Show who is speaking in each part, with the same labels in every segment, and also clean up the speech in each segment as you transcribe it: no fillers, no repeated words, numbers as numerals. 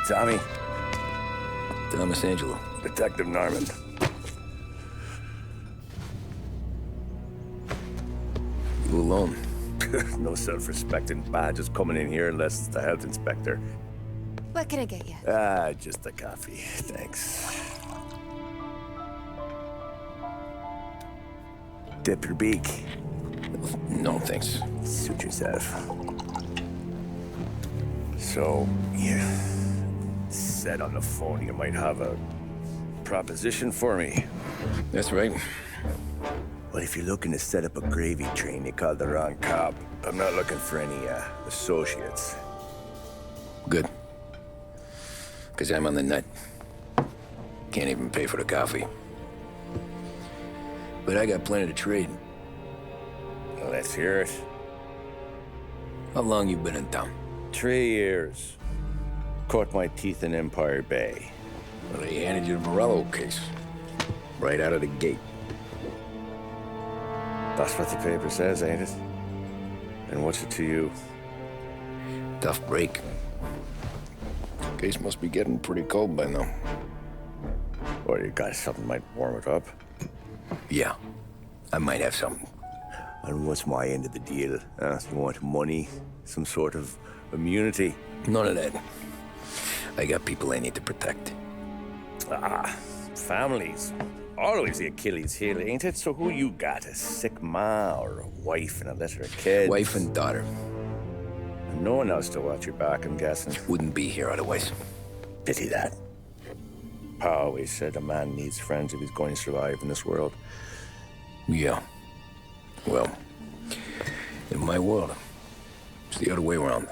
Speaker 1: Tommy.
Speaker 2: Thomas Angelo.
Speaker 1: Detective Norman.
Speaker 2: You alone?
Speaker 1: No self-respecting badges coming in here unless it's the health inspector.
Speaker 3: What can I get you?
Speaker 1: Just a coffee. Thanks. Dip your beak.
Speaker 2: No, thanks.
Speaker 1: Suit yourself. So, you said on the phone you might have a proposition for me.
Speaker 2: That's right.
Speaker 1: Well, if you're looking to set up a gravy train, you called the wrong cop. I'm not looking for any, associates.
Speaker 2: Good. Because I'm on the nut. Can't even pay for the coffee. But I got plenty to trade.
Speaker 1: Well, let's hear it.
Speaker 2: How long you been in town?
Speaker 1: 3 years. Caught my teeth in Empire Bay.
Speaker 2: Well, they handed you the Morello case. Right out of the gate.
Speaker 1: That's what the paper says, ain't it? And what's it to you?
Speaker 2: Tough break. Case must be getting pretty cold by now.
Speaker 1: Or you got something might warm it up?
Speaker 2: Yeah, I might have something.
Speaker 1: And what's my end of the deal? You want money? Some sort of immunity?
Speaker 2: None of that. I got people I need to protect.
Speaker 1: Families. Always the Achilles heel, ain't it? So who you got? A sick ma or a wife and a litter of kids?
Speaker 2: Wife and daughter.
Speaker 1: And no one else to watch your back, I'm guessing.
Speaker 2: Wouldn't be here otherwise.
Speaker 1: Pity that. Pa always said a man needs friends if he's going to survive in this world.
Speaker 2: Yeah. Well, in my world, it's the other way around.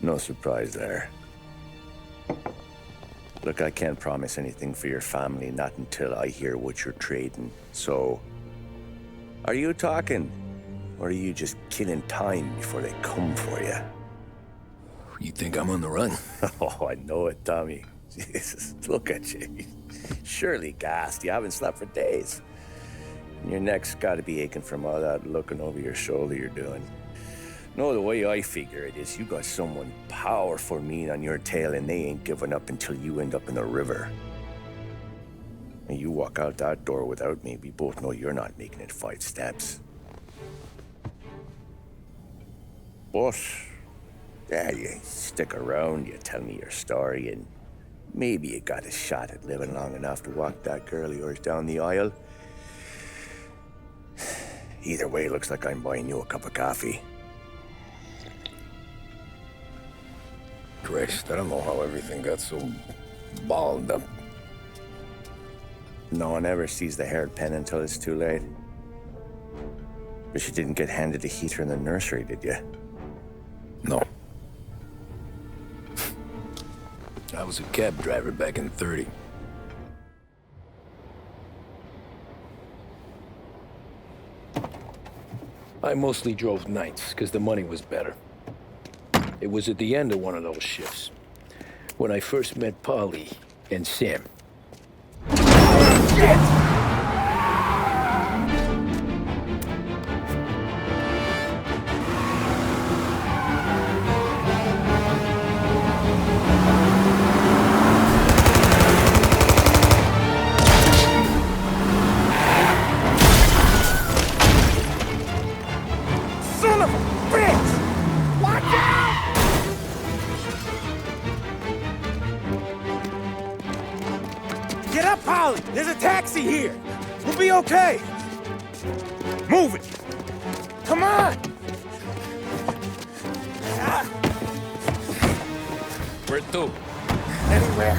Speaker 1: No surprise there. Look, I can't promise anything for your family, not until I hear what you're trading. So, are you talking? Or are you just killing time before they come for you?
Speaker 2: You think I'm on the run?
Speaker 1: Oh, I know it, Tommy. Jesus, look at you. Surely gassed. You haven't slept for days. And your neck's got to be aching from all that looking over your shoulder you're doing. No, the way I figure it is you got someone powerful mean on your tail and they ain't giving up until you end up in the river. And you walk out that door without me, we both know you're not making it 5 steps. But, yeah, you stick around, you tell me your story, and maybe you got a shot at living long enough to walk that girl of yours down the aisle. Either way, looks like I'm buying you a cup of coffee.
Speaker 2: Christ, I don't know how everything got so balled up.
Speaker 1: No one ever sees the haired pen until it's too late. But you didn't get handed a heater in the nursery, did you?
Speaker 2: No. I was a cab driver back in '30. I mostly drove nights, because the money was better. It was at the end of one of those shifts, when I first met Polly and Sam.
Speaker 1: Shit! There's a taxi here. We'll be okay. Move it. Come on.
Speaker 2: Where to?
Speaker 1: Anywhere.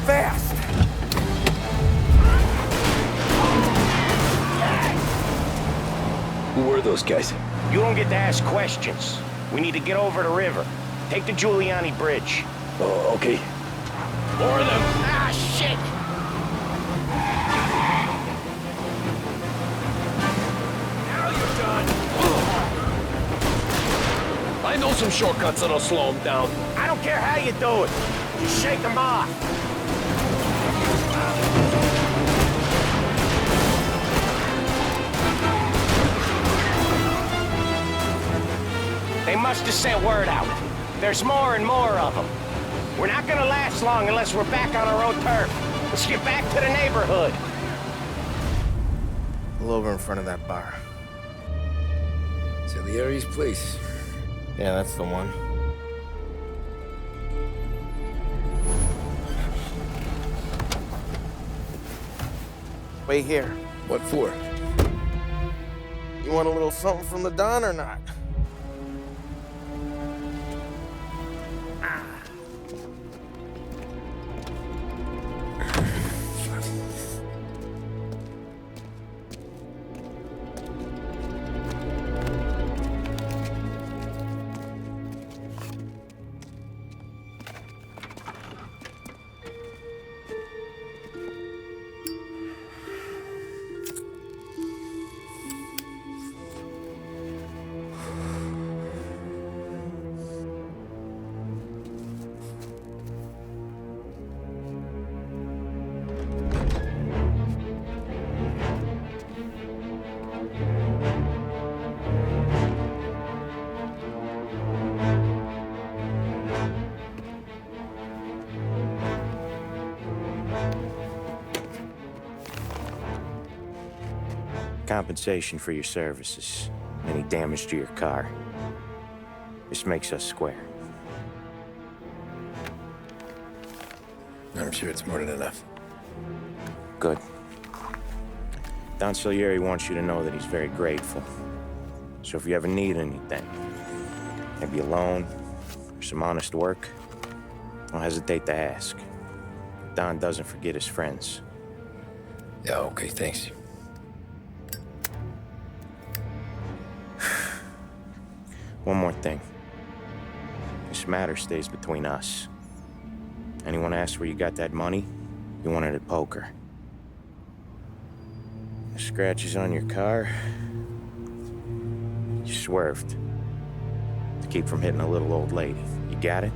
Speaker 1: Fast.
Speaker 2: Who were those guys?
Speaker 4: You don't get to ask questions. We need to get over the river. Take the Giuliani Bridge.
Speaker 2: Oh, okay.
Speaker 4: More of them. Ah, shit!
Speaker 2: I know some shortcuts that'll slow them down.
Speaker 4: I don't care how you do it. Just shake them off. They must have sent word out. There's more and more of them. We're not gonna last long unless we're back on our own turf. Let's get back to the neighborhood.
Speaker 5: Pull over in front of that bar.
Speaker 2: Sallieri's place.
Speaker 5: Yeah, that's the one. Wait here.
Speaker 2: What for?
Speaker 5: You want a little something from the Don or not?
Speaker 1: Compensation for your services. Any damage to your car. This makes us square.
Speaker 2: I'm sure it's more than enough.
Speaker 1: Good. Don Sallieri wants you to know that he's very grateful. So if you ever need anything, maybe a loan or some honest work, don't hesitate to ask. Don doesn't forget his friends.
Speaker 2: Yeah, okay, thanks.
Speaker 1: One more thing. This matter stays between us. Anyone asks where you got that money, you won it at poker. The scratches on your car, you swerved to keep from hitting a little old lady. You got it?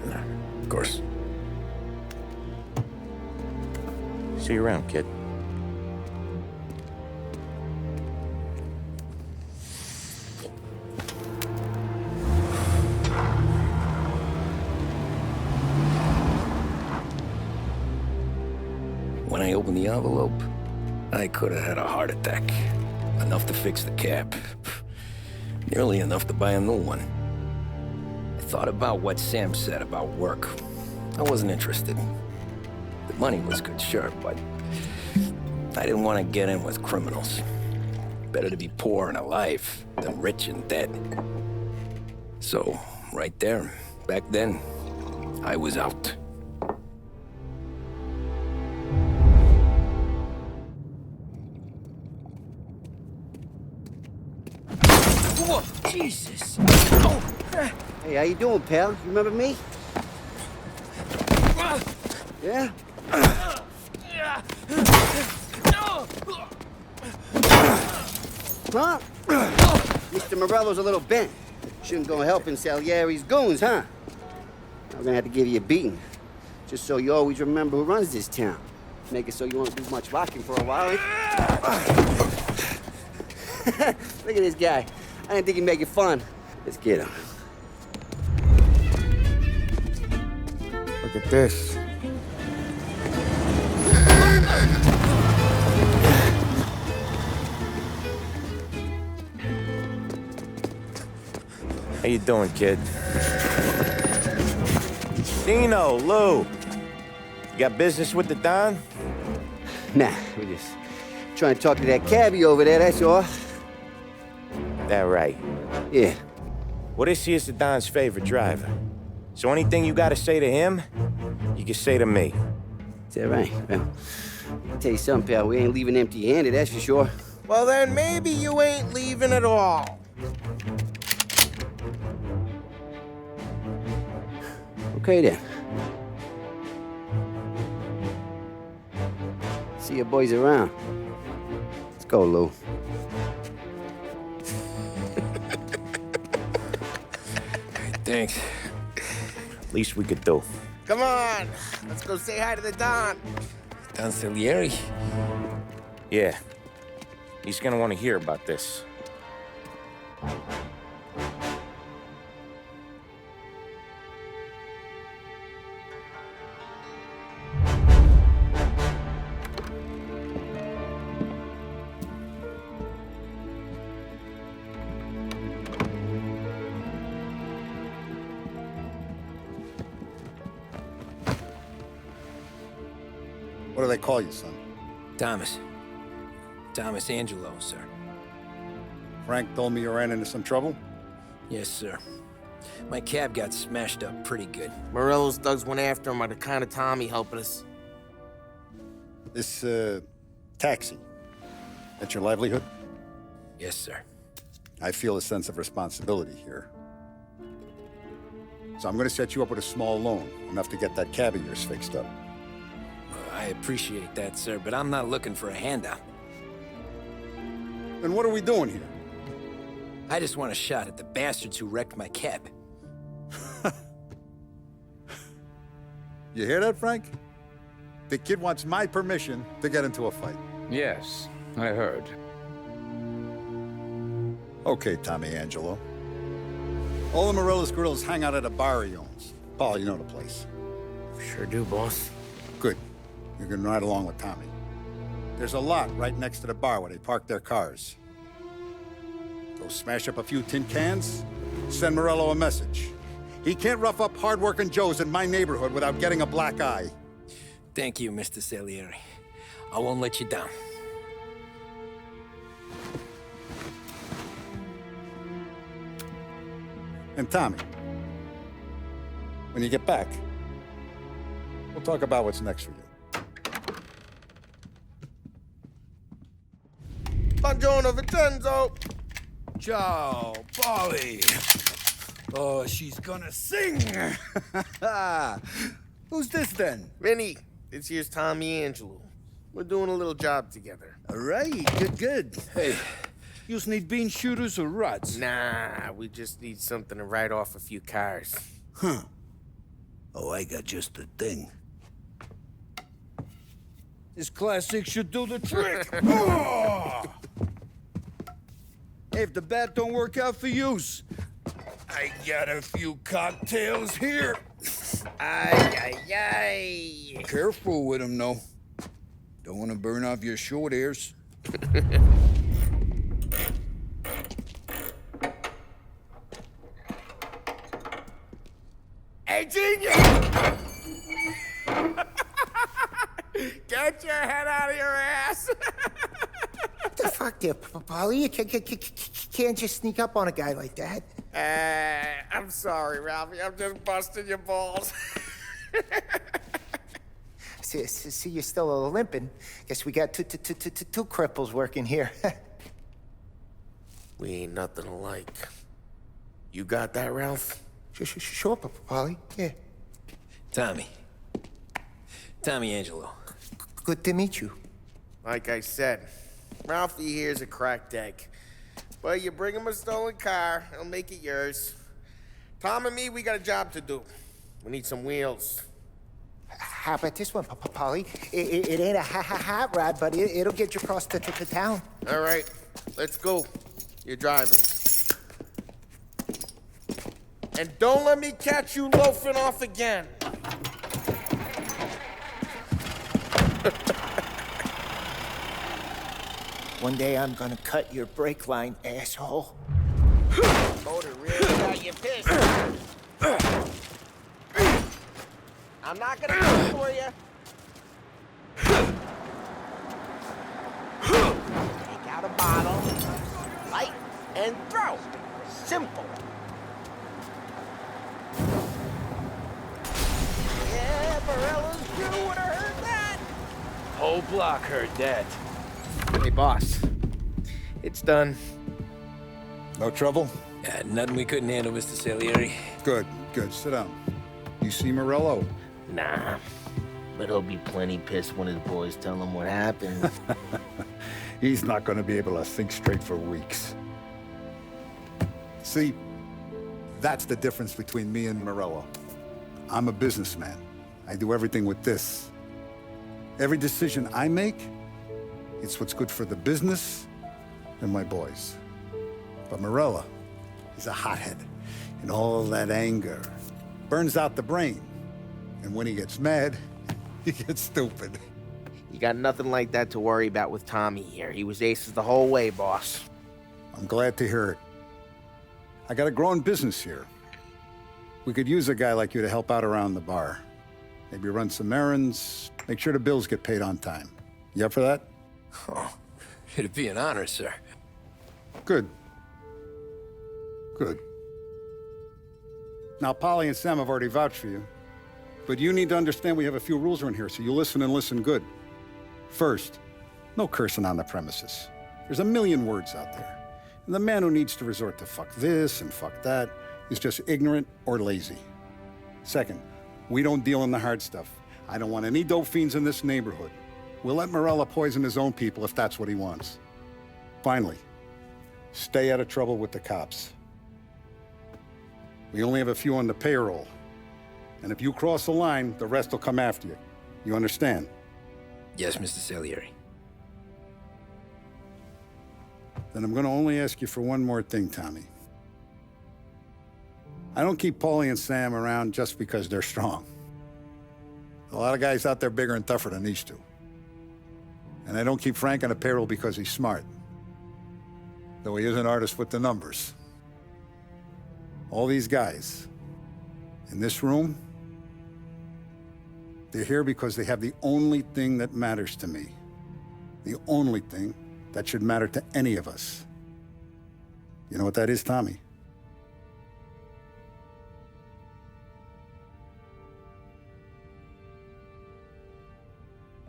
Speaker 2: No, of course.
Speaker 1: See you around, kid.
Speaker 2: When I opened the envelope, I could have had a heart attack. Enough to fix the cap. Nearly enough to buy a new one. I thought about what Sam said about work. I wasn't interested. The money was good, sure, but I didn't want to get in with criminals. Better to be poor and alive than rich and dead. So, right there, back then, I was out.
Speaker 6: Whoa, Jesus! Oh.
Speaker 7: Hey, how you doing, pal? You remember me? Yeah? Huh? Mr. Morello's a little bent. Shouldn't go helping Salieri's goons, huh? I'm gonna have to give you a beating. Just so you always remember who runs this town. Make it so you won't do much rocking for a while. Look at this guy. I didn't think he'd make it fun. Let's get him.
Speaker 5: Look at this.
Speaker 1: How you doing, kid? Dino, Lou. You got business with the Don?
Speaker 7: Nah, we're just trying to talk to that cabbie over there, that's all.
Speaker 1: That right.
Speaker 7: Yeah.
Speaker 1: Well, this here's the Don's favorite driver. So anything you gotta say to him, you can say to me.
Speaker 7: Is that right? Well, I'll tell you something, pal. We ain't leaving empty-handed, that's for sure.
Speaker 5: Well, then maybe you ain't leaving at all.
Speaker 7: Okay, then. See you boys around. Let's go, Lou.
Speaker 2: Thanks.
Speaker 1: Least we could do.
Speaker 5: Come on, let's go say hi to the Don.
Speaker 2: Don Sallieri?
Speaker 1: Yeah. He's gonna want to hear about this.
Speaker 8: What do they call you, son?
Speaker 2: Thomas. Thomas Angelo, sir.
Speaker 8: Frank told me you ran into some trouble?
Speaker 2: Yes, sir. My cab got smashed up pretty good.
Speaker 5: Morello's thugs went after him by the kind of Tommy helping us.
Speaker 8: This, taxi. That's your livelihood?
Speaker 2: Yes, sir.
Speaker 8: I feel a sense of responsibility here. So I'm gonna set you up with a small loan, enough to get that cab of yours fixed up.
Speaker 2: I appreciate that, sir, but I'm not looking for a handout.
Speaker 8: Then what are we doing here?
Speaker 2: I just want a shot at the bastards who wrecked my cab.
Speaker 8: You hear that, Frank? The kid wants my permission to get into a fight.
Speaker 9: Yes, I heard.
Speaker 8: Okay, Tommy Angelo. All the Morello's grills hang out at a bar he owns. Paul, you know the place.
Speaker 5: Sure do, boss.
Speaker 8: Good. You can ride along with Tommy. There's a lot right next to the bar where they park their cars. Go smash up a few tin cans, send Morello a message. He can't rough up hard-working Joes in my neighborhood without getting a black eye.
Speaker 2: Thank you, Mr. Sallieri. I won't let you down.
Speaker 8: And Tommy, when you get back, we'll talk about what's next for you.
Speaker 5: Buongiorno, Vincenzo.
Speaker 6: Ciao, Polly. Oh, she's gonna sing. Who's this then?
Speaker 5: Vinny, this here's Tommy Angelo. We're doing a little job together.
Speaker 6: All right, good. Hey, you need bean shooters or rods?
Speaker 5: Nah, we just need something to write off a few cars.
Speaker 6: Huh. Oh, I got just the thing. This classic should do the trick. Oh! Hey, if the bat don't work out for yous, I got a few cocktails here.
Speaker 5: Ay, ay, ay.
Speaker 6: Careful with them, though. Don't want to burn off your short hairs.
Speaker 5: Hey, genius! Get your head out of your ass!
Speaker 10: What the fuck there, Polly? You can't just sneak up on a guy like that.
Speaker 5: I'm sorry, Ralphie. I'm just busting your balls.
Speaker 10: See, you're still limping. Guess we got two cripples working here.
Speaker 5: We ain't nothing alike. You got that, Ralph?
Speaker 10: Sure, Polly. Yeah.
Speaker 2: Tommy. Tommy Angelo.
Speaker 10: Good to meet you.
Speaker 5: Like I said, Ralphie here's a cracked egg. But you bring him a stolen car, he'll make it yours. Tom and me, we got a job to do. We need some wheels.
Speaker 10: How about this one, Polly? It ain't a hot rod, but it'll get you across to town.
Speaker 5: All right, let's go. You're driving. And don't let me catch you loafing off again.
Speaker 10: One day I'm gonna cut your brake line, asshole.
Speaker 5: Motor really got you pissed. I'm not gonna do it for you. Take out a bottle, light, and throw. Simple. Yeah, Morello's crew would have heard that.
Speaker 2: Whole block heard that.
Speaker 5: Hey, boss. It's done.
Speaker 8: No trouble?
Speaker 2: Nothing we couldn't handle, Mr. Sallieri.
Speaker 8: Good. Sit down. You see Morello?
Speaker 5: Nah, but he'll be plenty pissed when his boys tell him what happened.
Speaker 8: He's not going to be able to think straight for weeks. See, that's the difference between me and Morello. I'm a businessman. I do everything with this. Every decision I make, it's what's good for the business and my boys. But Morello, he's a hothead. And all that anger burns out the brain. And when he gets mad, he gets stupid.
Speaker 5: You got nothing like that to worry about with Tommy here. He was aces the whole way, boss.
Speaker 8: I'm glad to hear it. I got a growing business here. We could use a guy like you to help out around the bar. maybe run some errands, make sure the bills get paid on time. You up for that?
Speaker 2: Oh, it'd be an honor, sir.
Speaker 8: Good. Good. Now, Polly and Sam have already vouched for you, but you need to understand we have a few rules around here, so you listen and listen good. First, no cursing on the premises. There's a million words out there. And the man who needs to resort to fuck this and fuck that is just ignorant or lazy. Second, we don't deal in the hard stuff. I don't want any dope fiends in this neighborhood. We'll let Morella poison his own people if that's what he wants. Finally, stay out of trouble with the cops. We only have a few on the payroll. And if you cross the line, the rest will come after you. You understand?
Speaker 2: Yes, Mr. Salieri.
Speaker 8: Then I'm going to only ask you for one more thing, Tommy. I don't keep Paulie and Sam around just because they're strong. A lot of guys out there bigger and tougher than these two. And I don't keep Frank on the payroll because he's smart. Though he is an artist with the numbers. All these guys in this room, they're here because they have the only thing that matters to me. The only thing that should matter to any of us. You know what that is, Tommy?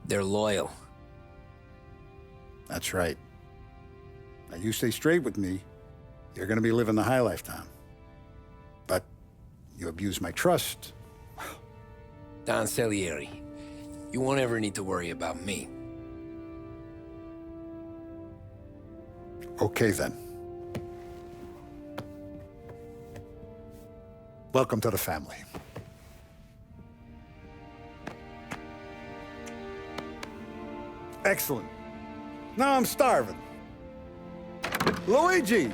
Speaker 2: They're loyal.
Speaker 8: That's right. Now, you stay straight with me, you're gonna be living the high life, Tom. But you abuse my trust.
Speaker 2: Don Salieri, you won't ever need to worry about me.
Speaker 8: Okay, then. Welcome to the family. Excellent. Now I'm starving. Luigi,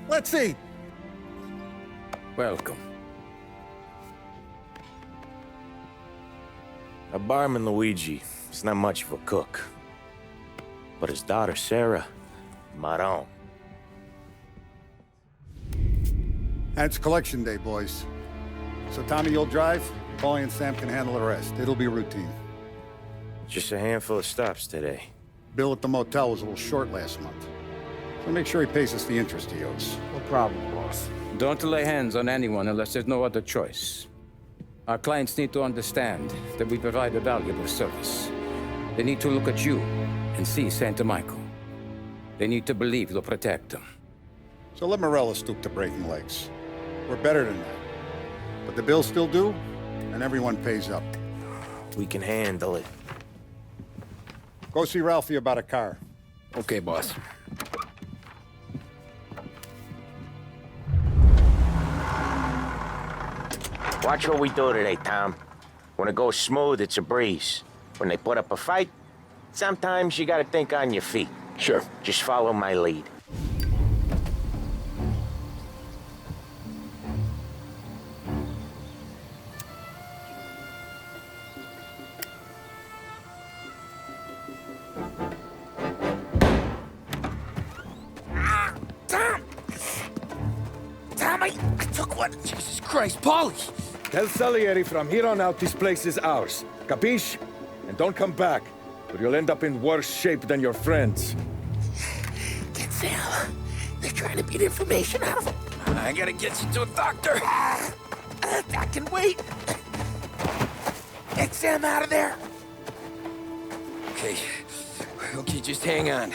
Speaker 8: let's eat.
Speaker 1: Welcome. Our barman Luigi is not much of a cook. But his daughter Sarah, Maron.
Speaker 8: And it's collection day, boys. So Tommy, you'll drive. Paulie and Sam can handle the rest. It'll be routine.
Speaker 1: Just a handful of stops today.
Speaker 8: Bill at the motel was a little short last month. So make sure he pays us the interest he owes.
Speaker 5: No problem, boss.
Speaker 9: Don't lay hands on anyone unless there's no other choice. Our clients need to understand that we provide a valuable service. They need to look at you and see Santa Michael. They need to believe you'll protect them.
Speaker 8: So let Morella stoop to breaking legs. We're better than that. But the bill's still due, and everyone pays up.
Speaker 1: We can handle it.
Speaker 8: Go see Ralphie about a car.
Speaker 2: Okay, boss.
Speaker 4: Watch what we do today, Tom. When it goes smooth, it's a breeze. When they put up a fight, sometimes you gotta think on your feet.
Speaker 2: Sure.
Speaker 4: Just follow my lead.
Speaker 5: Tom, I took one.
Speaker 2: Jesus Christ, Paulie!
Speaker 6: Tell Salieri from here on out this place is ours. Capiche? And don't come back, or you'll end up in worse shape than your friends.
Speaker 5: Get Sam. They're trying to beat information out of him.
Speaker 2: I gotta get you to a doctor.
Speaker 5: I can wait. Get Sam out of there.
Speaker 2: Okay. Okay, just hang on.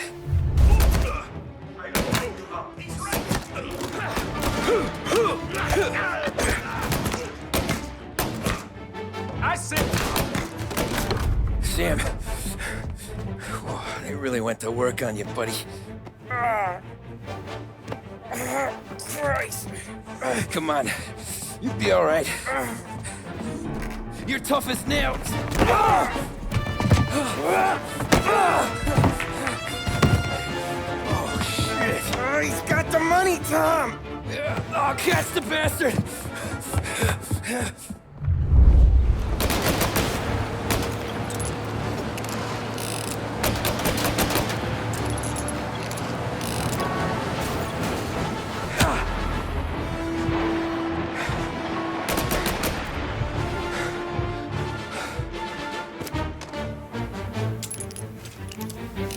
Speaker 6: I said...
Speaker 2: Sam. Whoa, they really went to work on you, buddy.
Speaker 5: Christ.
Speaker 2: Come on. You'll be all right. You're tough as nails. Oh, shit.
Speaker 5: Oh, he's got the money, Tom.
Speaker 2: Oh, catch the bastard!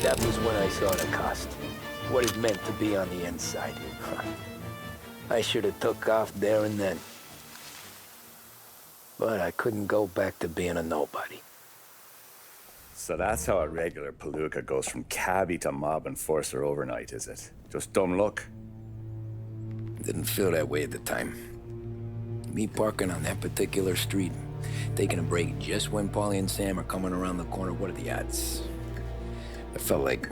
Speaker 2: That was when I saw the cost. What it meant to be on the inside. I should have took off there and then. But I couldn't go back to being a nobody.
Speaker 1: So that's how a regular palooka goes from cabbie to mob enforcer overnight, is it? Just dumb luck?
Speaker 2: Didn't feel that way at the time. Me parking on that particular street, taking a break just when Paulie and Sam are coming around the corner, what are the odds? I felt like,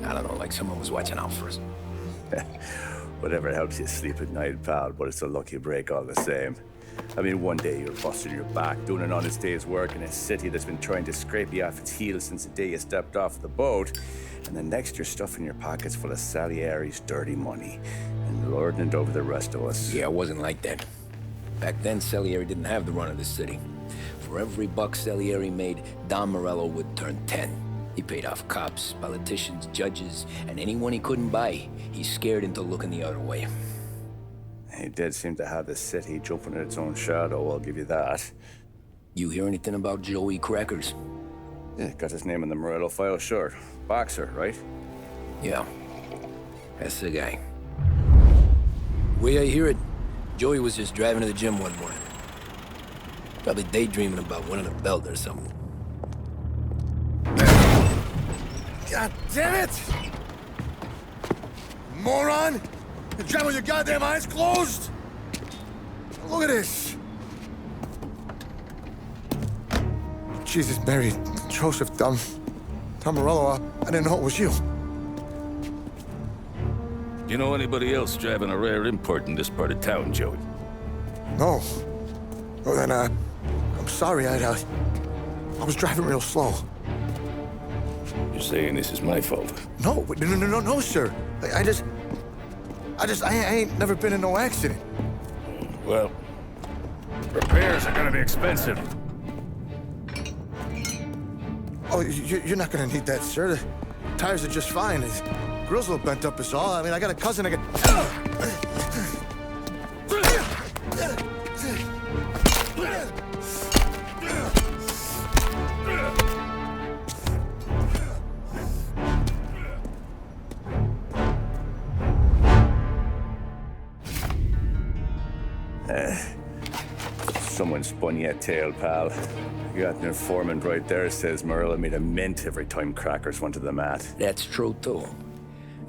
Speaker 2: I don't know, like someone was watching out for us.
Speaker 1: Whatever helps you sleep at night, pal, but it's a lucky break all the same. I mean, one day you're busting your back, doing an honest day's work in a city that's been trying to scrape you off its heels since the day you stepped off the boat, and the next you're stuffing your pockets full of Salieri's dirty money and lording it over the rest of us.
Speaker 2: Yeah, it wasn't like that. Back then, Salieri didn't have the run of the city. For every buck Salieri made, Don Morello would turn 10. He paid off cops, politicians, judges, and anyone he couldn't buy, he scared into looking the other way.
Speaker 1: He did seem to have the city jumping at its own shadow, I'll give you that.
Speaker 2: You hear anything about Joey Crackers?
Speaker 1: Yeah, got his name in the Morello file, sure. Boxer, right?
Speaker 2: Yeah, that's the guy. Way I hear it, Joey was just driving to the gym one morning. Probably daydreaming about winning a belt or something.
Speaker 6: God damn it! Moron! You're driving with your goddamn eyes closed! Look at this! Jesus, Mary, Joseph, Tom Morello, I didn't know it was you.
Speaker 11: You know anybody else driving a rare import in this part of town, Joey?
Speaker 6: No. Well, then, I'm sorry, I was driving real slow.
Speaker 11: You're saying this is my fault?
Speaker 6: No, sir. I ain't never been in no accident.
Speaker 11: Well, repairs are gonna be expensive.
Speaker 6: Oh, you're not gonna need that, sir. The tires are just fine. The grill's a little bent up is all. I mean, I got a cousin I
Speaker 1: Someone spun you a tale, pal. You got an informant right there says Morello made a mint every time Crackers went to the mat.
Speaker 2: That's true, too.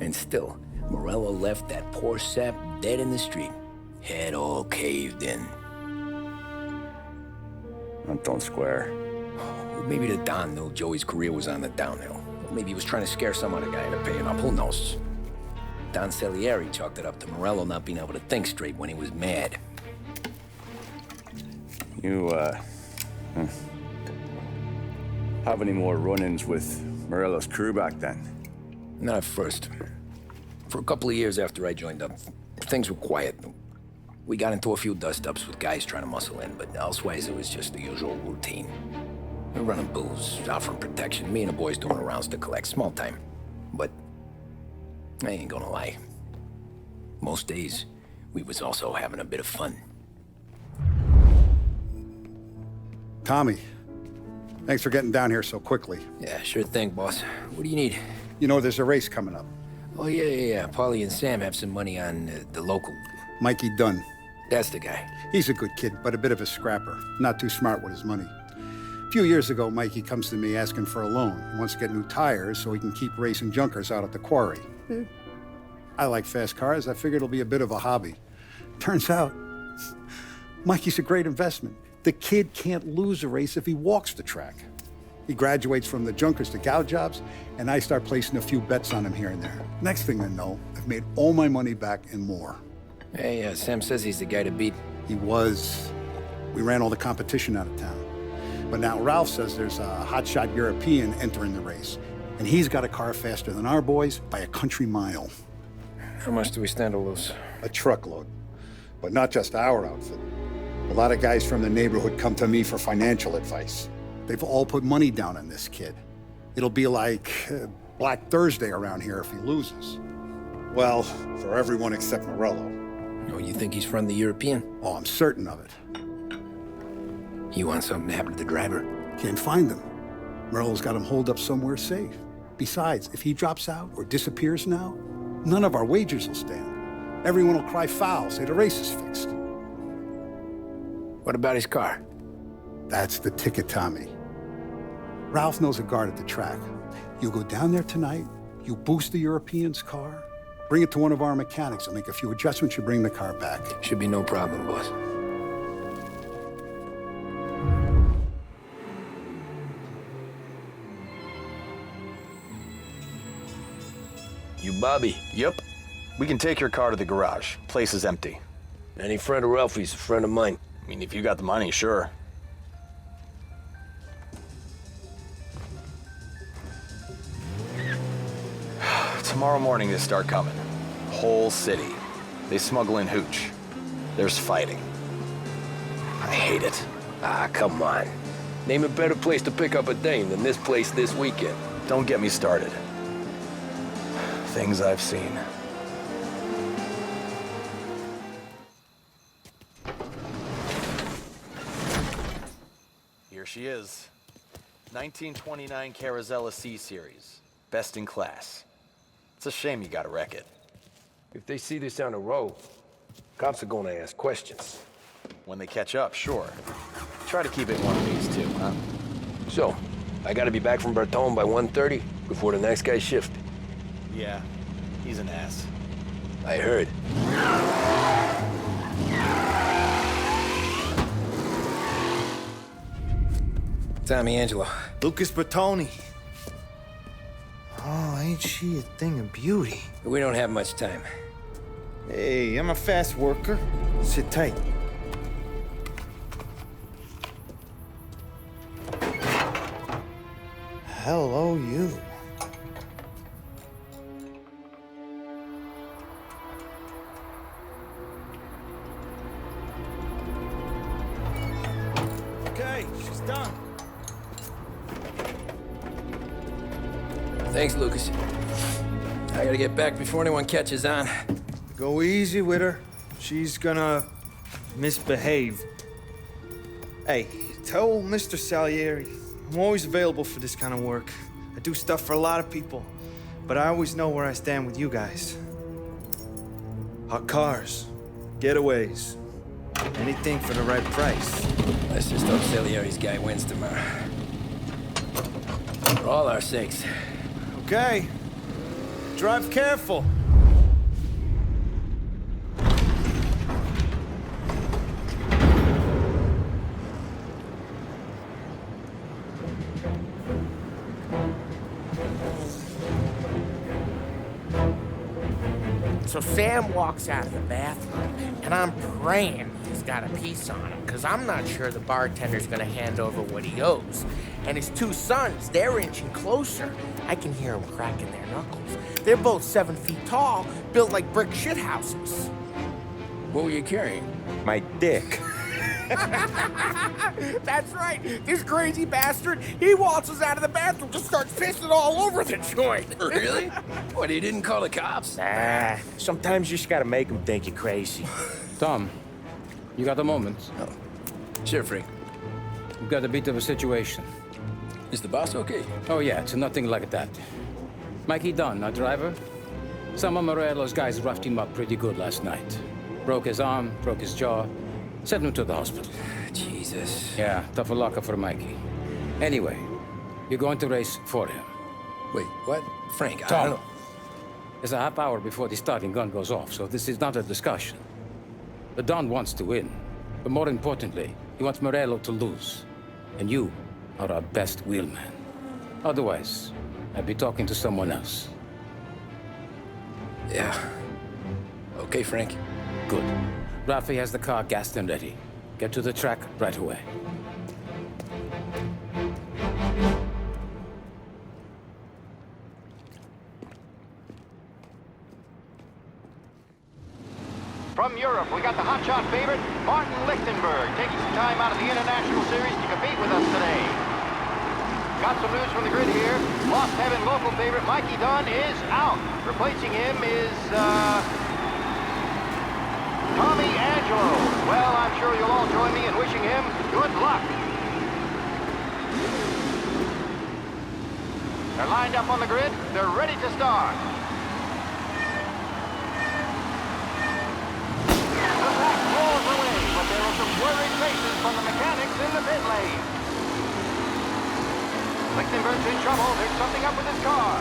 Speaker 2: And still, Morello left that poor sap dead in the street. Head all caved in.
Speaker 1: Don't square.
Speaker 2: Maybe the Don knew Joey's career was on the downhill. Maybe he was trying to scare some other guy into paying up. Who knows? Don Salieri chalked it up to Morello not being able to think straight when he was mad.
Speaker 1: You, have any more run-ins with Morello's crew back then?
Speaker 2: Not at first. For a couple of years after I joined up, things were quiet. We got into a few dust-ups with guys trying to muscle in, but elsewise it was just the usual routine. We're running booze, offering protection, me and the boys doing the rounds to collect, small time. But I ain't gonna lie. Most days, we was also having a bit of fun.
Speaker 8: Tommy, thanks for getting down here so quickly.
Speaker 2: Yeah, sure thing, boss. What do you need?
Speaker 8: You know, there's a race coming up.
Speaker 2: Oh, yeah. Paulie and Sam have some money on the local.
Speaker 8: Mikey Dunn.
Speaker 2: That's the guy.
Speaker 8: He's a good kid, but a bit of a scrapper. Not too smart with his money. A few years ago, Mikey comes to me asking for a loan. He wants to get new tires so he can keep racing junkers out at the quarry. I like fast cars. I figured it'll be a bit of a hobby. Turns out, Mikey's a great investment. The kid can't lose a race if he walks the track. He graduates from the junkers to gal jobs, and I start placing a few bets on him here and there. Next thing I know, I've made all my money back and more.
Speaker 2: Hey, Sam says he's the guy to beat.
Speaker 8: He was. We ran all the competition out of town. But now Ralph says there's a hotshot European entering the race, and he's got a car faster than our boys by a country mile.
Speaker 2: How much do we stand to lose?
Speaker 8: A truckload. But not just our outfit. A lot of guys from the neighborhood come to me for financial advice. They've all put money down on this kid. It'll be like Black Thursday around here if he loses. Well, for everyone except Morello.
Speaker 2: Oh, you think he's from the European?
Speaker 8: Oh, I'm certain of it.
Speaker 2: You want something to happen to the driver?
Speaker 8: Can't find him. Morello's got him holed up somewhere safe. Besides, if he drops out or disappears now, none of our wagers will stand. Everyone will cry foul, say the race is fixed.
Speaker 2: What about his car?
Speaker 8: That's the ticket, Tommy. Ralph knows a guard at the track. You go down there tonight, you boost the European's car, bring it to one of our mechanics, and make a few adjustments, you bring the car back.
Speaker 2: Should be no problem, boss. You Bobby?
Speaker 12: Yep. We can take your car to the garage. Place is empty.
Speaker 2: Any friend of Ralphie's a friend of mine.
Speaker 12: I mean, if you got the money, sure. Tomorrow morning they start coming. Whole city. They smuggle in hooch. There's fighting. I hate it.
Speaker 2: Ah, come on. Name a better place to pick up a dame than this place this weekend.
Speaker 12: Don't get me started. Things I've seen. Here she is. 1929 Carazella C-Series. Best in class. It's a shame you gotta wreck it.
Speaker 2: If they see this on the road, cops are gonna ask questions.
Speaker 12: When they catch up, sure. Try to keep it one of these two, huh?
Speaker 2: So, I gotta be back from Bertone by 1:30 before the next guy's shift.
Speaker 12: Yeah, he's an ass.
Speaker 2: I heard. Tommy Angelo.
Speaker 13: Lucas Bertoni. Oh, ain't she a thing of beauty?
Speaker 2: We don't have much time.
Speaker 13: Hey, I'm a fast worker. Sit tight. Hello, you. Okay, she's done.
Speaker 2: Thanks, Lucas. I gotta get back before anyone catches on.
Speaker 13: Go easy with her. She's gonna misbehave. Hey, tell Mr. Salieri I'm always available for this kind of work. I do stuff for a lot of people, but I always know where I stand with you guys. Hot cars, getaways, anything for the right price.
Speaker 2: Let's just hope Salieri's guy wins tomorrow. For all our sakes.
Speaker 13: Okay. Drive careful.
Speaker 5: So Sam walks out of the bathroom, and I'm praying he's got a piece on him, because I'm not sure the bartender's gonna hand over what he owes. And his two sons, they're inching closer. I can hear them cracking their knuckles. They're both 7 feet tall, built like brick shithouses.
Speaker 2: What were you carrying?
Speaker 4: My dick.
Speaker 5: That's right. This crazy bastard, he waltzes out of the bathroom, just starts pissing all over the joint.
Speaker 2: Really? What, he didn't call the cops?
Speaker 4: Nah, sometimes you just gotta make them think you're crazy.
Speaker 9: Tom, you got a moment?
Speaker 2: Oh. Sure, Frank.
Speaker 9: We've got a bit of a situation.
Speaker 2: Is the boss okay?
Speaker 9: Oh yeah, it's nothing like that. Mikey Dunn, our driver. Some of Morello's guys roughed him up pretty good last night. Broke his arm, broke his jaw. Sent him to the hospital.
Speaker 2: Jesus.
Speaker 9: Yeah, tough luck for Mikey. Anyway, you're going to race for him.
Speaker 2: Wait, what? Frank,
Speaker 9: Tom,
Speaker 2: I don't...
Speaker 9: It's a half hour before the starting gun goes off, so this is not a discussion. The Don wants to win, but more importantly, he wants Morello to lose. And you are our best wheelman. Otherwise, I'd be talking to someone else.
Speaker 2: Yeah. Okay, Frank.
Speaker 9: Good. Rafi has the car gassed and ready. Get to the track right away.
Speaker 14: From Europe, we got the hotshot favorite, Martin Lichtenberg, taking some time out of the International Series to compete with us today. Got some news from the grid here. Lost Heaven local favorite Mikey Dunn is out. Replacing him is, Tommy Angelo. Well, I'm sure you'll all join me in wishing him good luck. They're lined up on the grid. They're ready to start. The pack rolls away, but there are some worried faces from the mechanics in the pit lane. Lichtenberg's in trouble. There's something up with his car.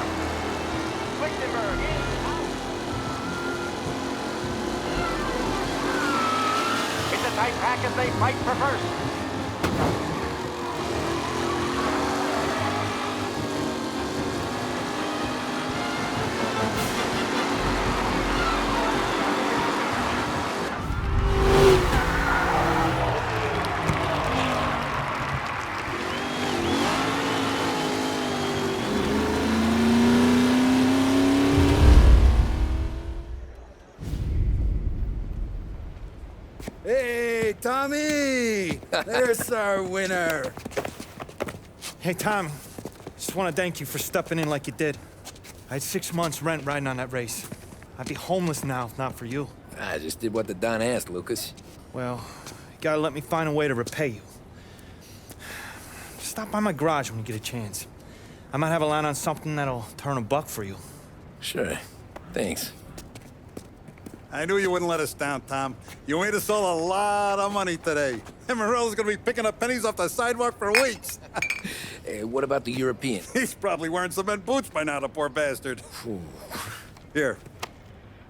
Speaker 14: Lichtenberg is out. It's a tight pack as they fight for first.
Speaker 6: Hey, Tommy! There's our winner.
Speaker 13: Hey, Tommy. Just want to thank you for stepping in like you did. I had 6 months rent riding on that race. I'd be homeless now if not for you.
Speaker 2: I just did what the Don asked, Lucas.
Speaker 13: Well, you gotta let me find a way to repay you. Stop by my garage when you get a chance. I might have a line on something that'll turn $1 for you.
Speaker 2: Sure. Thanks.
Speaker 8: I knew you wouldn't let us down, Tom. You made us all a lot of money today. And Morello's gonna be picking up pennies off the sidewalk for weeks.
Speaker 2: Hey, what about the European?
Speaker 8: He's probably wearing cement boots by now, the poor bastard. Here.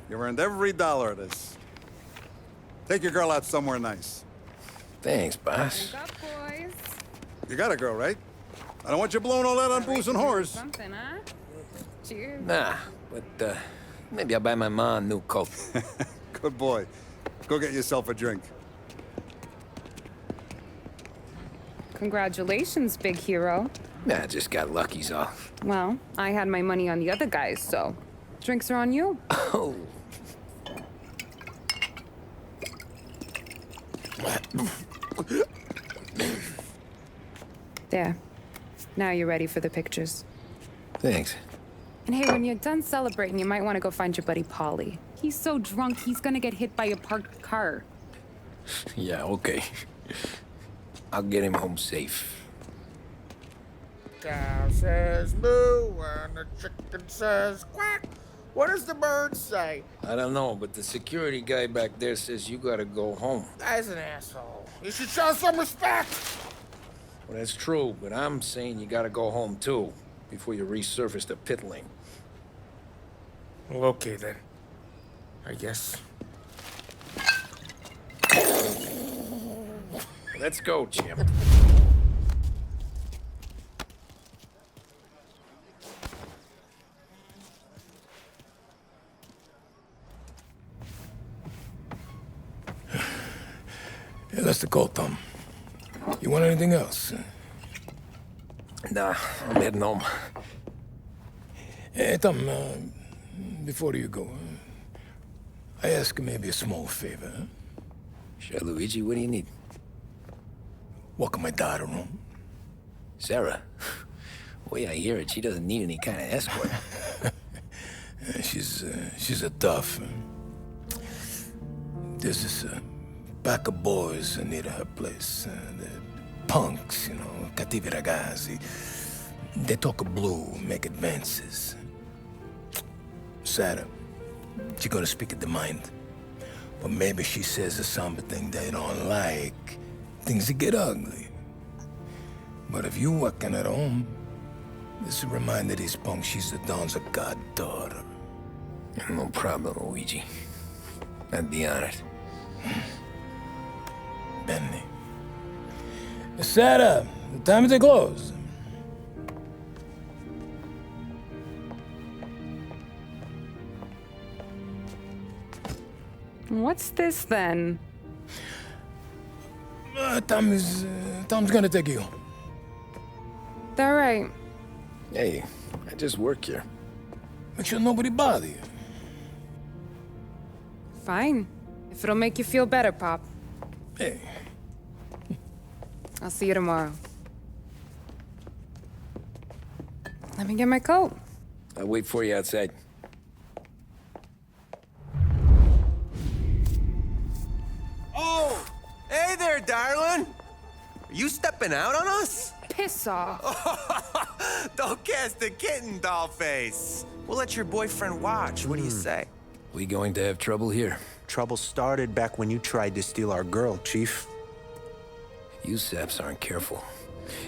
Speaker 8: You earned every dollar of this. Take your girl out somewhere nice.
Speaker 2: Thanks, boss.
Speaker 15: Wake up, boys.
Speaker 8: You got a girl, right? I don't want you blowing all that on booze and whores.
Speaker 15: Something, huh? Cheers.
Speaker 2: Nah, but, maybe I'll buy my mom a new coat.
Speaker 8: Good boy. Go get yourself a drink.
Speaker 15: Congratulations, big hero.
Speaker 2: Nah, just got lucky's all.
Speaker 15: Well, I had my money on the other guys, so drinks are on you.
Speaker 2: Oh.
Speaker 15: There. Now you're ready for the pictures.
Speaker 2: Thanks.
Speaker 15: And hey, when you're done celebrating, you might want to go find your buddy Paulie. He's so drunk, he's gonna get hit by a parked car.
Speaker 2: Yeah, okay. I'll get him home safe.
Speaker 5: Cow says moo and the chicken says quack. What does the bird say?
Speaker 2: I don't know, but the security guy back there says you gotta go home.
Speaker 5: Guy's an asshole. You should show some respect.
Speaker 2: Well, that's true, but I'm saying you gotta go home too, before you resurface the pit lane.
Speaker 5: Well, okay then. I guess.
Speaker 2: Let's go, Jim.
Speaker 11: Yeah, that's the call, Tom. You want anything else?
Speaker 2: Nah, I'm heading home.
Speaker 11: Hey, Tom, before you go, I ask maybe a small favor.
Speaker 2: Sure, Luigi, what do you need?
Speaker 11: Walk my daughter home.
Speaker 2: Sarah? Way I hear it, she doesn't need any kind of escort.
Speaker 11: She's a tough. There's this pack of boys near her place. They're punks, you know, cattivi ragazzi. They talk blue, make advances. Sarah, she gonna speak at the mind. But maybe she says something they don't like. Things get ugly. But if you working at home, this will remind these punks she's the Don's a goddaughter.
Speaker 2: No problem, Luigi. I'd be honored.
Speaker 11: Benny. Sarah, the time to close.
Speaker 15: What's this then?
Speaker 11: Tom's gonna take you.
Speaker 15: All right.
Speaker 2: Hey, I just work here.
Speaker 11: Make sure nobody bother you.
Speaker 15: Fine. If it'll make you feel better, Pop.
Speaker 11: Hey.
Speaker 15: I'll see you tomorrow. Let me get my coat.
Speaker 2: I'll wait for you outside.
Speaker 16: Oh! Hey there, darling! Are you stuck stepping out on us?
Speaker 15: Piss off.
Speaker 16: Don't cast the kitten, dollface. We'll let your boyfriend watch. What do you say?
Speaker 2: We going to have trouble here?
Speaker 10: Trouble started back when you tried to steal our girl, Chief.
Speaker 2: You saps aren't careful.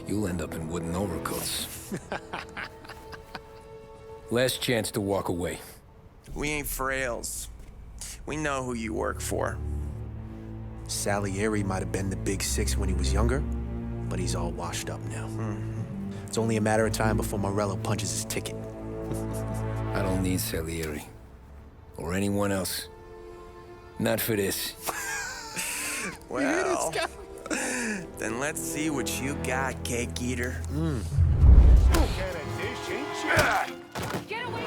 Speaker 2: You'll end up in wooden overcoats. Last chance to walk away.
Speaker 16: We ain't frails. We know who you work for.
Speaker 10: Sallieri might have been the big six when he was younger, but he's all washed up now. It's only a matter of time before Morello punches his ticket.
Speaker 2: I don't need Sallieri. Or anyone else. Not for this.
Speaker 16: Well, then let's see what you got, cake eater.
Speaker 15: Get away!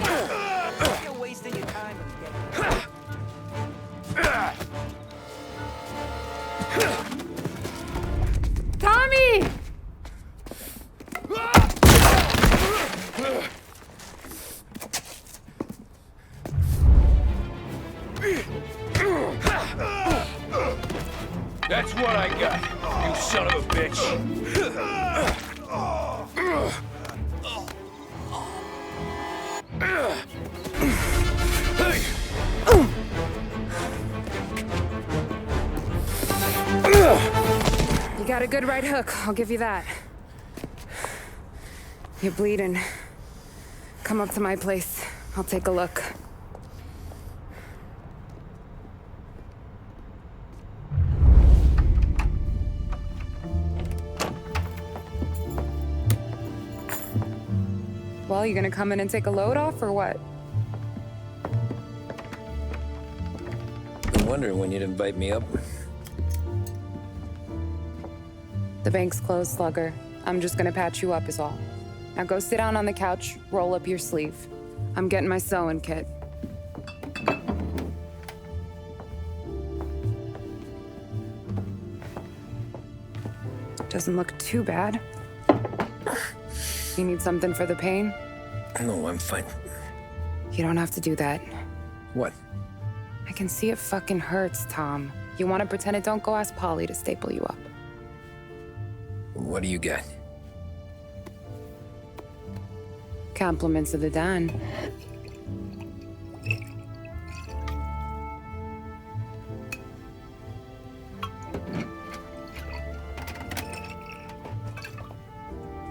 Speaker 4: You're wasting your time.
Speaker 15: Tommy!
Speaker 2: That's what I got, you son of a bitch.
Speaker 15: You got a good right hook, I'll give you that. You're bleeding. Come up to my place. I'll take a look. Well, you gonna come in and take a load off, or what?
Speaker 2: I'm wondering when you'd invite me up.
Speaker 15: The bank's closed, Slugger. I'm just gonna patch you up is all. Now go sit down on the couch, roll up your sleeve. I'm getting my sewing kit. Doesn't look too bad. You need something for the pain?
Speaker 2: No, I'm fine.
Speaker 15: You don't have to do that.
Speaker 2: What?
Speaker 15: I can see it fucking hurts, Tom. You want to pretend it don't? Go ask Polly to staple you up.
Speaker 2: What do you got?
Speaker 15: Compliments of the Don.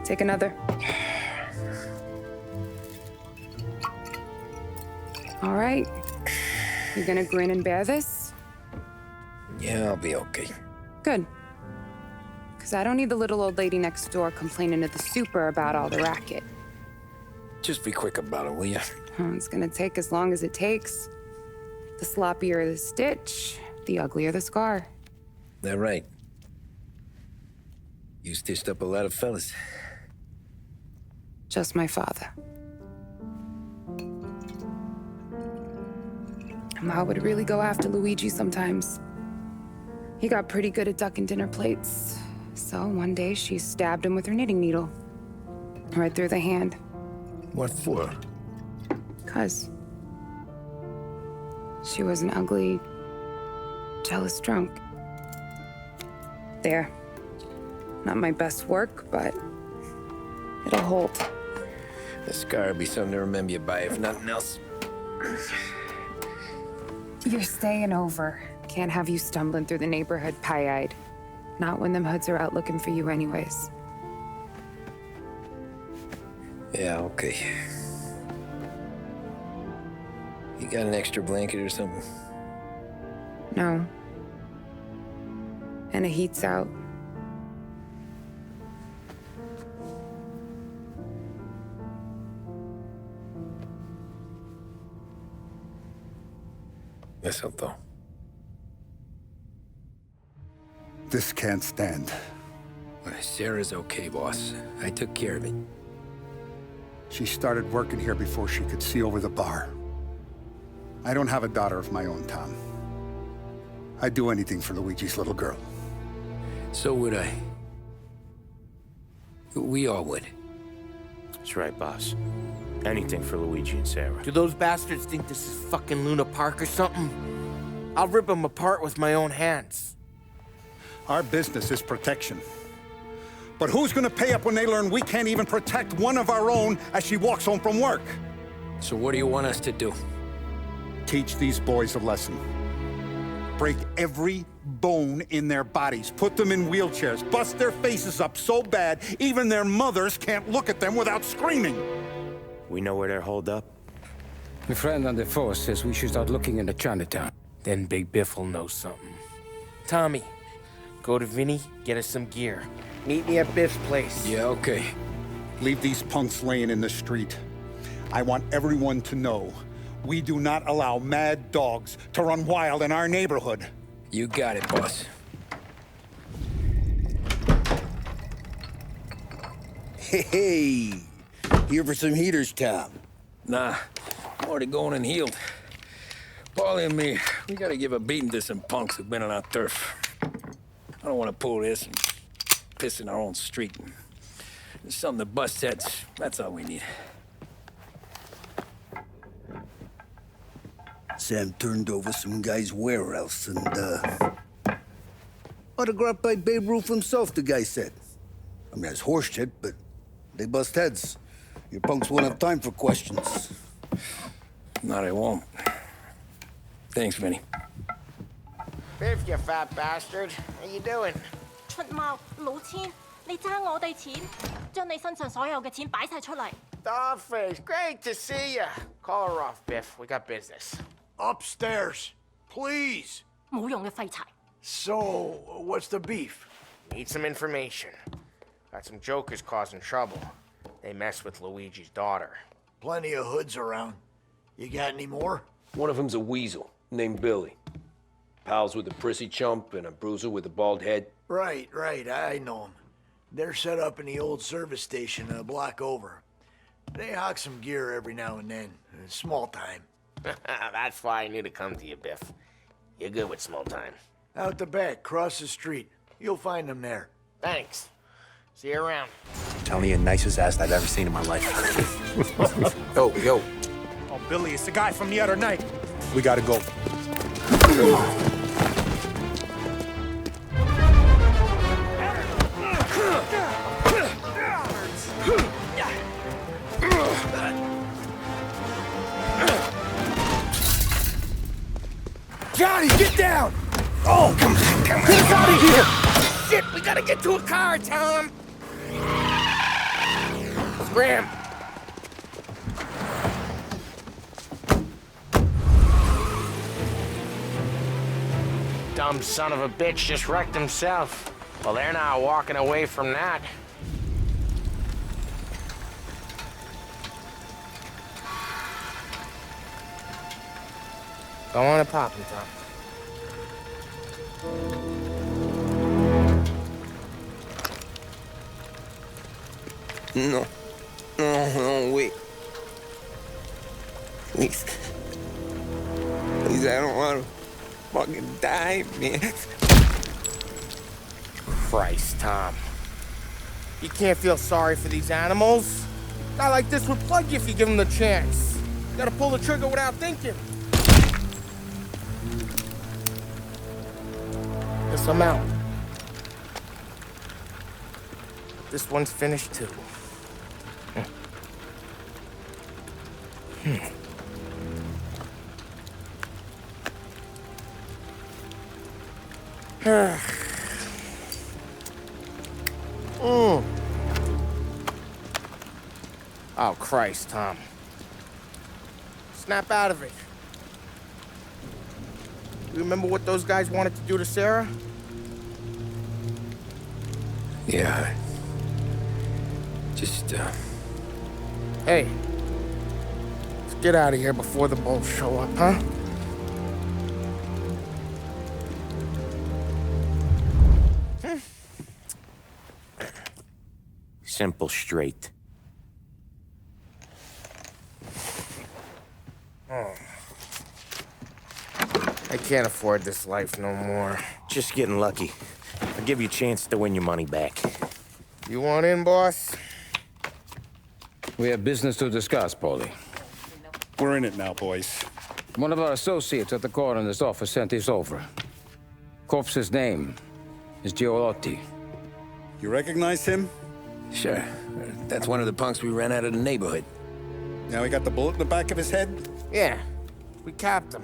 Speaker 15: Take another. All right. You gonna grin and bear this?
Speaker 2: Yeah, I'll be okay.
Speaker 15: Good. Because I don't need the little old lady next door complaining to the super about all the racket.
Speaker 2: Just be quick about it, will ya?
Speaker 15: It's gonna take as long as it takes. The sloppier the stitch, the uglier the scar.
Speaker 2: That right? You stitched up a lot of fellas.
Speaker 15: Just my father. Ma would really go after Luigi sometimes. He got pretty good at ducking dinner plates. So one day she stabbed him with her knitting needle. Right through the hand.
Speaker 2: What for?
Speaker 15: 'Cause she was an ugly, jealous drunk. There. Not my best work, but it'll hold.
Speaker 2: The scar will be something to remember you by, if nothing else.
Speaker 15: You're staying over. Can't have you stumbling through the neighborhood pie-eyed. Not when them hoods are out looking for you anyways.
Speaker 2: Yeah, okay. You got an extra blanket or something?
Speaker 15: No. And the heat's out.
Speaker 2: Eso todo.
Speaker 8: This can't stand.
Speaker 2: Sarah's okay, boss. I took care of it.
Speaker 8: She started working here before she could see over the bar. I don't have a daughter of my own, Tom. I'd do anything for Luigi's little girl.
Speaker 2: So would I. We all would.
Speaker 4: That's right, boss. Anything for Luigi and Sarah.
Speaker 5: Do those bastards think this is fucking Luna Park or something? I'll rip them apart with my own hands.
Speaker 8: Our business is protection. But who's gonna pay up when they learn we can't even protect one of our own as she walks home from work?
Speaker 2: So what do you want us to do?
Speaker 8: Teach these boys a lesson. Break every bone in their bodies. Put them in wheelchairs. Bust their faces up so bad, even their mothers can't look at them without screaming.
Speaker 4: We know where they're holed up?
Speaker 9: My friend on the force says we should start looking into Chinatown.
Speaker 5: Then Big Biff will know something. Tommy, go to Vinny, get us some gear. Meet me at Biff's place.
Speaker 2: Yeah, okay.
Speaker 8: Leave these punks laying in the street. I want everyone to know we do not allow mad dogs to run wild in our neighborhood.
Speaker 2: You got it, boss.
Speaker 17: Hey, here for some heaters, Tom?
Speaker 2: Nah, I'm already going and healed. Paulie and me, we gotta give a beating to some punks who've been on our turf. I don't want to pull this and piss in our own street. There's something to bust heads. That's all we need.
Speaker 17: Sam turned over some guy's warehouse and, autographed by Babe Ruth himself, the guy said. I mean, that's horse shit, but they bust heads. Your punks won't have time for questions.
Speaker 2: No, they won't. Thanks, Vinny.
Speaker 5: Biff, you fat bastard. How you doing?
Speaker 18: 出貓老千，你爭我哋錢，將你身上所有嘅錢擺晒出嚟。
Speaker 5: Dollface, great to see you. Call her off, Biff. We got business.
Speaker 19: Upstairs, please.
Speaker 18: 冇用嘅廢柴。
Speaker 19: So, what's the beef?
Speaker 5: Need some information. Got some jokers causing trouble. They mess with Luigi's daughter.
Speaker 19: Plenty of hoods around. You got any more?
Speaker 20: One of them's a weasel named Billy. Pals with a prissy chump and a bruiser with a bald head.
Speaker 19: Right, I know them. They're set up in the old service station a block over. They hawk some gear every now and then. Small time.
Speaker 5: That's why I knew to come to you, Biff. You're good with small time.
Speaker 19: Out the back, cross the street. You'll find them there.
Speaker 5: Thanks. See you around.
Speaker 10: Telling you, nicest ass I've ever seen in my life.
Speaker 5: Yo.
Speaker 19: Oh, Billy, it's the guy from the other night.
Speaker 8: We gotta go.
Speaker 5: Johnny, get down! Oh, come on. Get us out of here! Shit, we gotta get to a car, Tom! Scram! Dumb son of a bitch just wrecked himself. Well, they're not walking away from that. Go on and pop him, Tom.
Speaker 17: No, wait. Please, I don't want to fucking die, man.
Speaker 5: Christ, Tom. You can't feel sorry for these animals. A guy like this would plug you if you give him the chance. You gotta pull the trigger without thinking. Guess I'm out. This one's finished too. Oh, Christ, Tom. Snap out of it. You remember what those guys wanted to do to Sarah?
Speaker 2: Yeah. Just,
Speaker 5: Hey. Let's get out of here before the bulls show up, huh?
Speaker 4: Simple, straight.
Speaker 5: I can't afford this life no more.
Speaker 4: Just getting lucky. I'll give you a chance to win your money back.
Speaker 5: You want in, boss?
Speaker 9: We have business to discuss, Paulie.
Speaker 8: We're in it now, boys.
Speaker 9: One of our associates at the coroner's office sent this over. Corpse's name is Giolotti.
Speaker 8: You recognize him?
Speaker 2: Sure. That's one of the punks we ran out of the neighborhood.
Speaker 8: Now he got the bullet in the back of his head?
Speaker 5: Yeah, we capped him.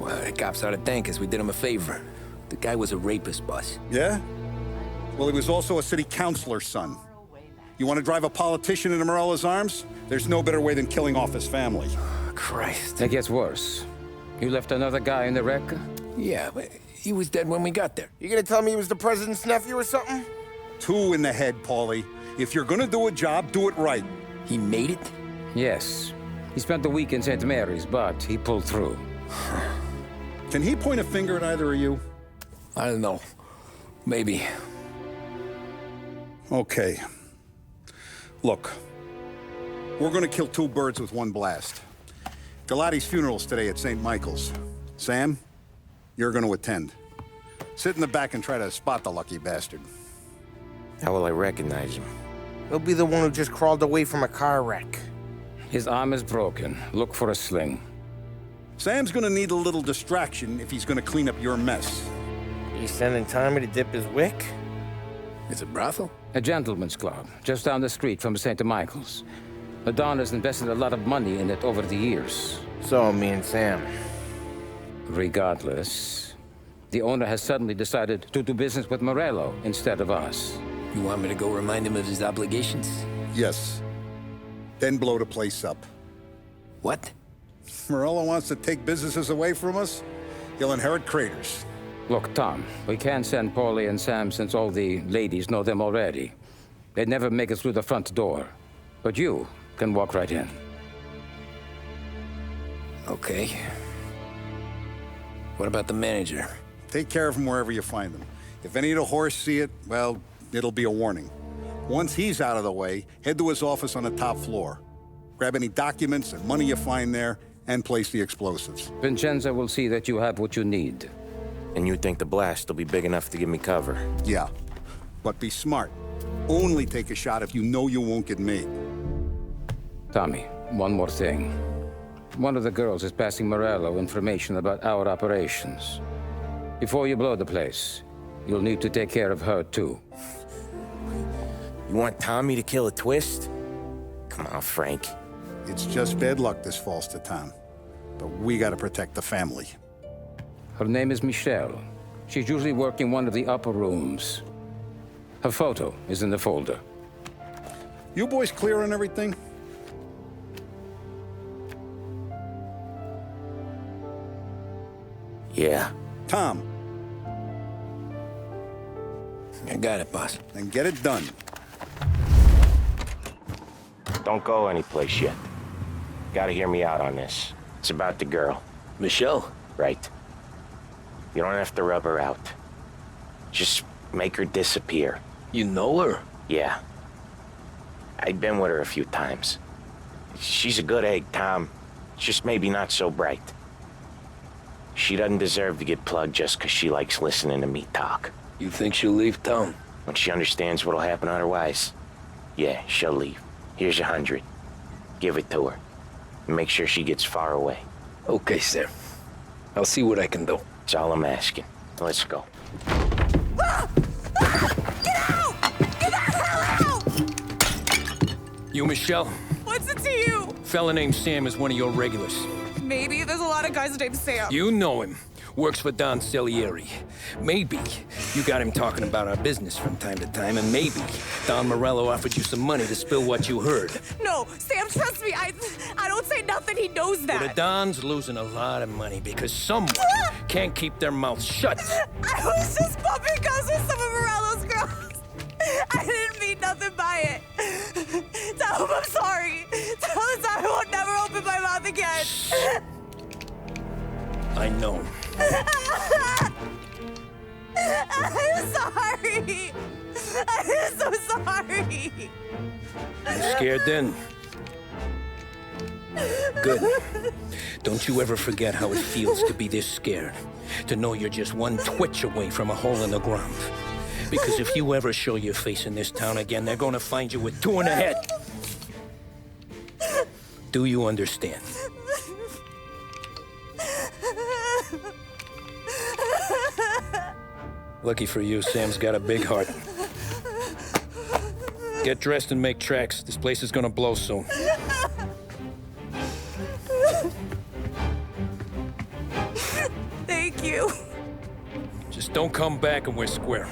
Speaker 2: Well, the cops ought to thank us. We did him a favor. The guy was a rapist, boss.
Speaker 8: Yeah? Well, he was also a city councilor's son. You want to drive a politician into Morella's arms? There's no better way than killing off his family.
Speaker 2: Christ.
Speaker 9: It gets worse. You left another guy in the wreck?
Speaker 2: Yeah, but he was dead when we got there.
Speaker 5: You gonna tell me he was the president's nephew or something?
Speaker 8: 2 in the head, Paulie. If you're gonna do a job, do it right.
Speaker 2: He made it?
Speaker 9: Yes. He spent the week in St. Mary's, but he pulled through.
Speaker 8: Can he point a finger at either of you?
Speaker 2: I don't know. Maybe.
Speaker 8: Okay. Look, we're gonna kill 2 birds with 1 blast. Galati's funeral's today at St. Michael's. Sam, you're gonna attend. Sit in the back and try to spot the lucky bastard.
Speaker 4: How will I recognize him?
Speaker 5: He'll be the one who just crawled away from a car wreck.
Speaker 9: His arm is broken. Look for a sling.
Speaker 8: Sam's gonna need a little distraction if he's gonna clean up your mess.
Speaker 5: He's sending Tommy to dip his wick?
Speaker 2: It's a brothel?
Speaker 9: A gentleman's club, just down the street from St. Michael's. The Don has invested a lot of money in it over the years.
Speaker 5: So, me and Sam.
Speaker 9: Regardless, the owner has suddenly decided to do business with Morello instead of us.
Speaker 2: You want me to go remind him of his obligations?
Speaker 8: Yes. Then blow the place up.
Speaker 2: What?
Speaker 8: Morello wants to take businesses away from us? He'll inherit craters.
Speaker 9: Look, Tom, we can't send Paulie and Sam since all the ladies know them already. They'd never make it through the front door. But you can walk right in.
Speaker 2: Okay. What about the manager?
Speaker 8: Take care of him wherever you find him. If any of the horse see it, well, it'll be a warning. Once he's out of the way, head to his office on the top floor. Grab any documents and money you find there, and place the explosives.
Speaker 9: Vincenzo will see that you have what you need.
Speaker 4: And you think the blast will be big enough to give me cover?
Speaker 8: Yeah, but be smart. Only take a shot if you know you won't get made.
Speaker 9: Tommy, one more thing. One of the girls is passing Morello information about our operations. Before you blow the place, you'll need to take care of her, too.
Speaker 4: You want Tommy to kill a twist? Come on, Frank.
Speaker 8: It's just bad luck this falls to Tom. But we gotta protect the family.
Speaker 9: Her name is Michelle. She's usually working one of the upper rooms. Her photo is in the folder.
Speaker 8: You boys clear on everything?
Speaker 4: Yeah.
Speaker 8: Tom.
Speaker 2: I got it, boss.
Speaker 8: Then get it done.
Speaker 4: Don't go anyplace yet. Gotta hear me out on this. It's about the girl.
Speaker 2: Michelle?
Speaker 4: Right. You don't have to rub her out. Just make her disappear.
Speaker 2: You know her?
Speaker 4: Yeah. I've been with her a few times. She's a good egg, Tom. Just maybe not so bright. She doesn't deserve to get plugged just because she likes listening to me talk.
Speaker 2: You think she'll leave town?
Speaker 4: When she understands what'll happen otherwise, yeah, she'll leave. Here's 100. Give it to her. And make sure she gets far away.
Speaker 2: Okay, Sam. I'll see what I can do.
Speaker 4: That's all I'm asking. Let's go.
Speaker 2: You, Michelle?
Speaker 21: What's it to you?
Speaker 2: Fella named Sam is one of your regulars.
Speaker 21: Maybe there's a lot of guys named Sam.
Speaker 2: You know him. Works for Don Salieri. Maybe you got him talking about our business from time to time, and maybe Don Morello offered you some money to spill what you heard.
Speaker 21: No, Sam, trust me. I don't say nothing. He knows that.
Speaker 2: Well, the Don's losing a lot of money because someone can't keep their mouth shut.
Speaker 21: I was just bumping guns with some of Morello's girls. I didn't mean nothing by it. Tell him I'm sorry. Tell him I won't never open my mouth again.
Speaker 2: I know.
Speaker 21: I'm sorry. I'm so sorry.
Speaker 2: You scared then? Good. Don't you ever forget how it feels to be this scared. To know you're just one twitch away from a hole in the ground. Because if you ever show your face in this town again, they're gonna find you with 2 in the head. Do you understand? Lucky for you, Sam's got a big heart. Get dressed and make tracks. This place is gonna blow soon.
Speaker 21: Thank you.
Speaker 2: Just don't come back and we're square.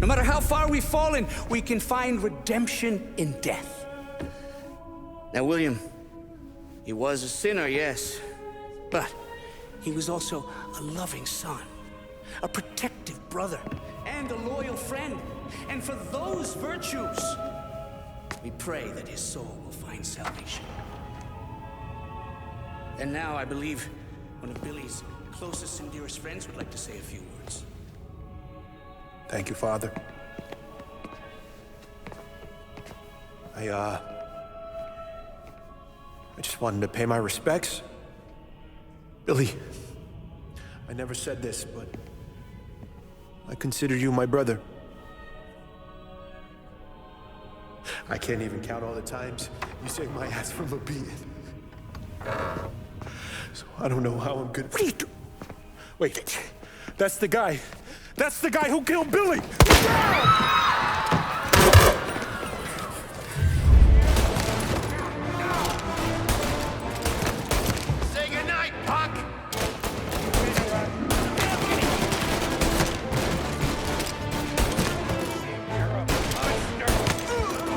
Speaker 3: No matter how far we've fallen, we can find redemption in death.
Speaker 7: Now, William, he was a sinner, yes.
Speaker 3: But he was also a loving son, a protective brother, and a loyal friend. And for those virtues, we pray that his soul will find salvation. And now I believe one of Billy's closest and dearest friends would like to say a few words.
Speaker 10: Thank you, Father. I just wanted to pay my respects. Billy, I never said this, but I consider you my brother. I can't even count all the times you saved my ass from a beating. So I don't know how I'm gonna... What are you doing? Wait, that's the guy. That's the guy who killed Billy!
Speaker 14: Say goodnight, Puck!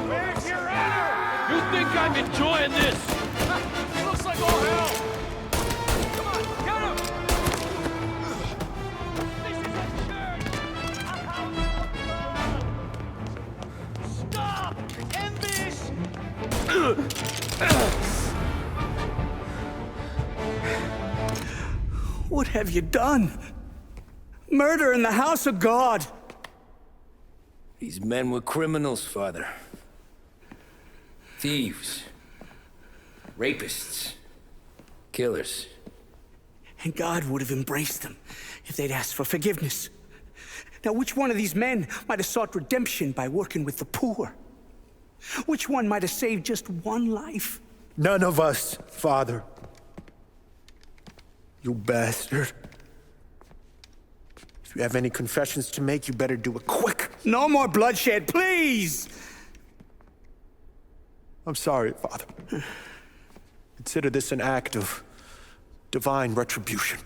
Speaker 22: Where's your honor? You think I'm enjoying this? Looks like all hell! Come on, get him! Stop! End this!
Speaker 3: What have you done? Murder in the house of God.
Speaker 2: These men were criminals, Father. Thieves. Rapists. Killers.
Speaker 3: And God would have embraced them if they'd asked for forgiveness. Now, which one of these men might have sought redemption by working with the poor? Which one might have saved just one life?
Speaker 10: None of us, Father. You bastard. If you have any confessions to make, you better do it quick.
Speaker 3: No more bloodshed, please!
Speaker 10: I'm sorry, Father. Consider this an act of divine retribution.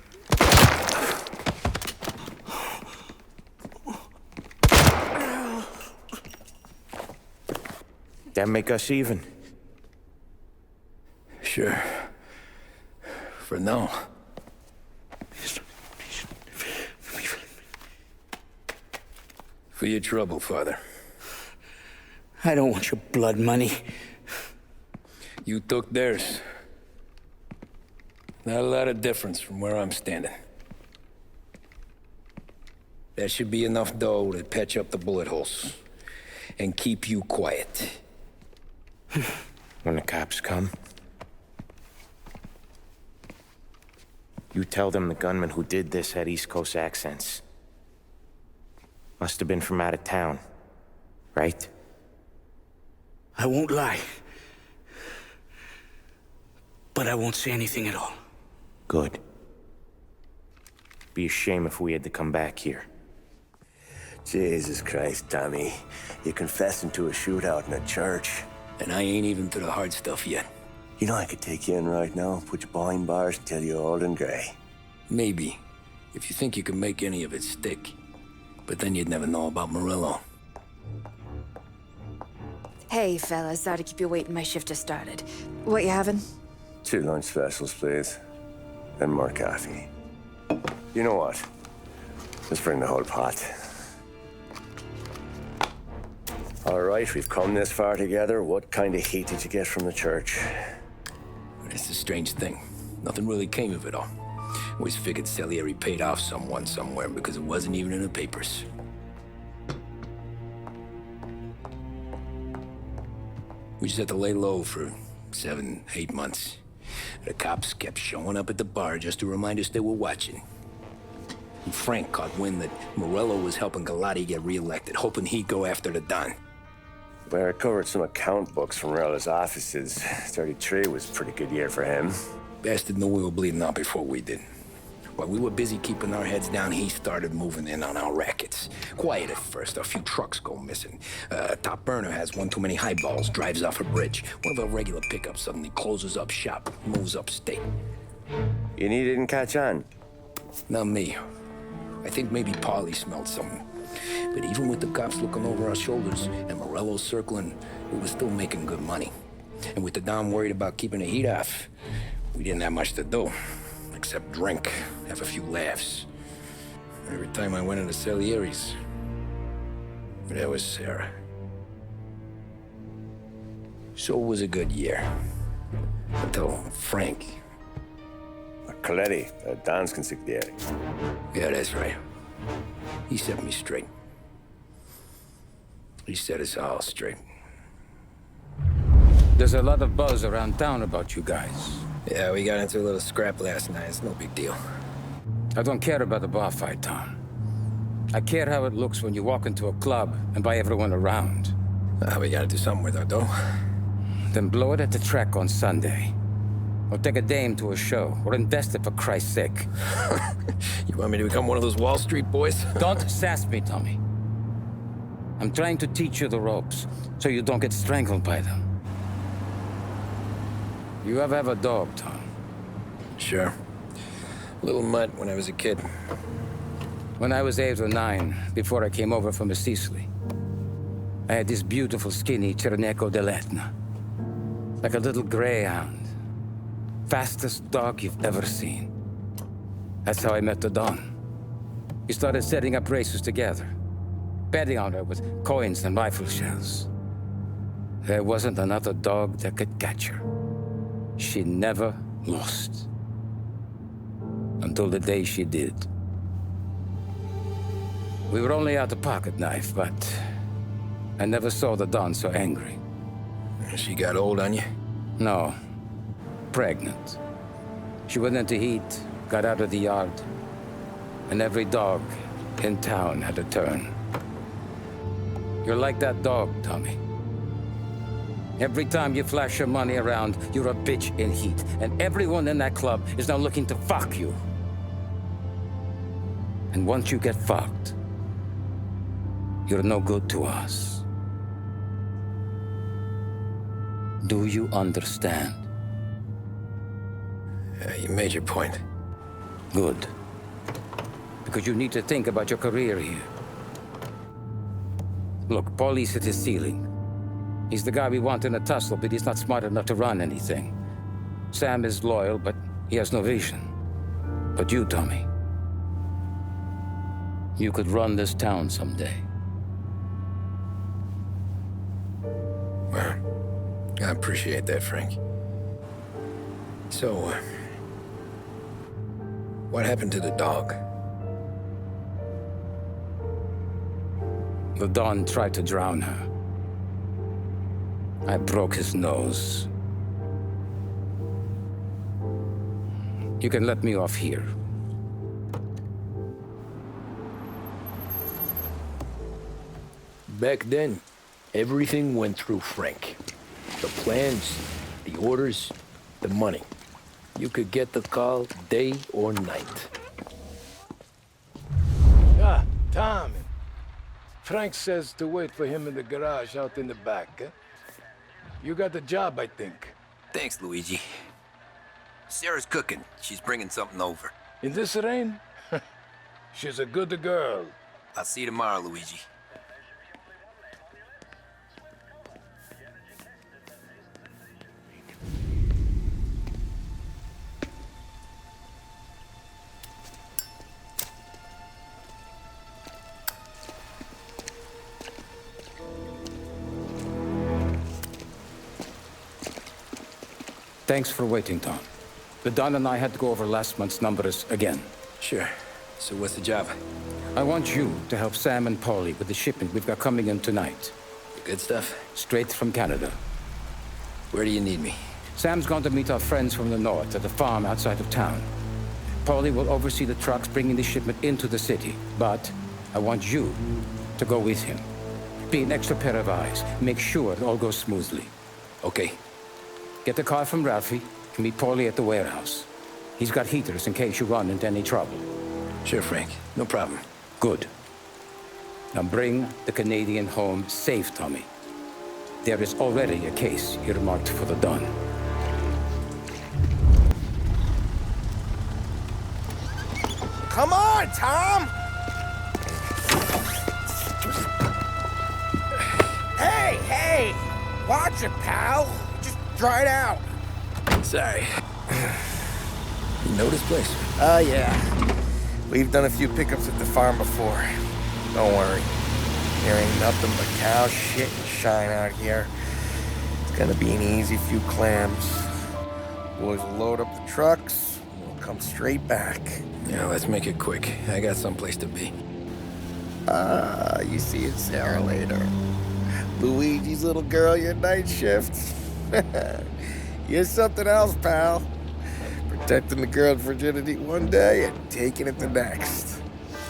Speaker 4: That make us even?
Speaker 2: Sure. For now. For your trouble, Father.
Speaker 3: I don't want your blood money.
Speaker 2: You took theirs. Not a lot of difference from where I'm standing. That should be enough dough to patch up the bullet holes and keep you quiet.
Speaker 4: When the cops come, you tell them the gunman who did this had East Coast accents. Must have been from out of town, right?
Speaker 3: I won't lie. But I won't say anything at all.
Speaker 4: Good. Be a shame if we had to come back here.
Speaker 1: Jesus Christ, Tommy. You're confessing to a shootout in a church.
Speaker 2: And I ain't even to the hard stuff yet.
Speaker 1: You know I could take you in right now, put you behind bars until you're old and gray.
Speaker 2: Maybe. if you think you can make any of it stick. But then you'd never know about Morello.
Speaker 6: Hey, fellas, sorry to keep you waiting. My shift just started. What you having?
Speaker 1: 2 lunch specials, please. And more coffee. You know what? Let's bring the whole pot. All right, we've come this far together. What kind of heat did you get from the church?
Speaker 2: It's a strange thing. Nothing really came of it all. Always figured Sallieri paid off someone somewhere because it wasn't even in the papers. We just had to lay low for 7, 8 months. The cops kept showing up at the bar just to remind us they were watching. And Frank caught wind that Morello was helping Galati get reelected, hoping he'd go after the Don.
Speaker 1: Well, I recovered some account books from Morello's offices. 33 was a pretty good year for him.
Speaker 2: Bastard knew we were bleeding out before we did. While we were busy keeping our heads down, he started moving in on our rackets. Quiet at first, a few trucks go missing. Top burner has one too many highballs, drives off a bridge. One of our regular pickups suddenly closes up shop, moves upstate.
Speaker 1: And he didn't catch on?
Speaker 2: Not me. I think maybe Paulie smelled something. But even with the cops looking over our shoulders and Morello circling, we were still making good money. And with the Don worried about keeping the heat off, we didn't have much to do. Except drink, have a few laughs. Every time I went into Sallieri's, there was Sarah. So it was a good year. Until Frank.
Speaker 1: Coletti, Don's consigliere.
Speaker 2: Yeah, that's right. He set me straight. He set us all straight.
Speaker 9: There's a lot of buzz around town about you guys.
Speaker 2: Yeah, we got into a little scrap last night. It's no big deal.
Speaker 9: I don't care about the bar fight, Tom. I care how it looks when you walk into a club and by everyone around.
Speaker 2: We gotta do something with our dough.
Speaker 9: Then blow it at the track on Sunday. Or take a dame to a show. Or invest it for Christ's sake.
Speaker 2: You want me to become one of those Wall Street boys?
Speaker 9: Don't sass me, Tommy. I'm trying to teach you the ropes, so you don't get strangled by them. You ever have a dog, Tom?
Speaker 2: Sure. Little mutt when I was a kid.
Speaker 9: When I was 8 or 9, before I came over from Sicily, I had this beautiful, skinny Cerneco dell'Etna. Like a little greyhound. Fastest dog you've ever seen. That's how I met the Don. We started setting up races together. Betting on her with coins and rifle shells. There wasn't another dog that could catch her. She never lost. Until the day she did. We were only out a pocket knife, but I never saw the Don so angry.
Speaker 2: She got old on you?
Speaker 9: No. Pregnant. She went into heat, got out of the yard, and every dog in town had a turn. You're like that dog, Tommy. Every time you flash your money around, you're a bitch in heat, and everyone in that club is now looking to fuck you. And once you get fucked, you're no good to us. Do you understand?
Speaker 2: You made your point.
Speaker 9: Good. Because you need to think about your career here. Look, Paulie's at his ceiling. He's the guy we want in a tussle, but he's not smart enough to run anything. Sam is loyal, but he has no vision. But you, Tommy, you could run this town someday.
Speaker 2: Well, I appreciate that, Frank. So, what happened to the dog?
Speaker 9: The Don tried to drown her. I broke his nose. You can let me off here.
Speaker 20: Back then, everything went through Frank. The plans, the orders, the money. You could get the call day or night.
Speaker 11: Ah, Tommy. Frank says to wait for him in the garage out in the back, eh? You got the job, I think.
Speaker 2: Thanks, Luigi. Sarah's cooking. She's bringing something over.
Speaker 11: In this rain? She's a good girl.
Speaker 20: I'll see you tomorrow, Luigi.
Speaker 9: Thanks for waiting, Tom. The Don and I had to go over last month's numbers again.
Speaker 20: Sure. So what's the job?
Speaker 9: I want you to help Sam and Paulie with the shipment we've got coming in tonight.
Speaker 20: The good stuff?
Speaker 9: Straight from Canada.
Speaker 20: Where do you need me?
Speaker 9: Sam's gone to meet our friends from the north at the farm outside of town. Paulie will oversee the trucks bringing the shipment into the city, but I want you to go with him. Be an extra pair of eyes. Make sure it all goes smoothly.
Speaker 20: Okay.
Speaker 9: Get the car from Ralphie and meet Paulie at the warehouse. He's got heaters in case you run into any trouble.
Speaker 20: Sure, Frank. No problem.
Speaker 9: Good. Now bring the Canadian home safe, Tommy. There is already a case earmarked for the Don.
Speaker 5: Come on, Tom! Hey! Watch it, pal. Just dry it out.
Speaker 20: Sorry. You know this place?
Speaker 5: Yeah. We've done a few pickups at the farm before. Don't worry. There ain't nothing but cow shit and shine out here. It's gonna be an easy few clams. Boys will load up the trucks, and we'll come straight back.
Speaker 20: Yeah, let's make it quick. I got someplace to be.
Speaker 5: You see Sarah later. Luigi's little girl, your night shift. You're something else, pal. Protecting the girl's virginity one day and taking it the next.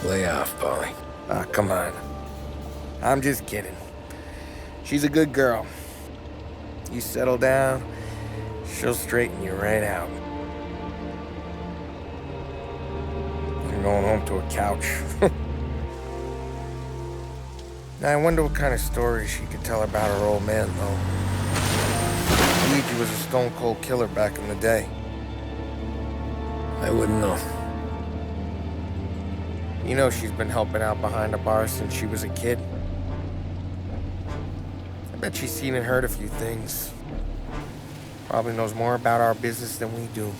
Speaker 20: Lay off, Paulie.
Speaker 5: Come on. I'm just kidding. She's a good girl. You settle down, she'll straighten you right out. I'm going home to a couch. Now, I wonder what kind of stories she could tell about her old man, though. Luigi was a stone-cold killer back in the day.
Speaker 20: I wouldn't know.
Speaker 5: You know she's been helping out behind the bar since she was a kid. I bet she's seen and heard a few things. Probably knows more about our business than we do.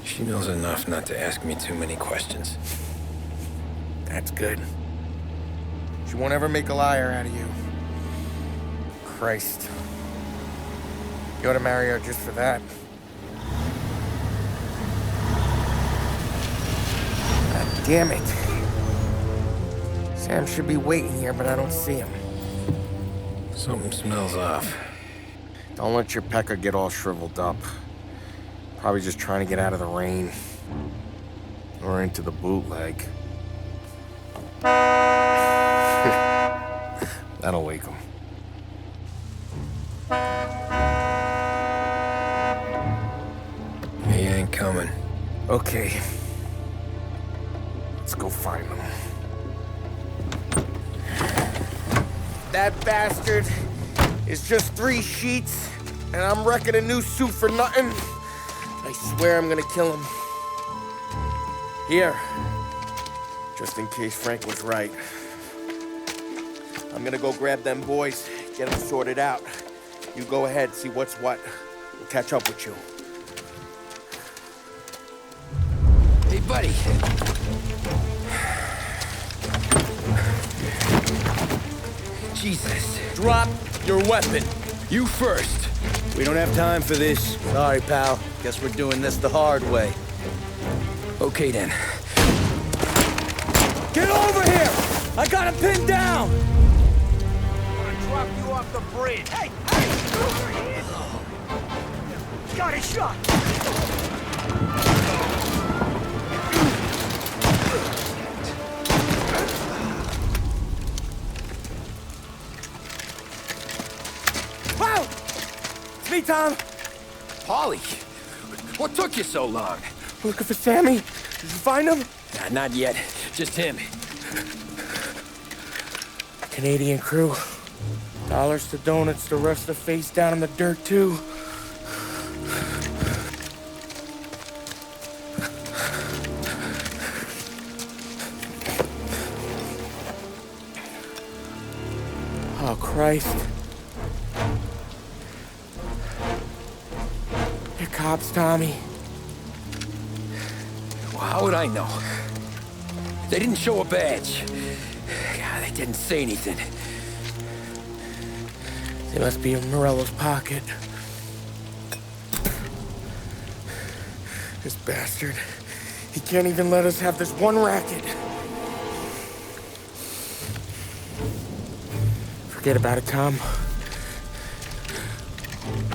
Speaker 20: She knows enough not to ask me too many questions.
Speaker 5: That's good. She won't ever make a liar out of you. Christ. You ought to marry her just for that. God damn it. Sam should be waiting here, but I don't see him.
Speaker 20: Something smells off.
Speaker 5: Don't let your pecker get all shriveled up. Probably just trying to get out of the rain. Or into the bootleg. That'll wake him.
Speaker 20: He ain't coming.
Speaker 5: Okay. Let's go find him. That bastard is just 3 sheets, and I'm wrecking a new suit for nothing. I swear I'm gonna kill him. Here. Just in case Frank was right. I'm gonna go grab them boys, get them sorted out. You go ahead, see what's what. We'll catch up with you.
Speaker 20: Hey, buddy. Jesus.
Speaker 12: Drop your weapon.
Speaker 20: You first.
Speaker 12: We don't have time for this. Sorry, pal. Guess we're doing this the hard way.
Speaker 20: Okay, then.
Speaker 12: Get over here! I got him pinned down!
Speaker 19: I'm gonna drop you off the bridge. Hey! Over here! Got a shot!
Speaker 5: Wow! It's me, Tom.
Speaker 20: Paulie, what took you so long?
Speaker 5: Looking for Sammy. Did you find him?
Speaker 20: Nah, not yet. Just him.
Speaker 5: Canadian crew. Dollars to donuts, the rest of the face down in the dirt, too.
Speaker 13: Oh, Christ. They're cops, Tommy.
Speaker 2: Well, how would I know? They didn't show a badge. God, they didn't say anything.
Speaker 13: They must be in Morello's pocket. This bastard. He can't even let us have this one racket. Forget about it, Tom.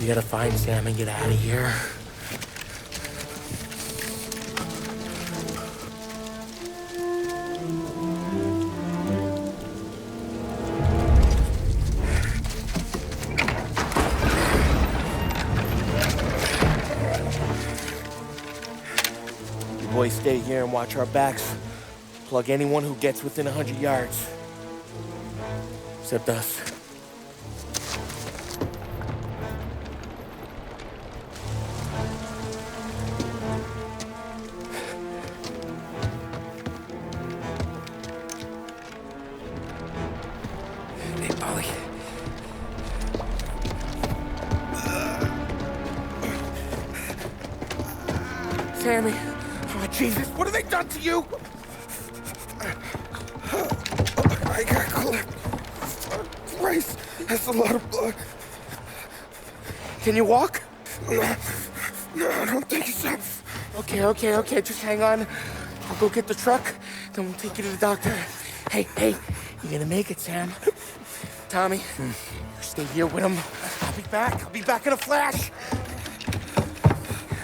Speaker 13: We gotta find Sam and get out of here. You boys stay here and watch our backs. Plug anyone who gets within 100 yards. Except us.
Speaker 2: Hey, Polly.
Speaker 13: Sammy. Oh, Jesus, what have they done to you? I got clipped. Christ, that's a lot of blood. Can you walk? No, I don't think so. Okay, just hang on. I'll go get the truck, then we'll take you to the doctor. Hey, you're gonna make it, Sam. Tommy, you stay here with him. I'll be back in a flash.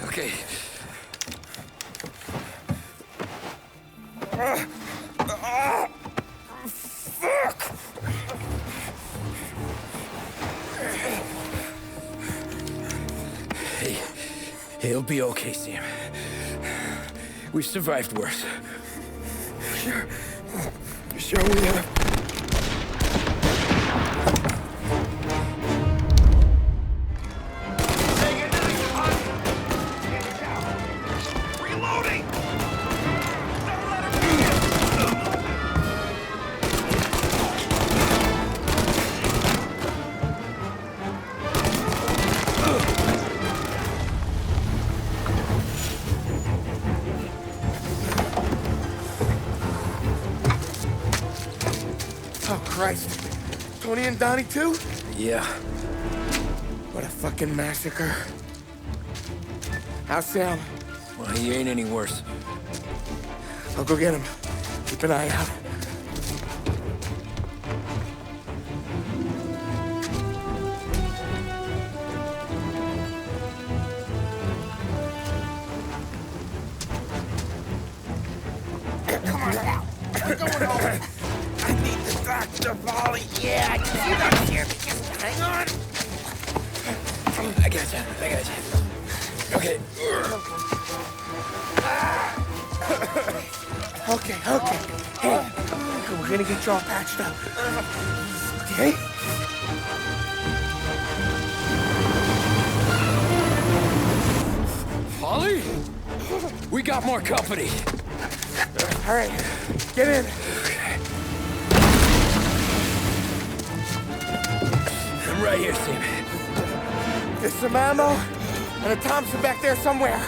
Speaker 2: Okay.
Speaker 13: Fuck!
Speaker 2: Hey, it'll be okay, Sam. We've survived worse.
Speaker 13: Sure we have.
Speaker 22: Reloading!
Speaker 13: Oh, Christ. Tony and Donnie, too?
Speaker 2: Yeah.
Speaker 13: What a fucking massacre. How's Sam?
Speaker 2: Well, he ain't any worse.
Speaker 13: I'll go get him. Keep an eye out.
Speaker 5: Come on now. We're going home. I need the doctor, Polly. Yeah, I can see that here. Just hang on.
Speaker 2: I got you. Okay.
Speaker 13: Okay. Hey, we're gonna get you all patched up. Okay?
Speaker 2: Polly? We got more company.
Speaker 13: All right, get in.
Speaker 2: I'm right here, Sam.
Speaker 13: There's some ammo and a Thompson back there somewhere.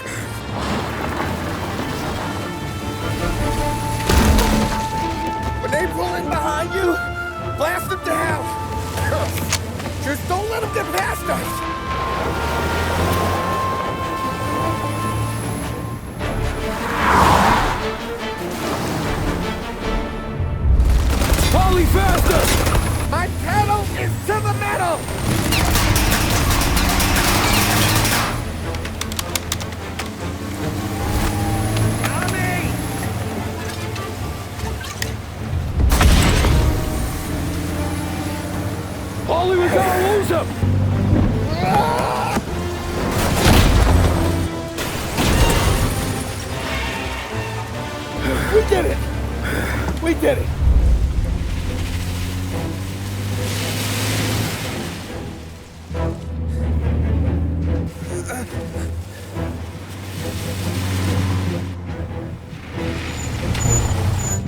Speaker 13: When they pull in behind you, blast them down. Just don't let them get past us.
Speaker 2: Polly, faster!
Speaker 13: My pedal is to the metal!
Speaker 2: Polly, we gotta lose him!
Speaker 13: We did it!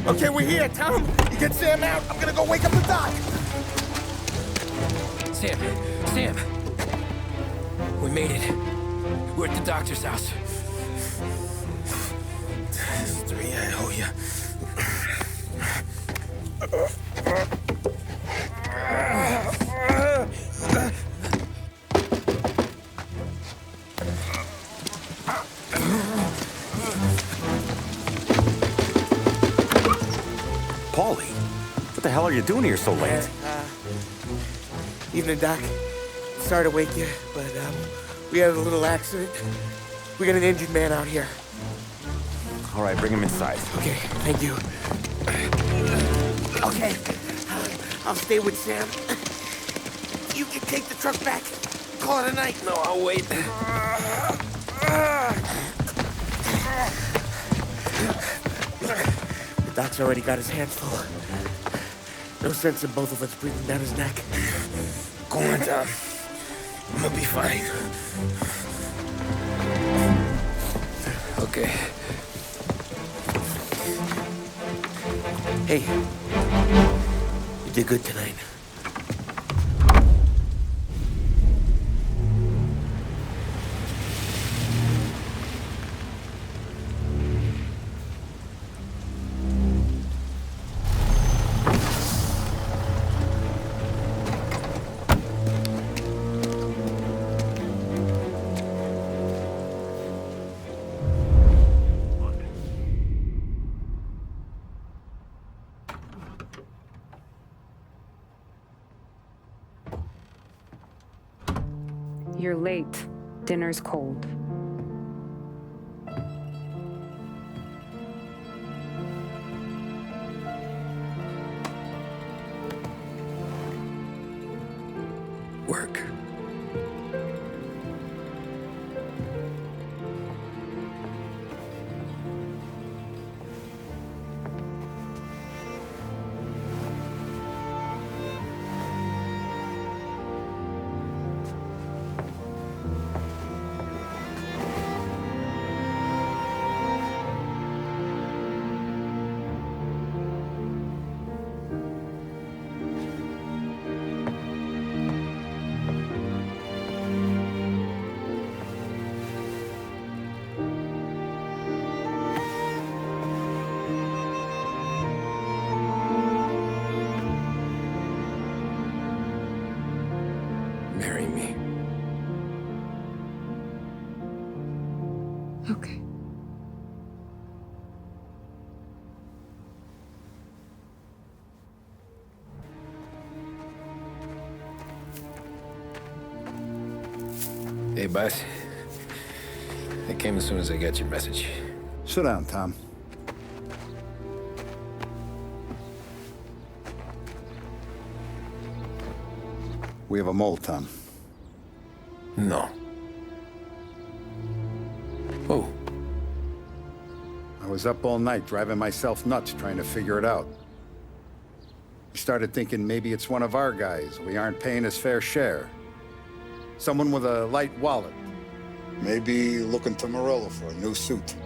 Speaker 13: Okay, we're here, Tom. You get Sam out. I'm gonna go wake up the doc.
Speaker 2: Sam! We made it. We're at the doctor's house.
Speaker 11: 3, I owe you.
Speaker 15: Paulie, what the hell are you doing here so late?
Speaker 5: Evening, Doc. Sorry to wake you, but we had a little accident. We got an injured man out here.
Speaker 15: All right, bring him inside.
Speaker 5: Okay, thank you. Okay, I'll stay with Sam. You can take the truck back. Call it a night.
Speaker 2: No, I'll wait.
Speaker 5: The doc's already got his hands full. No sense in both of us breathing down his neck.
Speaker 11: Go on, Tom. I'm gonna be fine.
Speaker 2: Okay.
Speaker 5: Hey, you did good tonight.
Speaker 16: You're late. Dinner's cold.
Speaker 2: Work. Marry me.
Speaker 16: Okay.
Speaker 2: Hey, boss. I came as soon as I got your message.
Speaker 8: Sit down, Tom. We have a mole, Tom.
Speaker 2: No. Oh.
Speaker 8: I was up all night driving myself nuts trying to figure it out. I started thinking maybe it's one of our guys. We aren't paying his fair share. Someone with a light wallet. Maybe looking to Morello for a new suit.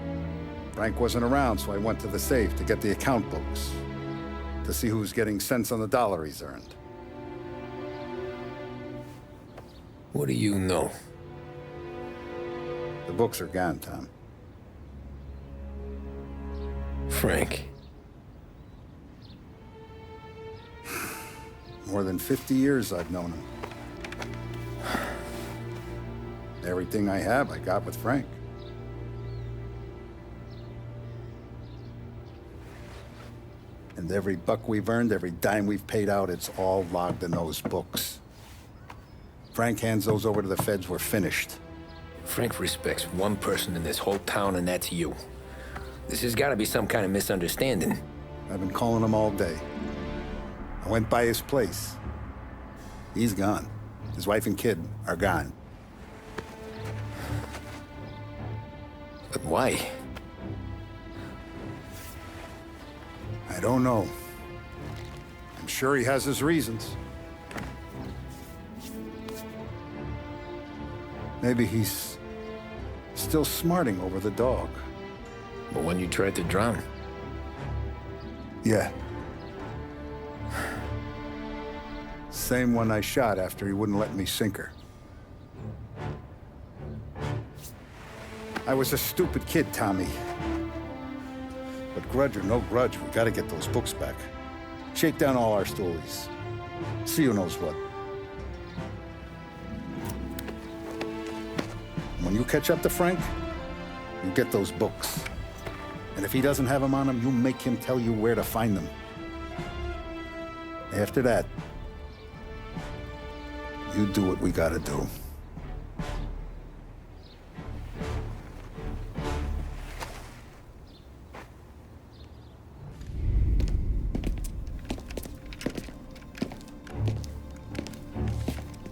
Speaker 8: Frank wasn't around, so I went to the safe to get the account books. To see who's getting cents on the dollar he's earned.
Speaker 2: What do you know?
Speaker 8: The books are gone, Tom.
Speaker 2: Frank.
Speaker 8: More than 50 years I've known him. Everything I have, I got with Frank. And every buck we've earned, every dime we've paid out, it's all logged in those books. Frank hands those over to the feds, we're finished.
Speaker 2: Frank respects one person in this whole town, and that's you. This has got to be some kind of misunderstanding.
Speaker 8: I've been calling him all day. I went by his place. He's gone. His wife and kid are gone.
Speaker 2: But why?
Speaker 8: I don't know. I'm sure he has his reasons. Maybe he's still smarting over the dog.
Speaker 2: The one you tried to drown?
Speaker 8: Yeah. Same one I shot after he wouldn't let me sink her. I was a stupid kid, Tommy. But grudge or no grudge, we gotta get those books back. Shake down all our stories. See who knows what. When you catch up to Frank, you get those books. And if he doesn't have them on him, you make him tell you where to find them. After that, you do what we gotta do.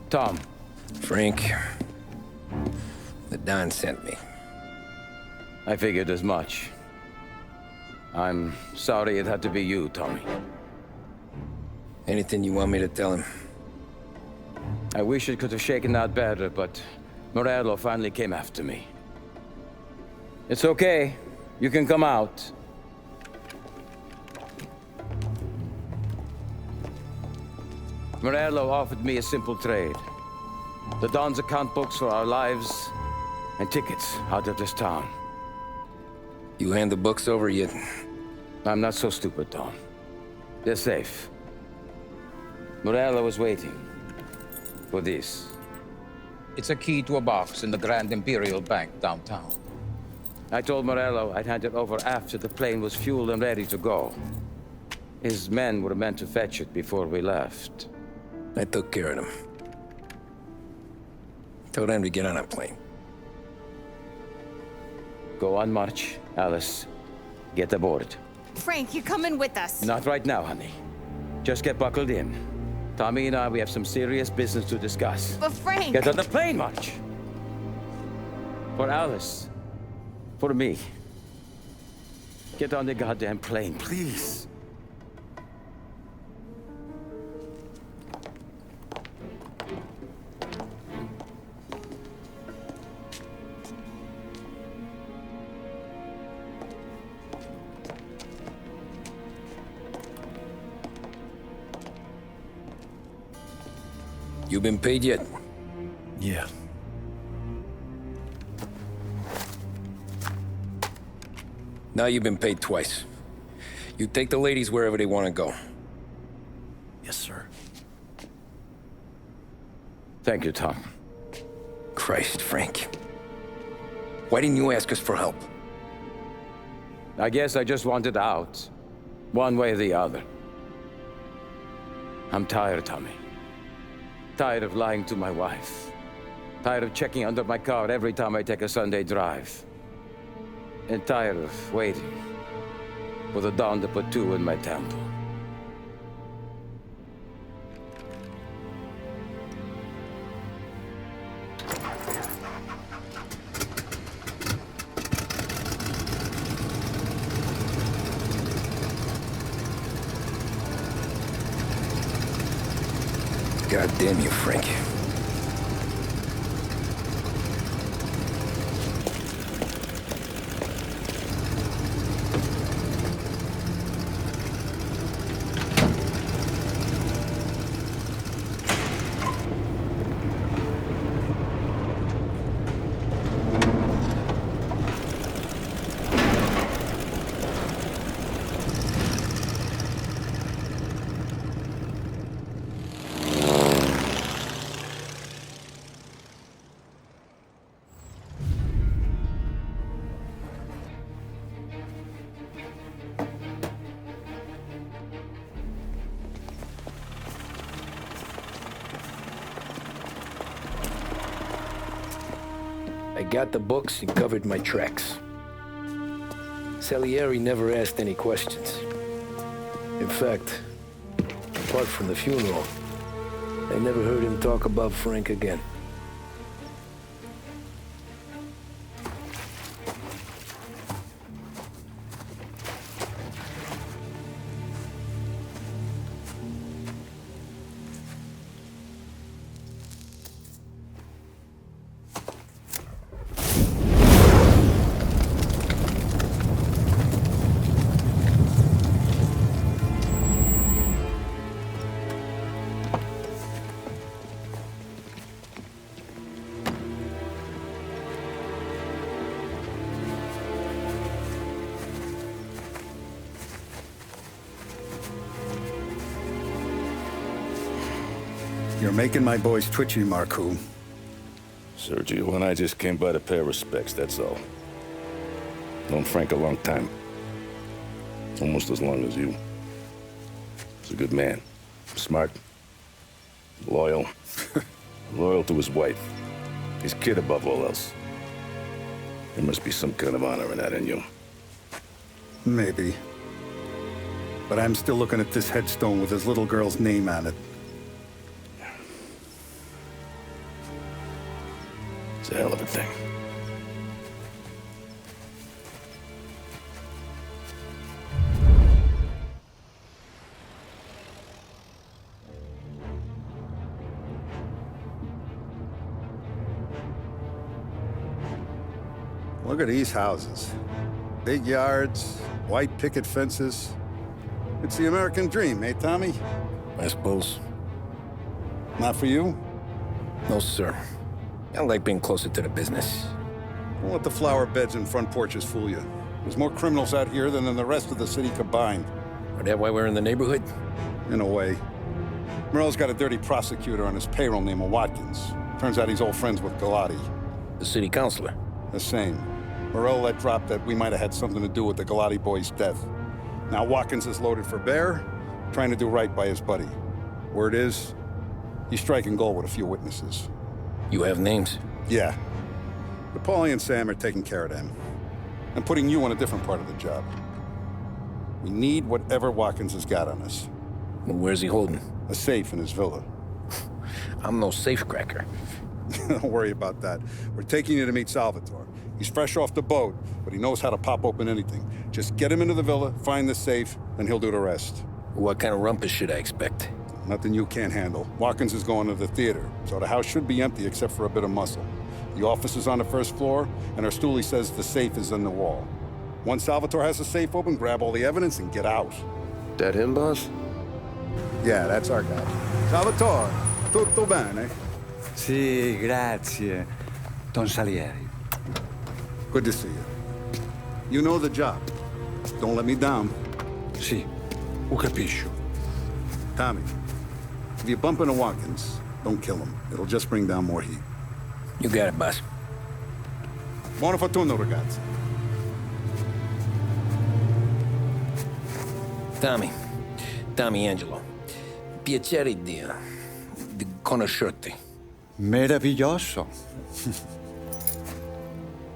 Speaker 9: Tom.
Speaker 2: Frank. The Don sent me.
Speaker 9: I figured as much. I'm sorry it had to be you, Tommy.
Speaker 2: Anything you want me to tell him?
Speaker 9: I wish it could have shaken out better, but Morello finally came after me. It's okay. You can come out. Morello offered me a simple trade. The Don's account books for our lives and tickets out of this town.
Speaker 2: You hand the books over yet?
Speaker 9: I'm not so stupid, Don. They're safe. Morello was waiting for this. It's a key to a box in the Grand Imperial Bank downtown. I told Morello I'd hand it over after the plane was fueled and ready to go. His men were meant to fetch it before we left.
Speaker 2: I took care of them. Told them to get on a plane.
Speaker 9: Go on, March. Alice, get aboard.
Speaker 21: Frank, you're coming with us.
Speaker 9: Not right now, honey. Just get buckled in. Tommy and I, we have some serious business to discuss.
Speaker 21: But Frank...
Speaker 9: Get on the plane, March! For Alice. For me. Get on the goddamn plane, please.
Speaker 2: You been paid yet?
Speaker 10: Yeah.
Speaker 2: Now you've been paid twice. You take the ladies wherever they want to go.
Speaker 10: Yes, sir.
Speaker 9: Thank you, Tom.
Speaker 2: Christ, Frank. Why didn't you ask us for help?
Speaker 9: I guess I just wanted out. One way or the other. I'm tired, Tommy. Tired of lying to my wife. Tired of checking under my car every time I take a Sunday drive. And tired of waiting for the dawn to put two in my temple.
Speaker 2: God damn you, Frank. I got the books and covered my tracks. Sallieri never asked any questions. In fact, apart from the funeral, I never heard him talk about Frank again.
Speaker 8: You're making my boys twitchy, Marku.
Speaker 17: Sergio and I just came by to pay our respects, that's all. Known Frank a long time. Almost as long as you. He's a good man. Smart. Loyal. Loyal to his wife. His kid above all else. There must be some kind of honor in that in you.
Speaker 8: Maybe. But I'm still looking at this headstone with his little girl's name on it.
Speaker 17: It's a hell of a thing.
Speaker 8: Look at these houses. Big yards, white picket fences. It's the American dream, eh, Tommy?
Speaker 20: I suppose.
Speaker 8: Not for you?
Speaker 20: No, sir. I like being closer to the business.
Speaker 8: Don't let the flower beds and front porches fool you. There's more criminals out here than in the rest of the city combined.
Speaker 20: Is that why we're in the neighborhood?
Speaker 8: In a way. Merle's got a dirty prosecutor on his payroll named Watkins. Turns out he's old friends with Galati.
Speaker 20: The city councilor?
Speaker 8: The same. Morello let drop that we might have had something to do with the Galati boy's death. Now Watkins is loaded for bear, trying to do right by his buddy. Word is, he's striking gold with a few witnesses.
Speaker 20: You have names?
Speaker 8: Yeah. But Paulie and Sam are taking care of them. I'm putting you on a different part of the job. We need whatever Watkins has got on us.
Speaker 20: Well, where's he holding?
Speaker 8: A safe in his villa.
Speaker 20: I'm no safecracker.
Speaker 8: Don't worry about that. We're taking you to meet Salvatore. He's fresh off the boat, but he knows how to pop open anything. Just get him into the villa, find the safe, and he'll do the rest.
Speaker 20: What kind of rumpus should I expect?
Speaker 8: Nothing you can't handle. Watkins is going to the theater, so the house should be empty except for a bit of muscle. The office is on the first floor, and our stoolie says the safe is in the wall. Once Salvatore has the safe open, grab all the evidence and get out.
Speaker 17: That him, boss?
Speaker 8: Yeah, that's our guy. Salvatore, tutto bene?
Speaker 18: Sì, grazie, Don Salieri.
Speaker 8: Good to see you. You know the job. Don't let me down.
Speaker 18: Sì, ho capisco.
Speaker 8: Tommy, if you bump into Watkins, don't kill him. It'll just bring down more heat.
Speaker 20: You got it, boss.
Speaker 8: Buona fortuna, ragazzi.
Speaker 20: Tommy Angelo. Piacere di conoscerti.
Speaker 18: Meraviglioso.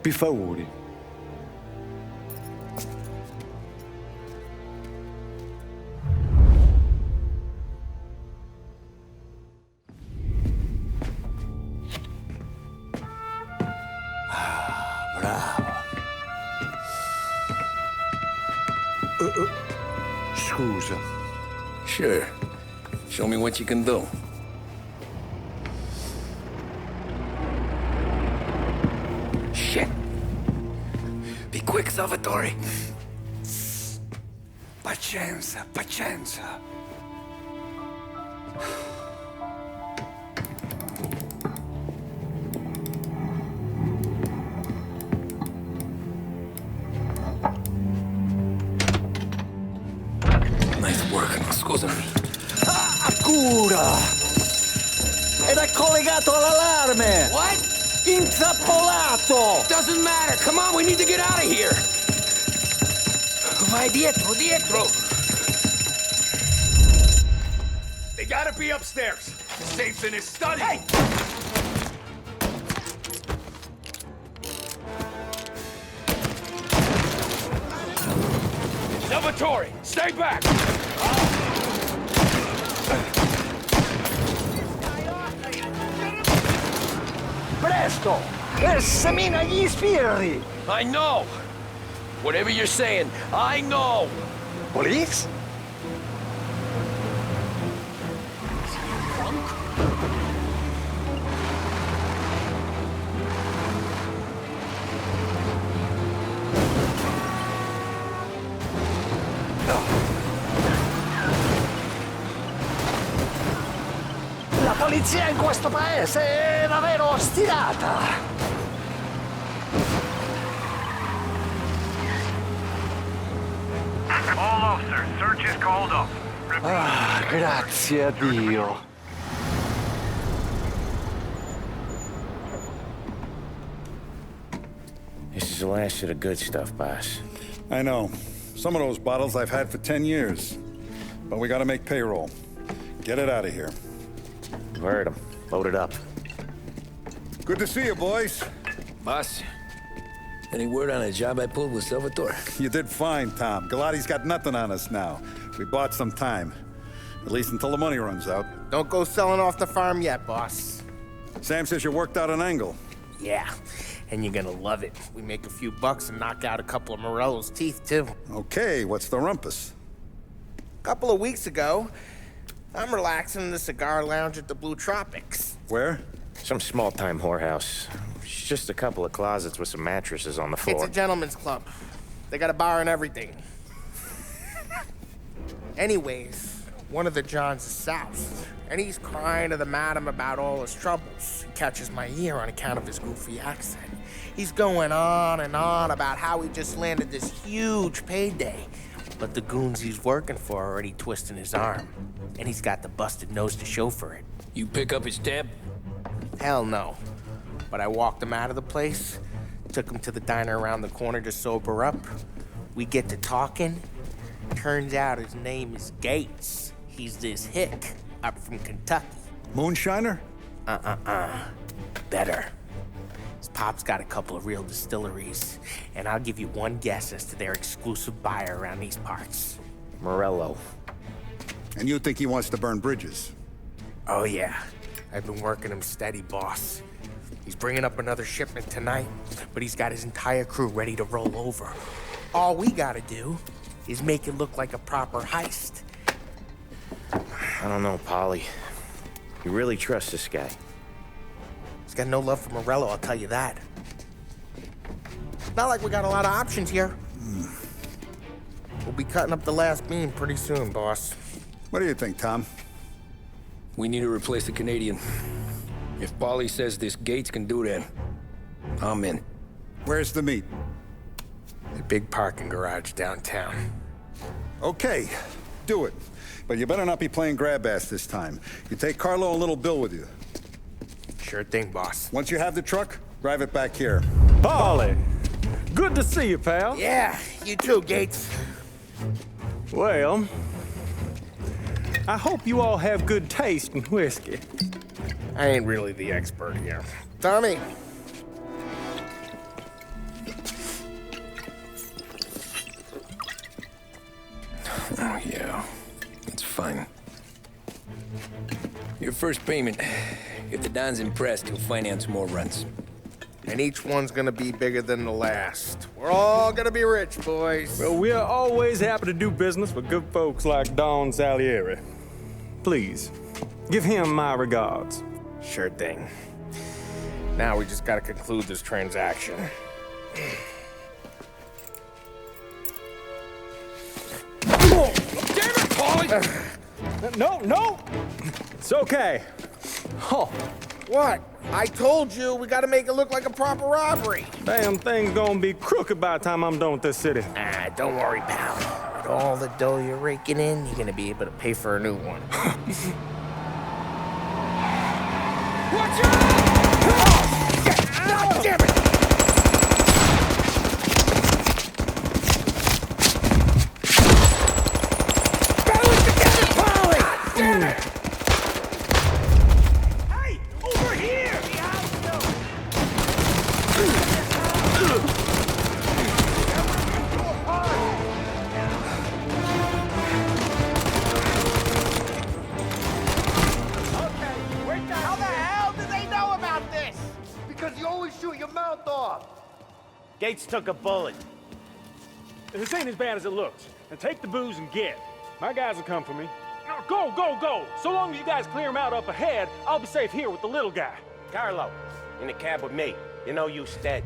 Speaker 18: Per favore.
Speaker 12: Bravo.
Speaker 18: Scusa.
Speaker 20: Sure. Show me what you can do. Shit. Be quick, Salvatore.
Speaker 18: Pazienza, pazienza.
Speaker 20: Nice work, scusami.
Speaker 12: Cura! Ed è collegato all'allarme!
Speaker 20: What?
Speaker 12: Intrappolato!
Speaker 20: Doesn't matter. Come on, we need to get out of here. Vai dietro.
Speaker 22: They gotta be upstairs. Safe's in his study. Hey! Salvatore, stay back!
Speaker 12: Presto! Semina gli sbirri!
Speaker 22: I know! Whatever you're saying, I know!
Speaker 12: Police? La polizia in questo paese è davvero ostinata!
Speaker 14: All officers, search is called off.
Speaker 12: Ah, grazie a Dio.
Speaker 4: is the last of the good stuff, boss.
Speaker 8: I know. Some of those bottles I've had for 10 years. But we gotta make payroll. Get it out of here.
Speaker 4: Heard him. Load it up.
Speaker 8: Good to see you, boys.
Speaker 20: Boss, any word on a job I pulled with Salvatore?
Speaker 8: You did fine, Tom. Galati's got nothing on us now. We bought some time. At least until the money runs out.
Speaker 5: Don't go selling off the farm yet, boss.
Speaker 8: Sam says you worked out an angle.
Speaker 5: Yeah, and you're gonna love it. We make a few bucks and knock out a couple of Morello's teeth, too.
Speaker 8: Okay, what's the rumpus?
Speaker 5: A couple of weeks ago, I'm relaxing in the cigar lounge at the Blue Tropics.
Speaker 8: Where?
Speaker 4: Some small-time whorehouse. It's just a couple of closets with some mattresses on the floor.
Speaker 5: It's a gentleman's club. They got a bar and everything. Anyways, one of the Johns is south, and he's crying to the madam about all his troubles. He catches my ear on account of his goofy accent. He's going on and on about how he just landed this huge payday, but the goons he's working for are already twisting his arm, and he's got the busted nose to show for it.
Speaker 20: You pick up his tab?
Speaker 5: Hell no. But I walked him out of the place, took him to the diner around the corner to sober up. We get to talking. Turns out his name is Gates. He's this hick up from Kentucky.
Speaker 8: Moonshiner?
Speaker 5: Better. His pop's got a couple of real distilleries, and I'll give you one guess as to their exclusive buyer around these parts.
Speaker 4: Morello.
Speaker 8: And you think he wants to burn bridges?
Speaker 5: Oh yeah. I've been working him steady, boss. He's bringing up another shipment tonight, but he's got his entire crew ready to roll over. All we gotta do is make it look like a proper heist.
Speaker 4: I don't know, Polly. You really trust this guy?
Speaker 5: He's got no love for Morello, I'll tell you that. It's not like we got a lot of options here. We'll be cutting up the last beam pretty soon, boss.
Speaker 8: What do you think, Tom?
Speaker 20: We need to replace the Canadian. If Polly says this Gates can do that, I'm in.
Speaker 8: Where's the meet?
Speaker 5: The big parking garage downtown.
Speaker 8: Okay, do it. But you better not be playing grab ass this time. You take Carlo and Little Bill with you.
Speaker 5: Sure thing, boss.
Speaker 8: Once you have the truck, drive it back here.
Speaker 22: Polly, good to see you, pal.
Speaker 5: Yeah, you too, Gates.
Speaker 22: Well, I hope you all have good taste in whiskey.
Speaker 5: I ain't really the expert here. Tommy.
Speaker 20: Oh, yeah. It's fine. Your first payment. If the Don's impressed, he'll finance more runs.
Speaker 5: And each one's gonna be bigger than the last. We're all gonna be rich, boys.
Speaker 22: Well, we are always happy to do business with good folks like Don Sallieri. Please, give him my regards.
Speaker 5: Sure thing. Now we just gotta conclude this transaction.
Speaker 22: Oh, damn it, Polly! No! It's okay. Oh.
Speaker 5: What? I told you we gotta make it look like a proper robbery.
Speaker 22: Damn thing's gonna be crooked by the time I'm done with this city.
Speaker 5: Ah, don't worry, pal. With all the dough you're raking in, you're gonna be able to pay for a new one.
Speaker 22: Watch out!
Speaker 5: God damn it! Battle it together, Polly! God damn it!
Speaker 22: Hey, over here!
Speaker 5: How the hell did they know about this?
Speaker 12: Because you always shoot your mouth off.
Speaker 22: Gates took a bullet. This ain't as bad as it looks. Now take the booze and get. My guys will come for me. Now go! So long as you guys clear him out up ahead, I'll be safe here with the little guy.
Speaker 4: Carlo, in the cab with me. You know you stead.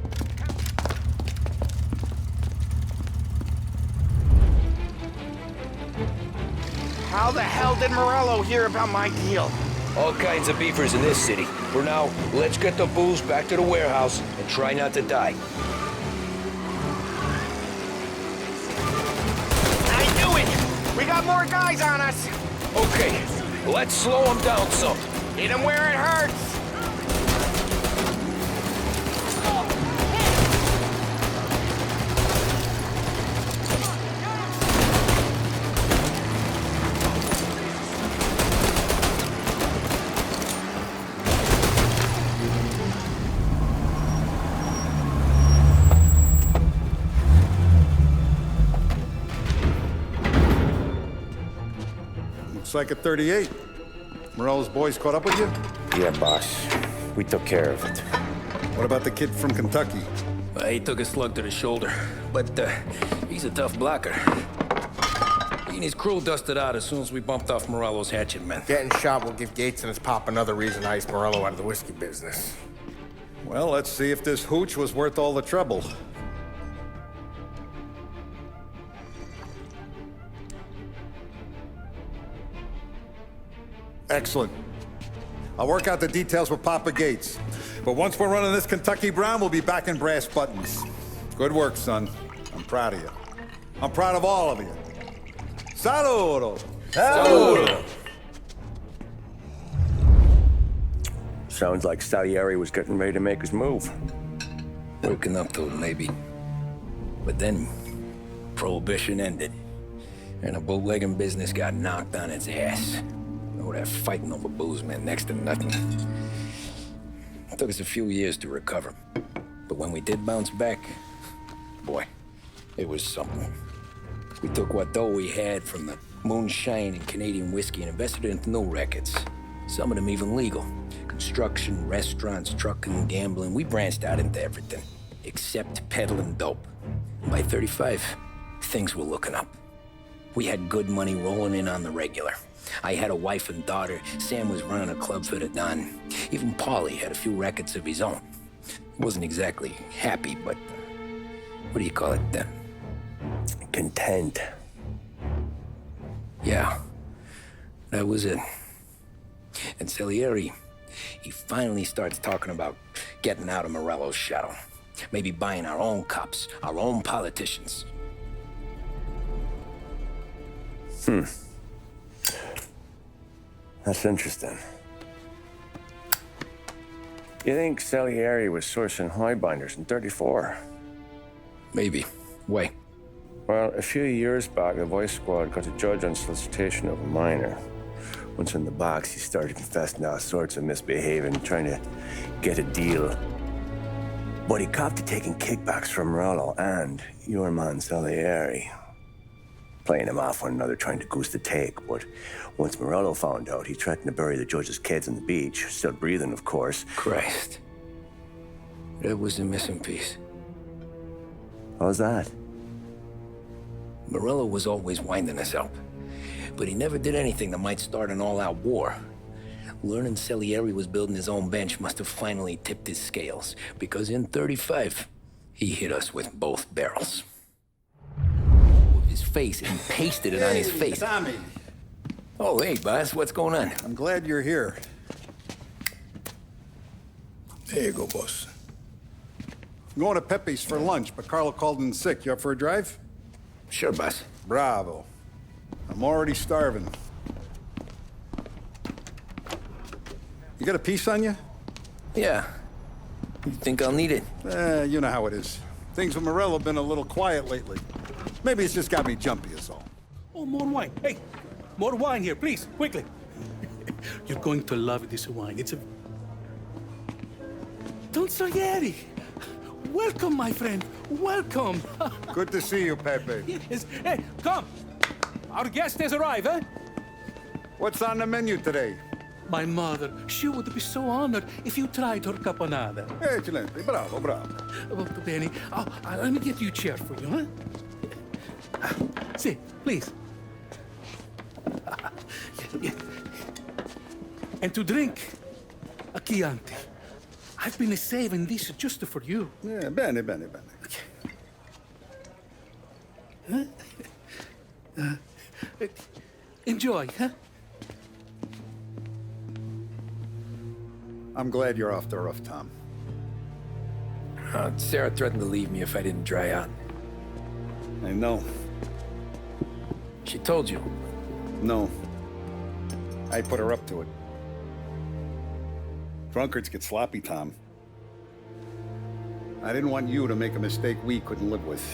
Speaker 12: How the hell did Morello hear about my deal?
Speaker 20: All kinds of beefers in this city. For now, let's get the booze back to the warehouse and try not to die.
Speaker 12: I knew it! We got more guys on us!
Speaker 20: Okay, let's slow them down some.
Speaker 12: Hit them where it hurts!
Speaker 8: Looks like a 38. Morello's boys caught up with you?
Speaker 9: Yeah, boss. We took care of it.
Speaker 8: What about the kid from Kentucky?
Speaker 2: He took a slug to the shoulder, but he's a tough blocker. He and his crew dusted out as soon as we bumped off Morello's hatchet men.
Speaker 5: Getting shot will give Gates and his pop another reason to ice Morello out of the whiskey business.
Speaker 8: Well, let's see if this hooch was worth all the trouble. Excellent. I'll work out the details with Papa Gates. But once we're running this Kentucky Brown, we'll be back in brass buttons. Good work, son. I'm proud of you. I'm proud of all of you. Saludo!
Speaker 1: Saludo! Sounds like Sallieri was getting ready to make his move.
Speaker 2: Working up to it, maybe. But then, Prohibition ended, and the bootlegging business got knocked on its ass. Oh, that fighting over booze meant next to nothing. It took us a few years to recover. But when we did bounce back, boy, it was something. We took what dough we had from the moonshine and Canadian whiskey and invested it into new rackets. Some of them even legal. Construction, restaurants, trucking, gambling. We branched out into everything, except peddling dope. And by 35, things were looking up. We had good money rolling in on the regular. I had a wife and daughter. Sam was running a club for the Don. Even Paulie had a few rackets of his own. He wasn't exactly happy, but what do you call it then?
Speaker 1: Content.
Speaker 2: Yeah, that was it. And Sallieri, he finally starts talking about getting out of Morello's shadow. Maybe buying our own cops, our own politicians.
Speaker 1: That's interesting. You think Sallieri was sourcing highbinders in 34?
Speaker 2: Maybe. Why?
Speaker 1: Well, a few years back, the Vice Squad got a judge on solicitation of a minor. Once in the box, he started confessing all sorts of misbehaving, trying to get a deal. But he copped to taking kickbacks from Morello and your man Sallieri. Playing them off one another, trying to goose the take. But once Morello found out, he threatened to bury the judge's kids on the beach. Still breathing, of course.
Speaker 2: Christ. That was the missing piece.
Speaker 1: How's that?
Speaker 2: Morello was always winding us up. But he never did anything that might start an all-out war. Learning Sallieri was building his own bench must have finally tipped his scales. Because in 35, he hit us with both barrels. His face and pasted it on his face.
Speaker 8: Tommy.
Speaker 2: Oh, hey, boss, what's going on?
Speaker 8: I'm glad you're here.
Speaker 11: There you go, boss.
Speaker 8: I'm going to Pepe's for lunch, but Carlo called in sick. You up for a drive?
Speaker 2: Sure, boss.
Speaker 8: Bravo. I'm already starving. You got a piece on you?
Speaker 2: Yeah. You think I'll need it?
Speaker 8: You know how it is. Things with Morello have been a little quiet lately. Maybe it's just got me jumpy, is all.
Speaker 3: Oh, more wine. Hey, more wine here, please, quickly. You're going to love this wine. It's a... Don Sallieri. Welcome, my friend. Welcome.
Speaker 8: Good to see you, Pepe.
Speaker 3: Yes. Hey, come. Our guest has arrived, eh?
Speaker 8: What's on the menu today?
Speaker 3: My mother, she would be so honored if you tried her caponata.
Speaker 8: Excelente. Bravo, bravo.
Speaker 3: Molto bene. Oh, let me get you a chair for you, huh? See, please. Yeah. And to drink, a Chianti. I've been saving this just for you.
Speaker 8: Yeah, bene, bene, bene.
Speaker 3: Huh? Enjoy, huh?
Speaker 8: I'm glad you're off the roof, Tom.
Speaker 2: Sarah threatened to leave me if I didn't dry out.
Speaker 8: I know.
Speaker 2: She told you?
Speaker 8: No. I put her up to it. Drunkards get sloppy, Tom. I didn't want you to make a mistake we couldn't live with.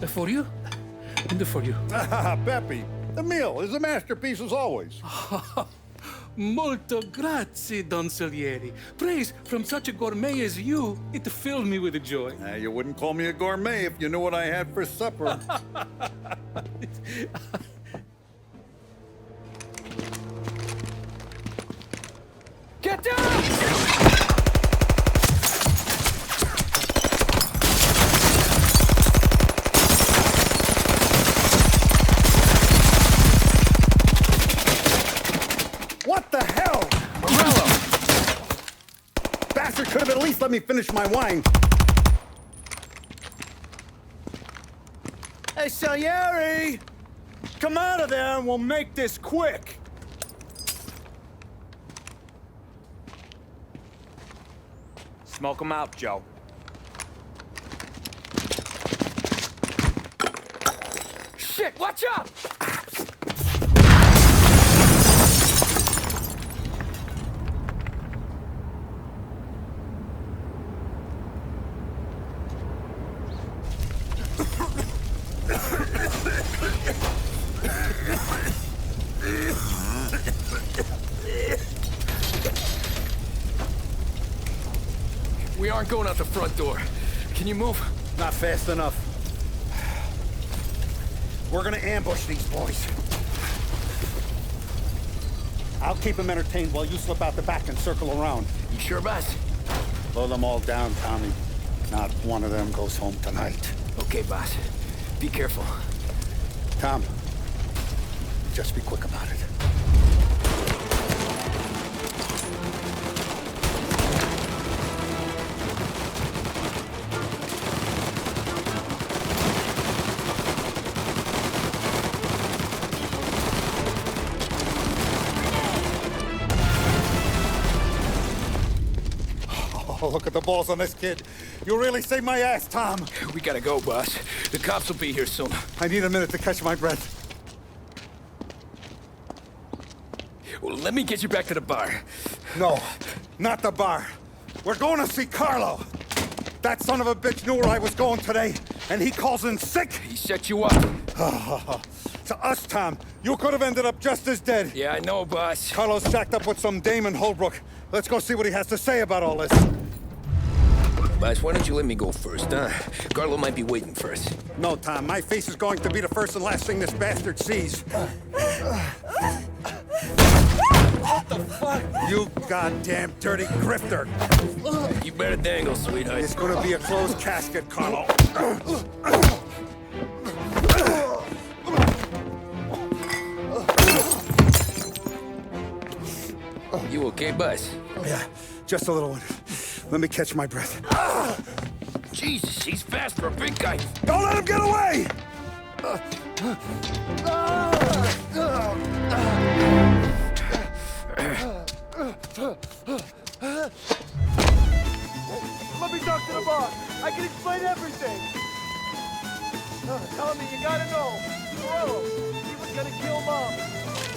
Speaker 3: For you? And for you.
Speaker 8: Pepe, the meal is a masterpiece as always.
Speaker 3: Molto grazie, Don Salieri. Praise from such a gourmet as you, it filled me with joy.
Speaker 8: You wouldn't call me a gourmet if you knew what I had for supper.
Speaker 3: Get down!
Speaker 8: What the hell? Morello! Bastard could have at least let me finish my wine.
Speaker 22: Hey, Salieri! Come out of there and we'll make this quick.
Speaker 15: Smoke him out, Joe.
Speaker 3: Shit, watch out!
Speaker 20: We aren't going out the front door. Can you move?
Speaker 8: Not fast enough. We're gonna ambush these boys. I'll keep them entertained while you slip out the back and circle around.
Speaker 20: You sure, boss?
Speaker 8: Blow them all down, Tommy. Not one of them goes home tonight.
Speaker 20: Okay, boss. Be careful.
Speaker 8: Tom, just be quick about it. Oh, look at the balls on this kid. You really saved my ass, Tom.
Speaker 20: We gotta go, boss. The cops will be here soon.
Speaker 8: I need a minute to catch my breath.
Speaker 20: Well, let me get you back to the bar.
Speaker 8: No, not the bar. We're going to see Carlo. That son of a bitch knew where I was going today, and he calls in sick.
Speaker 20: He set you up.
Speaker 8: To us, Tom, you could have ended up just as dead.
Speaker 20: Yeah, I know, boss.
Speaker 8: Carlo's jacked up with some dame in Holbrook. Let's go see what he has to say about all this.
Speaker 20: Boss, why don't you let me go first, huh? Carlo might be waiting for us.
Speaker 8: No, Tom, my face is going to be the first and last thing this bastard sees.
Speaker 3: What the fuck?
Speaker 8: You goddamn dirty grifter.
Speaker 20: You better dangle, sweetheart.
Speaker 8: It's gonna be a closed casket, Carlo.
Speaker 20: You okay, boss?
Speaker 8: Yeah, just a little one. Let me catch my breath.
Speaker 20: Jesus, he's fast for a big guy.
Speaker 8: Don't let him get away!
Speaker 22: Let me talk to the boss. I can explain everything. Tommy, you gotta know. Morello, he was gonna kill Mom.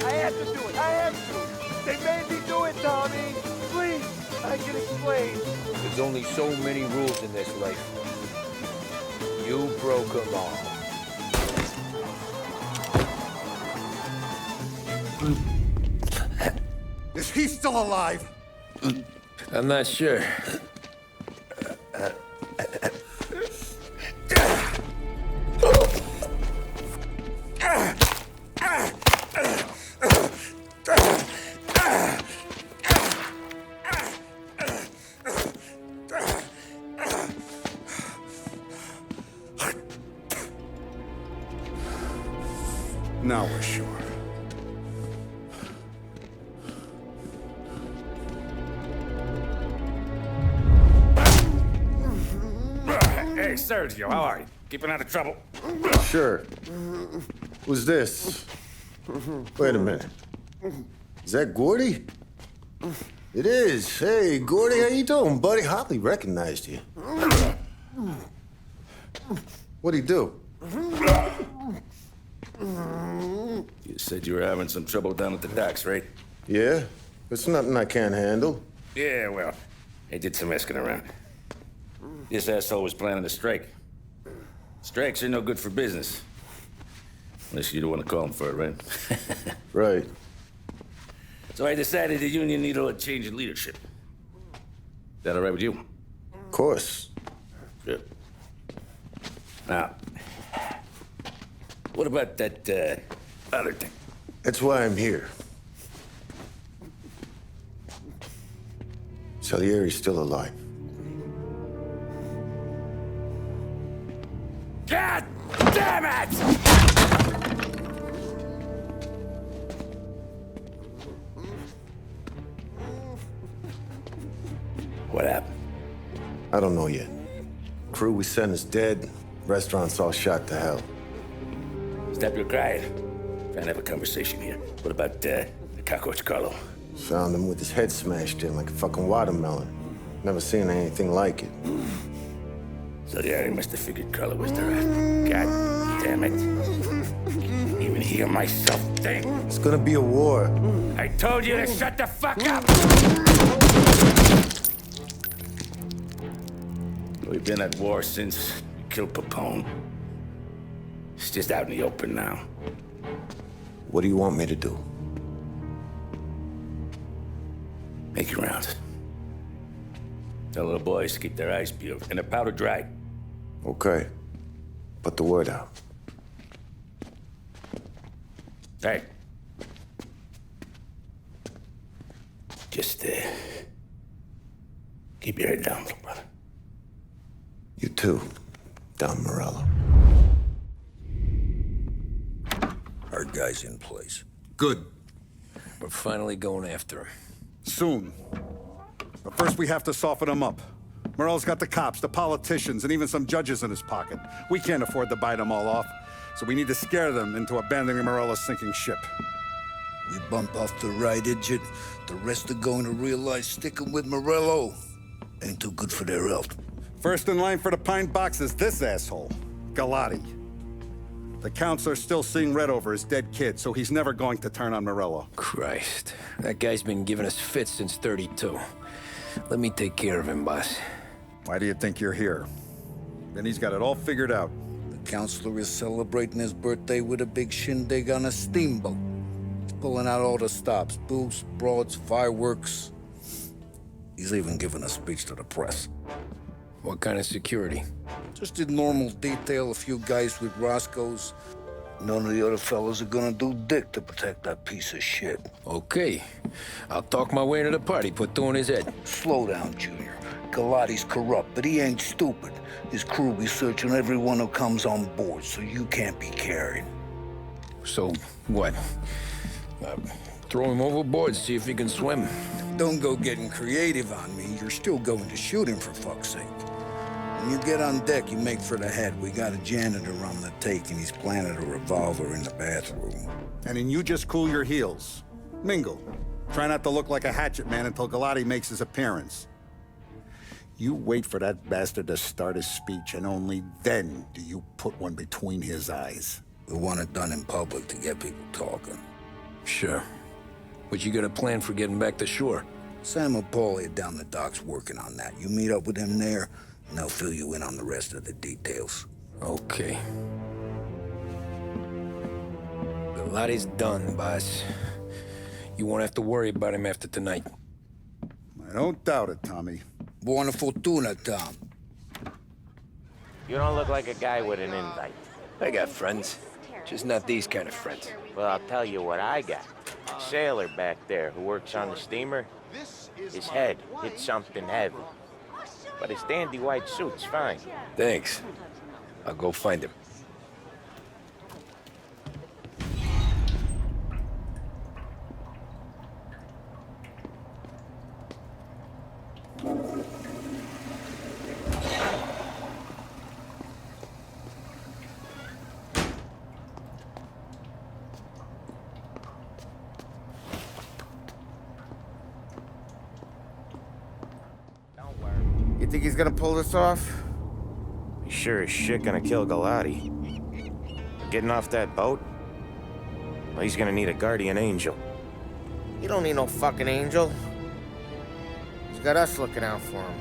Speaker 22: I had to do it. I had to. They made me do it, Tommy. Please, I can explain.
Speaker 20: There's only so many rules in this life. You broke them all.
Speaker 8: Is he still alive?
Speaker 20: I'm not sure.
Speaker 8: Now we're sure.
Speaker 15: Hey, Sergio, how are you? Keeping out of trouble?
Speaker 6: Sure. Who's this? Wait a minute. Is that Gordy? It is. Hey, Gordy, how you doing, buddy? Hardly recognized you. What'd he do?
Speaker 17: You said you were having some trouble down at the docks, right?
Speaker 6: Yeah? It's nothing I can't handle.
Speaker 17: Yeah, well, I did some asking around. This asshole was planning a strike. Strikes are no good for business. Unless you don't want to call him for it, right?
Speaker 6: Right.
Speaker 1: So I decided the union needed a change in leadership. That all right with you?
Speaker 6: Of course.
Speaker 1: Good. Now, what about that, other thing?
Speaker 6: That's why I'm here. Sallieri's still alive.
Speaker 1: God damn it! What happened?
Speaker 6: I don't know yet. Crew we sent is dead. Restaurant's all shot to hell.
Speaker 1: Stop your crying. Trying to have a conversation here. What about, the cockroach Carlo?
Speaker 6: Found him with his head smashed in like a fucking watermelon. Never seen anything like it.
Speaker 1: So the area must have figured Carlo was the rat. God damn it. Even hear myself think.
Speaker 6: It's gonna be a war.
Speaker 1: I told you to shut the fuck up! We've been at war since we killed Papone. It's just out in the open now.
Speaker 6: What do you want me to do?
Speaker 1: Make your rounds. Tell little boys to keep their eyes peeled and their powder dry.
Speaker 6: Okay. Put the word out.
Speaker 1: Hey. Just, keep your head down, little brother.
Speaker 6: You too, Don Morello.
Speaker 2: Our guy's in place.
Speaker 8: Good.
Speaker 2: We're finally going after him.
Speaker 8: Soon. But first we have to soften him up. Morello's got the cops, the politicians, and even some judges in his pocket. We can't afford to bite them all off, so we need to scare them into abandoning Morello's sinking ship.
Speaker 11: We bump off the right idiot, the rest are going to realize sticking with Morello ain't too good for their health.
Speaker 8: First in line for the pine box is this asshole, Galati. The counselor's still seeing red over his dead kid, so he's never going to turn on Morello.
Speaker 2: Christ. That guy's been giving us fits since 32. Let me take care of him, boss.
Speaker 8: Why do you think you're here? Then he's got it all figured out.
Speaker 11: The counselor is celebrating his birthday with a big shindig on a steamboat. He's pulling out all the stops, booze, broads, fireworks. He's even giving a speech to the press.
Speaker 2: What kind of security?
Speaker 11: Just in normal detail, a few guys with Roscoe's. None of the other fellas are gonna do dick to protect that piece of shit.
Speaker 2: Okay. I'll talk my way into the party, put two in his head.
Speaker 11: Slow down, Junior. Galati's corrupt, but he ain't stupid. His crew be searching everyone who comes on board, so you can't be carried.
Speaker 2: So, what? Throw him overboard, see if he can swim.
Speaker 11: Don't go getting creative on me. You're still going to shoot him, for fuck's sake. When you get on deck, you make for the head. We got a janitor on the take, and he's planted a revolver in the bathroom.
Speaker 8: And then you just cool your heels. Mingle. Try not to look like a hatchet man until Galati makes his appearance. You wait for that bastard to start his speech, and only then do you put one between his eyes.
Speaker 11: We want it done in public to get people talking.
Speaker 2: Sure. But you got a plan for getting back to shore?
Speaker 11: Sam Apollia down the docks working on that. You meet up with him there, and they'll fill you in on the rest of the details.
Speaker 2: Okay. Galati's done, boss. You won't have to worry about him after tonight.
Speaker 8: I don't doubt it, Tommy.
Speaker 11: Buona fortuna, Tom.
Speaker 4: You don't look like a guy with an invite.
Speaker 2: I got friends. Just not these kind of friends.
Speaker 4: Well, I'll tell you what I got. A sailor back there who works on the steamer. His head hit something heavy. But his dandy white suit's fine.
Speaker 2: Thanks. I'll go find him.
Speaker 5: You think he's gonna pull this off?
Speaker 4: He's sure as shit gonna kill Galati. Getting off that boat? Well, he's gonna need a guardian angel.
Speaker 5: He don't need no fucking angel. He's got us looking out for him.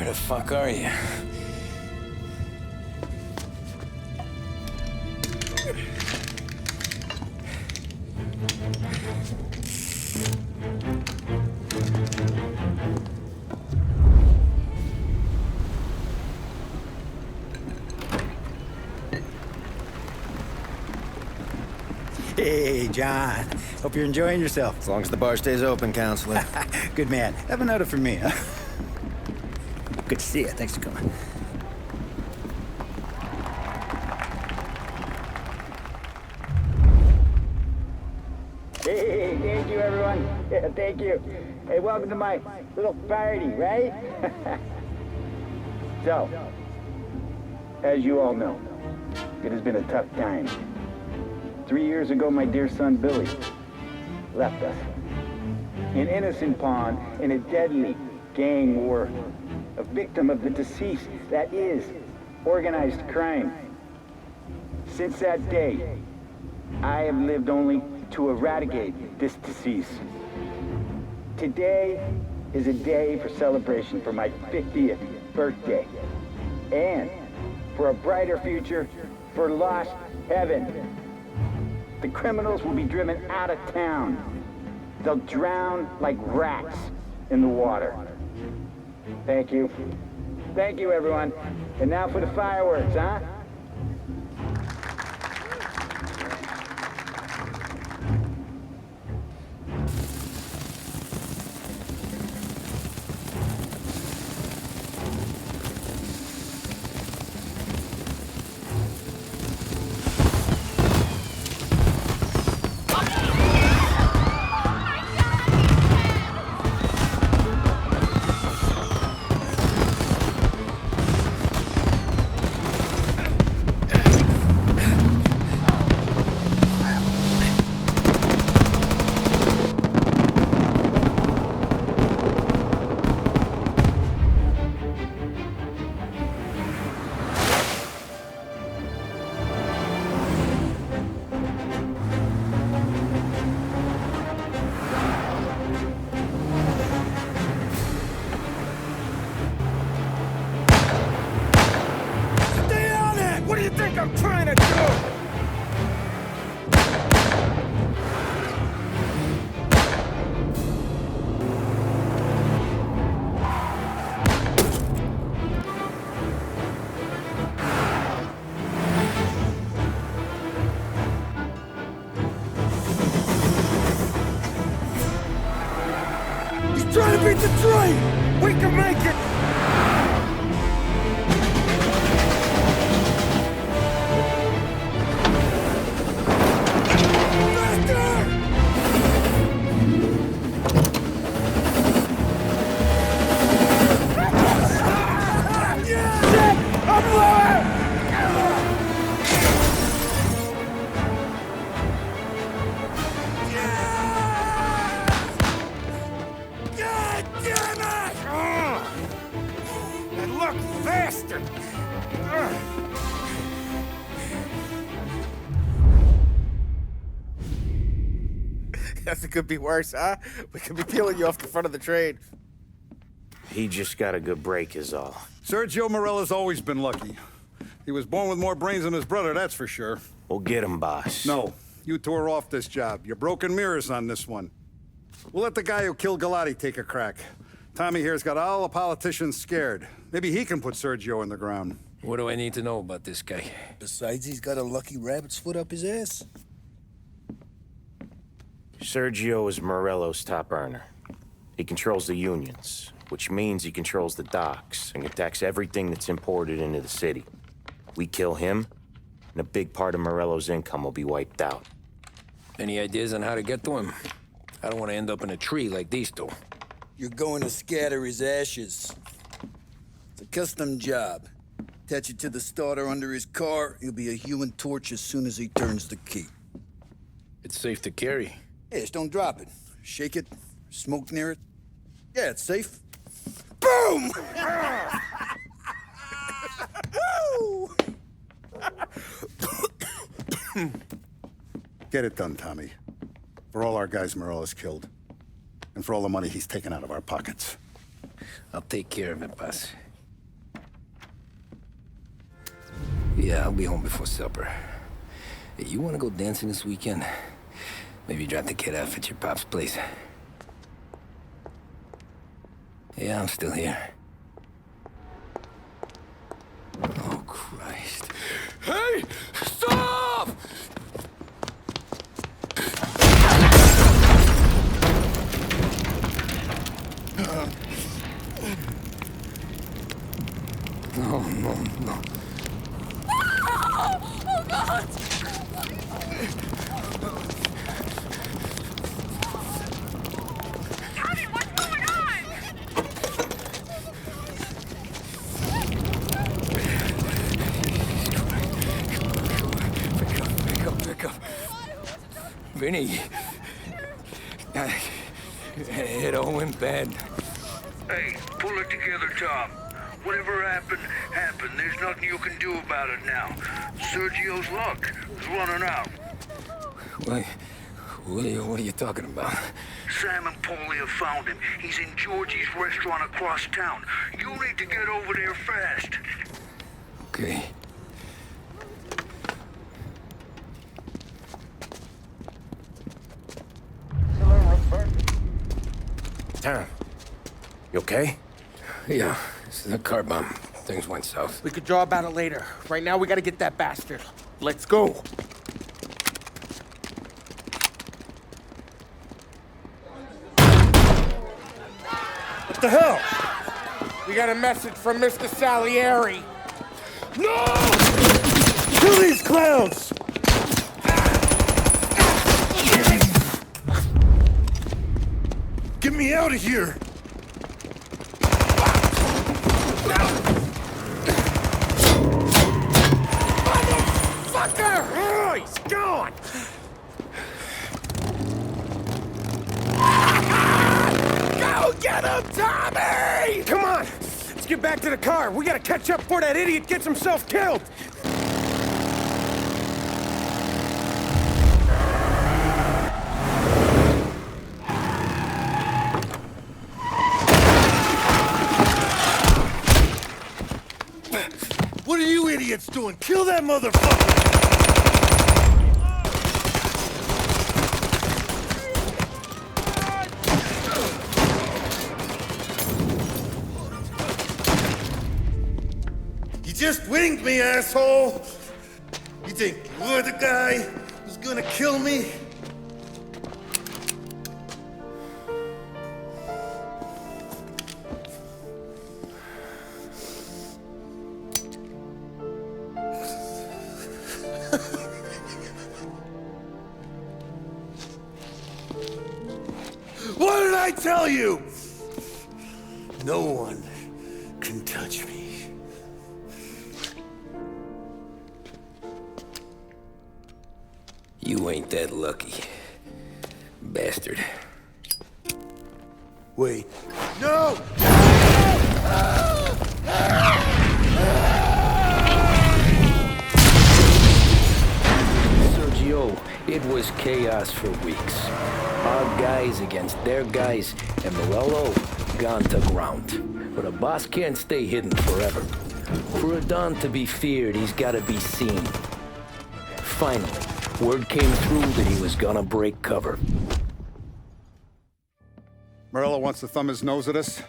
Speaker 2: Where the fuck are you?
Speaker 7: Hey, John. Hope you're enjoying yourself.
Speaker 19: As long as the bar stays open, counselor.
Speaker 7: Good man. Have another for me, huh? Good to see you. Thanks for coming.
Speaker 23: Hey, thank you, everyone. Yeah, thank you. Hey, welcome to my little party, right? So, as you all know, it has been a tough time. 3 years ago, my dear son, Billy, left us. An innocent pawn in a deadly gang war. A victim of the deceased, that is, organized crime. Since that day, I have lived only to eradicate this disease. Today is a day for celebration for my 50th birthday. And for a brighter future for lost heaven. The criminals will be driven out of town. They'll drown like rats in the water. Thank you. Thank you, everyone. And now for the fireworks, huh?
Speaker 12: I'm trying to do! He's trying to beat the train! We can make it!
Speaker 5: It could be worse, huh? We could be peeling you off the front of the train.
Speaker 4: He just got a good break is all.
Speaker 8: Sergio Morella's always been lucky. He was born with more brains than his brother, that's for sure.
Speaker 4: We'll get him, boss.
Speaker 8: No, you two are off this job. You're broken mirrors on this one. We'll let the guy who killed Galati take a crack. Tommy here's got all the politicians scared. Maybe he can put Sergio in the ground.
Speaker 2: What do I need to know about this guy?
Speaker 24: Besides, he's got a lucky rabbit's foot up his ass.
Speaker 4: Sergio is Morello's top earner. He controls the unions, which means he controls the docks and attacks everything that's imported into the city. We kill him, and a big part of Morello's income will be wiped out.
Speaker 2: Any ideas on how to get to him? I don't want to end up in a tree like these two.
Speaker 24: You're going to scatter his ashes. It's a custom job. Attach it to the starter under his car. He'll be a human torch as soon as he turns the key.
Speaker 2: It's safe to carry.
Speaker 24: Hey, just don't drop it. Shake it, smoke near it. Yeah, it's safe. Boom!
Speaker 8: Get it done, Tommy. For all our guys Morella's killed. And for all the money he's taken out of our pockets.
Speaker 2: I'll take care of it, boss. Yeah, I'll be home before supper. Hey, you want to go dancing this weekend? Maybe drop the kid off at your pop's place. Yeah, I'm still here. Oh, Christ. Hey! Stop! No, no, no.
Speaker 10: Oh, God! Tony, what's going on?
Speaker 2: Pick up. Vinny. It all went bad.
Speaker 13: Hey, pull it together, Tom. Whatever happened, happened. There's nothing you can do about it now. Sergio's luck is running out.
Speaker 2: What are you talking about?
Speaker 13: Sam and Paulie have found him. He's in Georgie's restaurant across town. You need to get over there fast.
Speaker 2: Okay.
Speaker 5: Tom, you okay?
Speaker 2: Yeah, it's a car bomb. Things went south.
Speaker 5: We could draw about it later. Right now, we gotta get that bastard. Let's go. What the hell? We got a message from Mr. Sallieri. No! Kill these clowns! Get me out of here! Motherfucker! Oh, he's gone! Go get him, Tommy! Come on! Let's get back to the car. We gotta catch up before that idiot gets himself killed! What are you idiots doing? Kill that motherfucker! You just winged me, asshole! You think you're the guy who's gonna kill me? What did I tell you? No one can touch me.
Speaker 2: You ain't that lucky, bastard.
Speaker 5: Wait. No!
Speaker 20: Sergio, it was chaos for weeks. Our guys against their guys, and Morello gone to ground. But a boss can't stay hidden forever. For a Don to be feared, he's gotta be seen. Finally, word came through that he was gonna break cover.
Speaker 8: Morello wants to thumb his nose at us.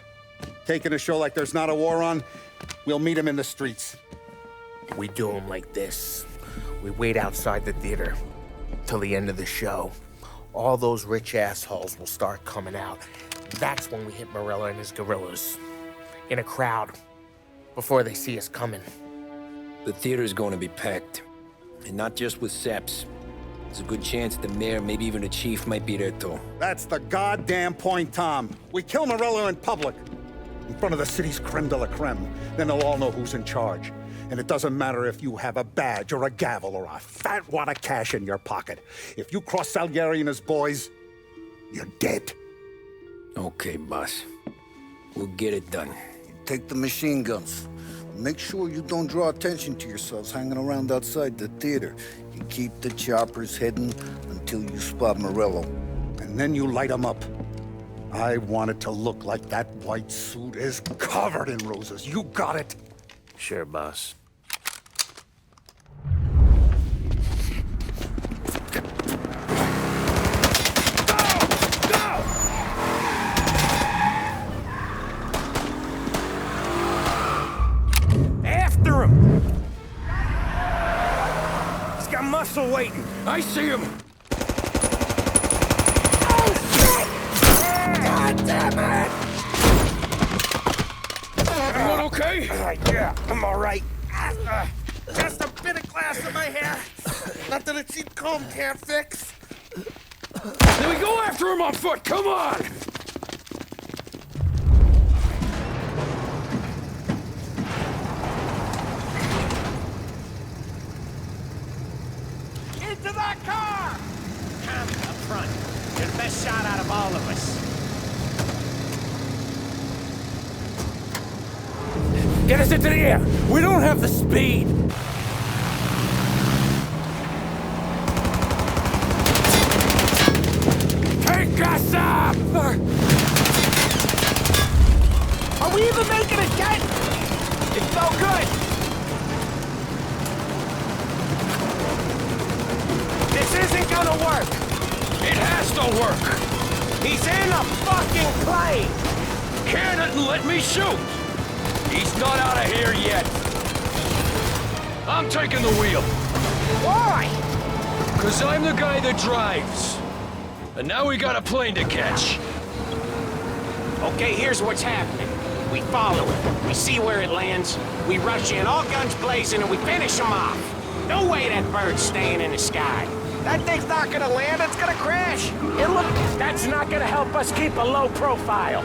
Speaker 8: Taking a show like there's not a war on, we'll meet him in the streets.
Speaker 5: We do him like this. We wait outside the theater till the end of the show. All those rich assholes will start coming out. That's when we hit Morello and his gorillas. In a crowd. Before they see us coming.
Speaker 20: The theater's going to be packed. And not just with saps. There's a good chance the mayor, maybe even the chief, might be there too.
Speaker 8: That's the goddamn point, Tom. We kill Morello in public. In front of the city's creme de la creme. Then they'll all know who's in charge. And it doesn't matter if you have a badge or a gavel or a fat wad of cash in your pocket. If you cross Sallieri and his boys, you're dead.
Speaker 20: Okay, boss. We'll get it done.
Speaker 24: Take the machine guns. Make sure you don't draw attention to yourselves hanging around outside the theater. You keep the choppers hidden until you spot Morello.
Speaker 8: And then you light them up. I want it to look like that white suit is covered in roses. You got it?
Speaker 5: Sure, boss.
Speaker 9: hostile waiting. I see him.
Speaker 5: Oh, shit! God damn it!
Speaker 9: Everyone okay?
Speaker 5: Yeah, I'm all right. Just a bit of glass in my hair. Nothing a cheap comb can't fix.
Speaker 9: Then we go after him on foot. Come on!
Speaker 12: Into that car! Come up front. You're the best shot out of all of us.
Speaker 9: Get us into the air! We don't have the speed! Take us up!
Speaker 12: Are we even making a dent? It's no good. This isn't gonna work.
Speaker 9: It has to work!
Speaker 12: He's in a fucking plane!
Speaker 9: Can it and let me shoot! He's not out of here yet! I'm taking the wheel!
Speaker 12: Why?
Speaker 9: 'Cause I'm the guy that drives. And now we got a plane to catch.
Speaker 12: Okay, here's what's happening. We follow it. We see where it lands. We rush in, all guns blazing, and we finish him off. No way that bird's staying in the sky. That thing's not gonna land, it's gonna crash. That's not gonna help us keep a low profile.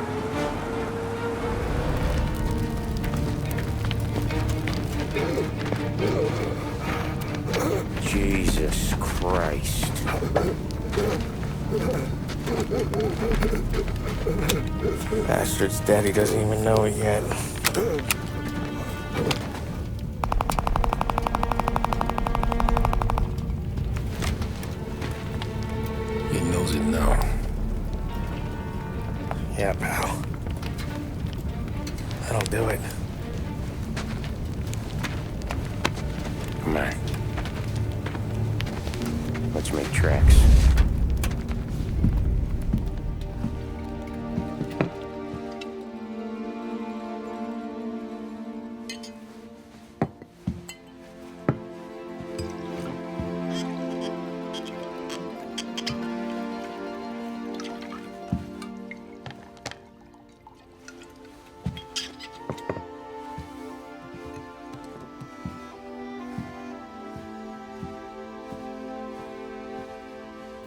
Speaker 4: Jesus Christ.
Speaker 5: Bastard's daddy doesn't even know it yet.
Speaker 2: He knows it now.
Speaker 5: Yeah, pal. That'll do it.
Speaker 4: Come on. Let's make tracks.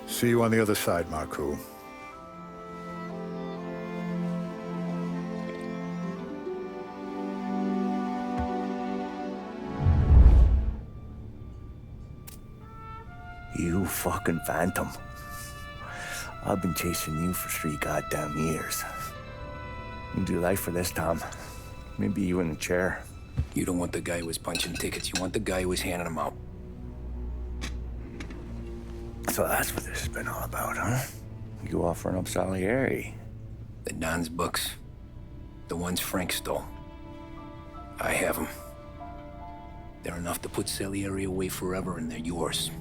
Speaker 8: See you on the other side, Marco.
Speaker 1: You fucking phantom. I've been chasing you for 3 goddamn years. You do life for this, Tom. Maybe you in a chair.
Speaker 2: You don't want the guy who was punching tickets. You want the guy who was handing them out.
Speaker 1: So that's what this has been all about, huh? You offering up Sallieri.
Speaker 2: The Don's books. The ones Frank stole. I have them. They're enough to put Sallieri away forever, and they're yours.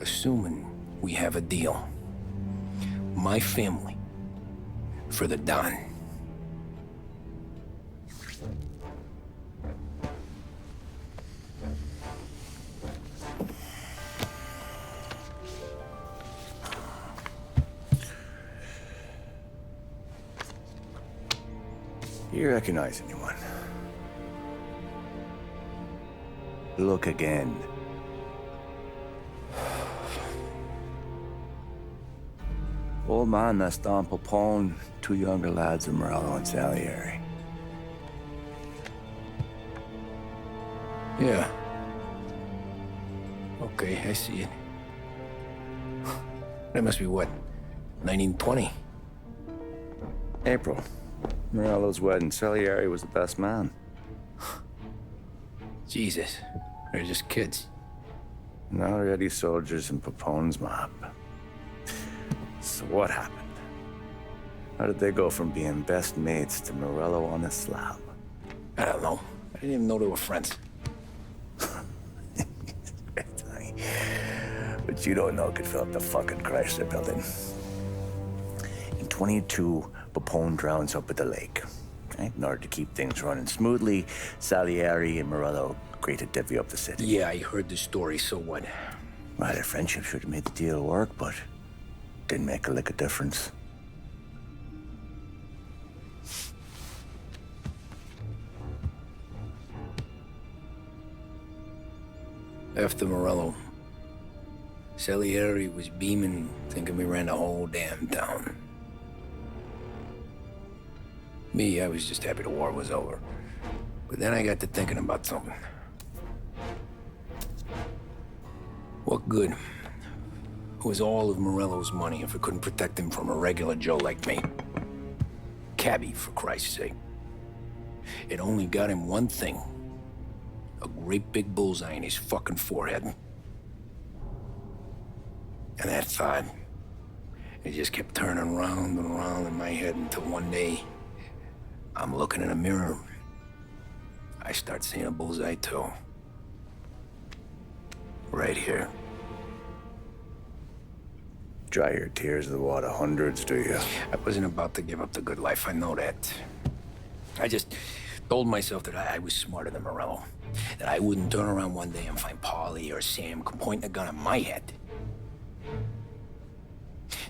Speaker 2: Assuming we have a deal. My family. For the Don.
Speaker 1: You recognize anyone? Look again. Old man that's Don Popone, 2 younger lads of Morello and Sallieri.
Speaker 2: Yeah. Okay, I see it. That must be what? 1920?
Speaker 1: April. Morello's wedding. Sallieri was the best man.
Speaker 2: Jesus. They're just kids.
Speaker 1: Now already soldiers in Papone's mob. So what happened? How did they go from being best mates to Morello on a slab?
Speaker 2: I don't know. I didn't even know they were friends.
Speaker 1: But you don't know could fill up the fucking Chrysler building. In 22, Papone drowns up at the lake. In order to keep things running smoothly, Salieri and Morello agreed to divvy up the city.
Speaker 20: Yeah, I heard the story, so what?
Speaker 1: Well, their friendship should have made the deal work, but didn't make a lick of difference.
Speaker 20: After Morello, Salieri was beaming, thinking we ran the whole damn town. Me, I was just happy the war was over. But then I got to thinking about something. What good was all of Morello's money if it couldn't protect him from a regular Joe like me? Cabbie, for Christ's sake. It only got him one thing. A great big bullseye in his fucking forehead. And that thought, it just kept turning round and round in my head until one day, I'm looking in a mirror. I start seeing a bullseye too. Right here.
Speaker 1: Dry your tears of the water hundreds, do you?
Speaker 20: I wasn't about to give up the good life, I know that. I just told myself that I was smarter than Morello. That I wouldn't turn around one day and find Paulie or Sam pointing a gun at my head.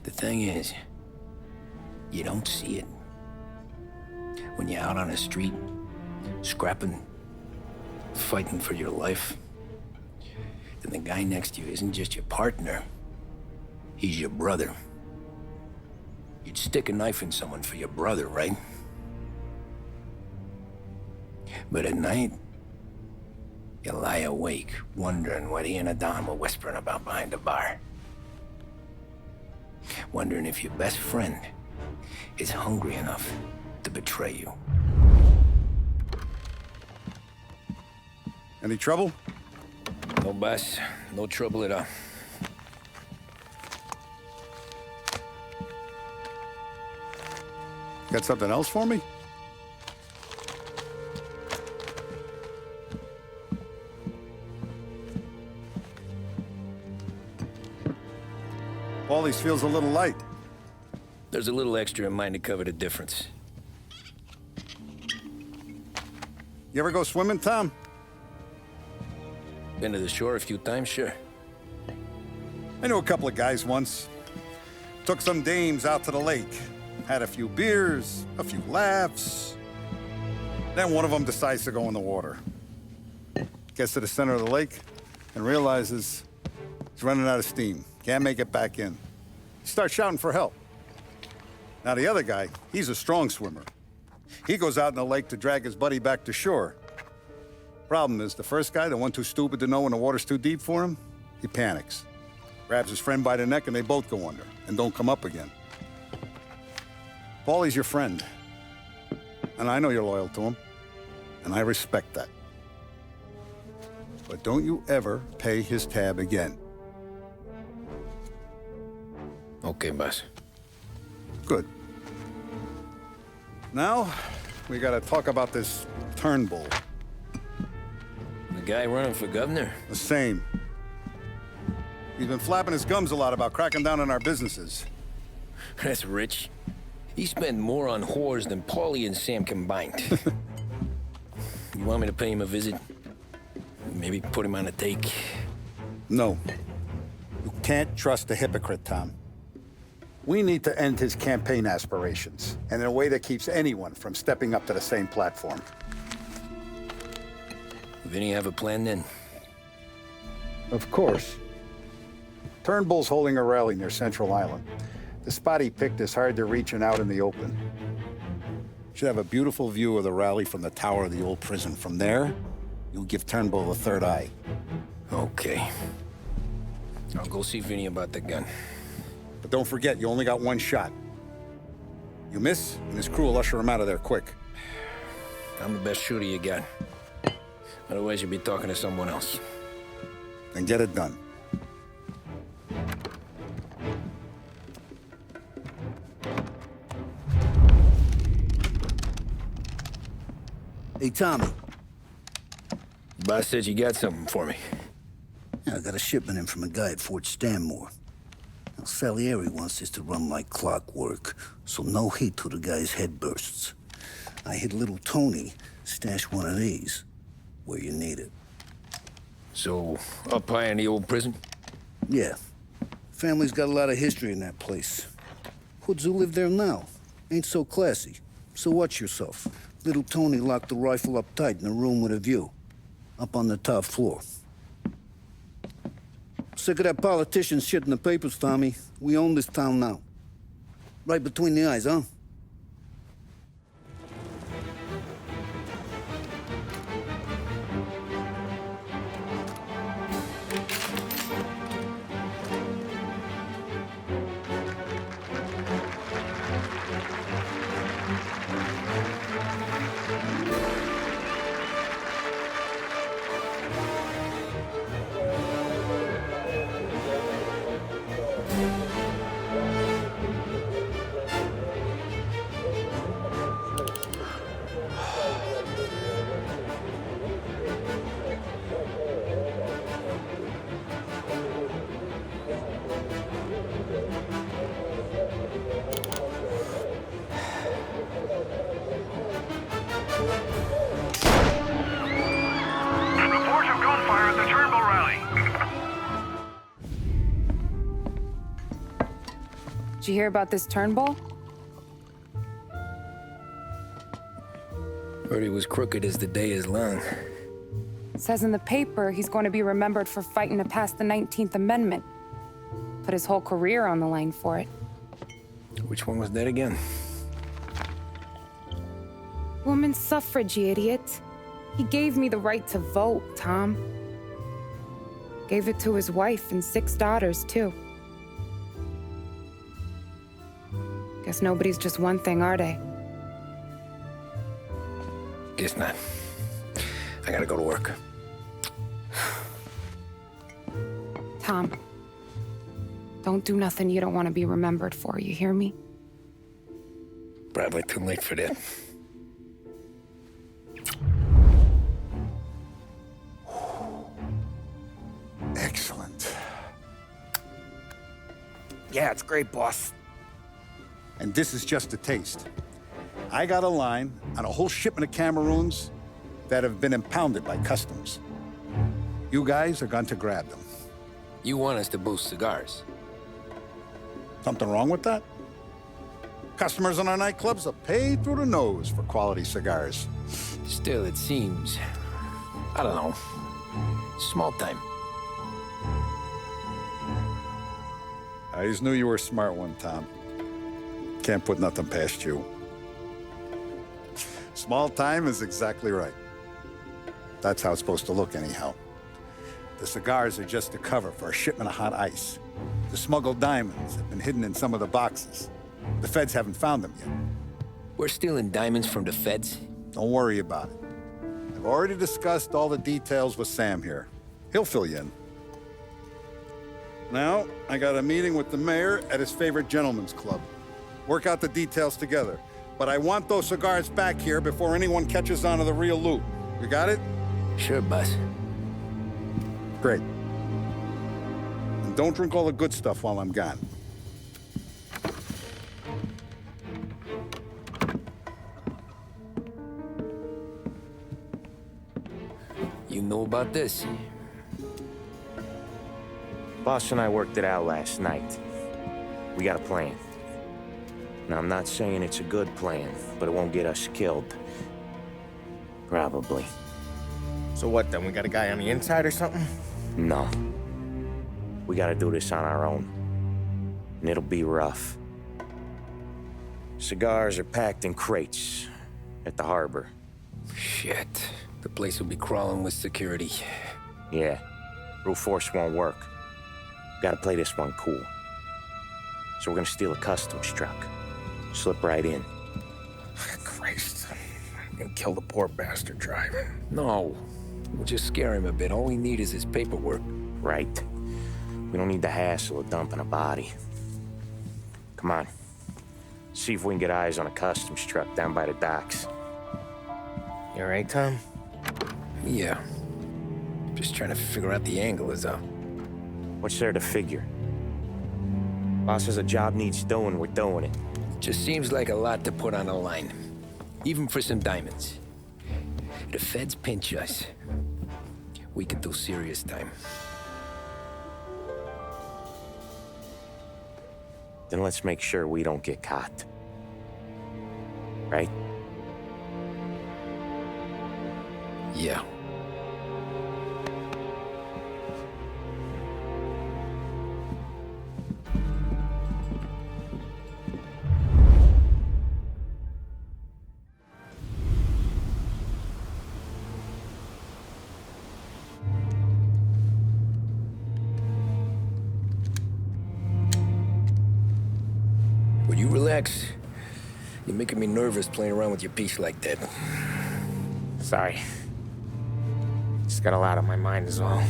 Speaker 20: The thing is, you don't see it. When you're out on the street, scrapping, fighting for your life, then the guy next to you isn't just your partner, he's your brother. You'd stick a knife in someone for your brother, right? But at night, you lie awake, wondering what he and Adon were whispering about behind the bar. Wondering if your best friend is hungry enough to betray you.
Speaker 8: Any trouble?
Speaker 20: No, boss. No trouble at all.
Speaker 8: Got something else for me? Paulie's feels a little light.
Speaker 20: There's a little extra in mine to cover the difference.
Speaker 8: You ever go swimming, Tom?
Speaker 20: Been to the shore a few times, sure.
Speaker 8: I knew a couple of guys once. Took some dames out to the lake. Had a few beers, a few laughs. Then one of them decides to go in the water. Gets to the center of the lake and realizes he's running out of steam. Can't make it back in. He starts shouting for help. Now the other guy, he's a strong swimmer. He goes out in the lake to drag his buddy back to shore. Problem is, the first guy, the one too stupid to know when the water's too deep for him, he panics. Grabs his friend by the neck and they both go under and don't come up again. Paulie's your friend. And I know you're loyal to him. And I respect that. But don't you ever pay his tab again.
Speaker 20: Okay, boss.
Speaker 8: Good. Now, we gotta talk about this Turnbull.
Speaker 20: The guy running for governor?
Speaker 8: The same. He's been flapping his gums a lot about cracking down on our businesses.
Speaker 20: That's rich. He spent more on whores than Paulie and Sam combined. You want me to pay him a visit? Maybe put him on a take?
Speaker 8: No. You can't trust a hypocrite, Tom. We need to end his campaign aspirations, and in a way that keeps anyone from stepping up to the same platform.
Speaker 20: Vinny have a plan then?
Speaker 8: Of course. Turnbull's holding a rally near Central Island. The spot he picked is hard to reach and out in the open. Should have a beautiful view of the rally from the tower of the old prison. From there, you'll give Turnbull the third eye.
Speaker 20: Okay. I'll go see Vinny about the gun.
Speaker 8: But don't forget, you only got one shot. You miss, and his crew will usher him out of there quick.
Speaker 20: I'm the best shooter you got. Otherwise, you'll be talking to someone else.
Speaker 8: Then get it done.
Speaker 24: Hey, Tommy.
Speaker 20: Boss said you got something for me.
Speaker 24: Yeah, I got a shipment in from a guy at Fort Stanmore. Now, Salieri wants this to run like clockwork, so no heat till the guy's head bursts. I hid little Tony stash one of these where you need it.
Speaker 2: So, up high in the old prison?
Speaker 24: Yeah. Family's got a lot of history in that place. Hoods who live there now ain't so classy. So watch yourself. Little Tony locked the rifle up tight in a room with a view. Up on the top floor. Sick of that politician shit in the papers, Tommy. We own this town now. Right between the eyes, huh?
Speaker 10: Did you hear about this Turnbull?
Speaker 2: Heard he was crooked as the day is long.
Speaker 10: It says in the paper he's going to be remembered for fighting to pass the 19th Amendment. Put his whole career on the line for it.
Speaker 2: Which one was that again?
Speaker 10: Women's suffrage, you idiot. He gave me the right to vote, Tom. Gave it to his wife and 6 daughters, too. Guess nobody's just one thing, are they?
Speaker 2: Guess not. I gotta go to work.
Speaker 10: Tom, don't do nothing you don't want to be remembered for, you hear me?
Speaker 2: Probably too late for that.
Speaker 8: Excellent.
Speaker 5: Yeah, it's great, boss.
Speaker 8: And this is just a taste. I got a line on a whole shipment of Cameroons that have been impounded by customs. You guys are going to grab them.
Speaker 2: You want us to boost cigars?
Speaker 8: Something wrong with that? Customers in our nightclubs are paid through the nose for quality cigars.
Speaker 2: Still, it seems... I don't know. Small time.
Speaker 8: I always knew you were a smart one, Tom. Can't put nothing past you. Small time is exactly right. That's how it's supposed to look, anyhow. The cigars are just a cover for a shipment of hot ice. The smuggled diamonds have been hidden in some of the boxes. The feds haven't found them yet.
Speaker 2: We're stealing diamonds from the feds?
Speaker 8: Don't worry about it. I've already discussed all the details with Sam here. He'll fill you in. Now, I got a meeting with the mayor at his favorite gentleman's club. Work out the details together. But I want those cigars back here before anyone catches on to the real loot. You got it?
Speaker 2: Sure, boss.
Speaker 8: Great. And don't drink all the good stuff while I'm gone.
Speaker 2: You know about this?
Speaker 4: Boss and I worked it out last night. We got a plan. Now, I'm not saying it's a good plan, but it won't get us killed. Probably.
Speaker 5: So what then? We got a guy on the inside or something?
Speaker 4: No. We gotta do this on our own. And it'll be rough. Cigars are packed in crates at the harbor.
Speaker 2: Shit. The place will be crawling with security.
Speaker 4: Yeah. Brute force won't work. Gotta play this one cool. So we're gonna steal a customs truck. Slip right in.
Speaker 5: Christ. I'm gonna kill the poor bastard driver.
Speaker 2: No. We'll just scare him a bit. All we need is his paperwork.
Speaker 4: Right. We don't need the hassle of dumping a body. Come on. See if we can get eyes on a customs truck down by the docks.
Speaker 5: You all right, Tom?
Speaker 2: Yeah. Just trying to figure out the angle is up.
Speaker 4: What's there to figure? Boss says a job needs doing, we're doing it.
Speaker 2: Just seems like a lot to put on the line. even for some diamonds. If the feds pinch us, we could do serious time.
Speaker 4: Then let's make sure we don't get caught. Right?
Speaker 2: Yeah. Would you relax? You're making me nervous playing around with your piece like that.
Speaker 4: Sorry. Just got a lot on my mind is all.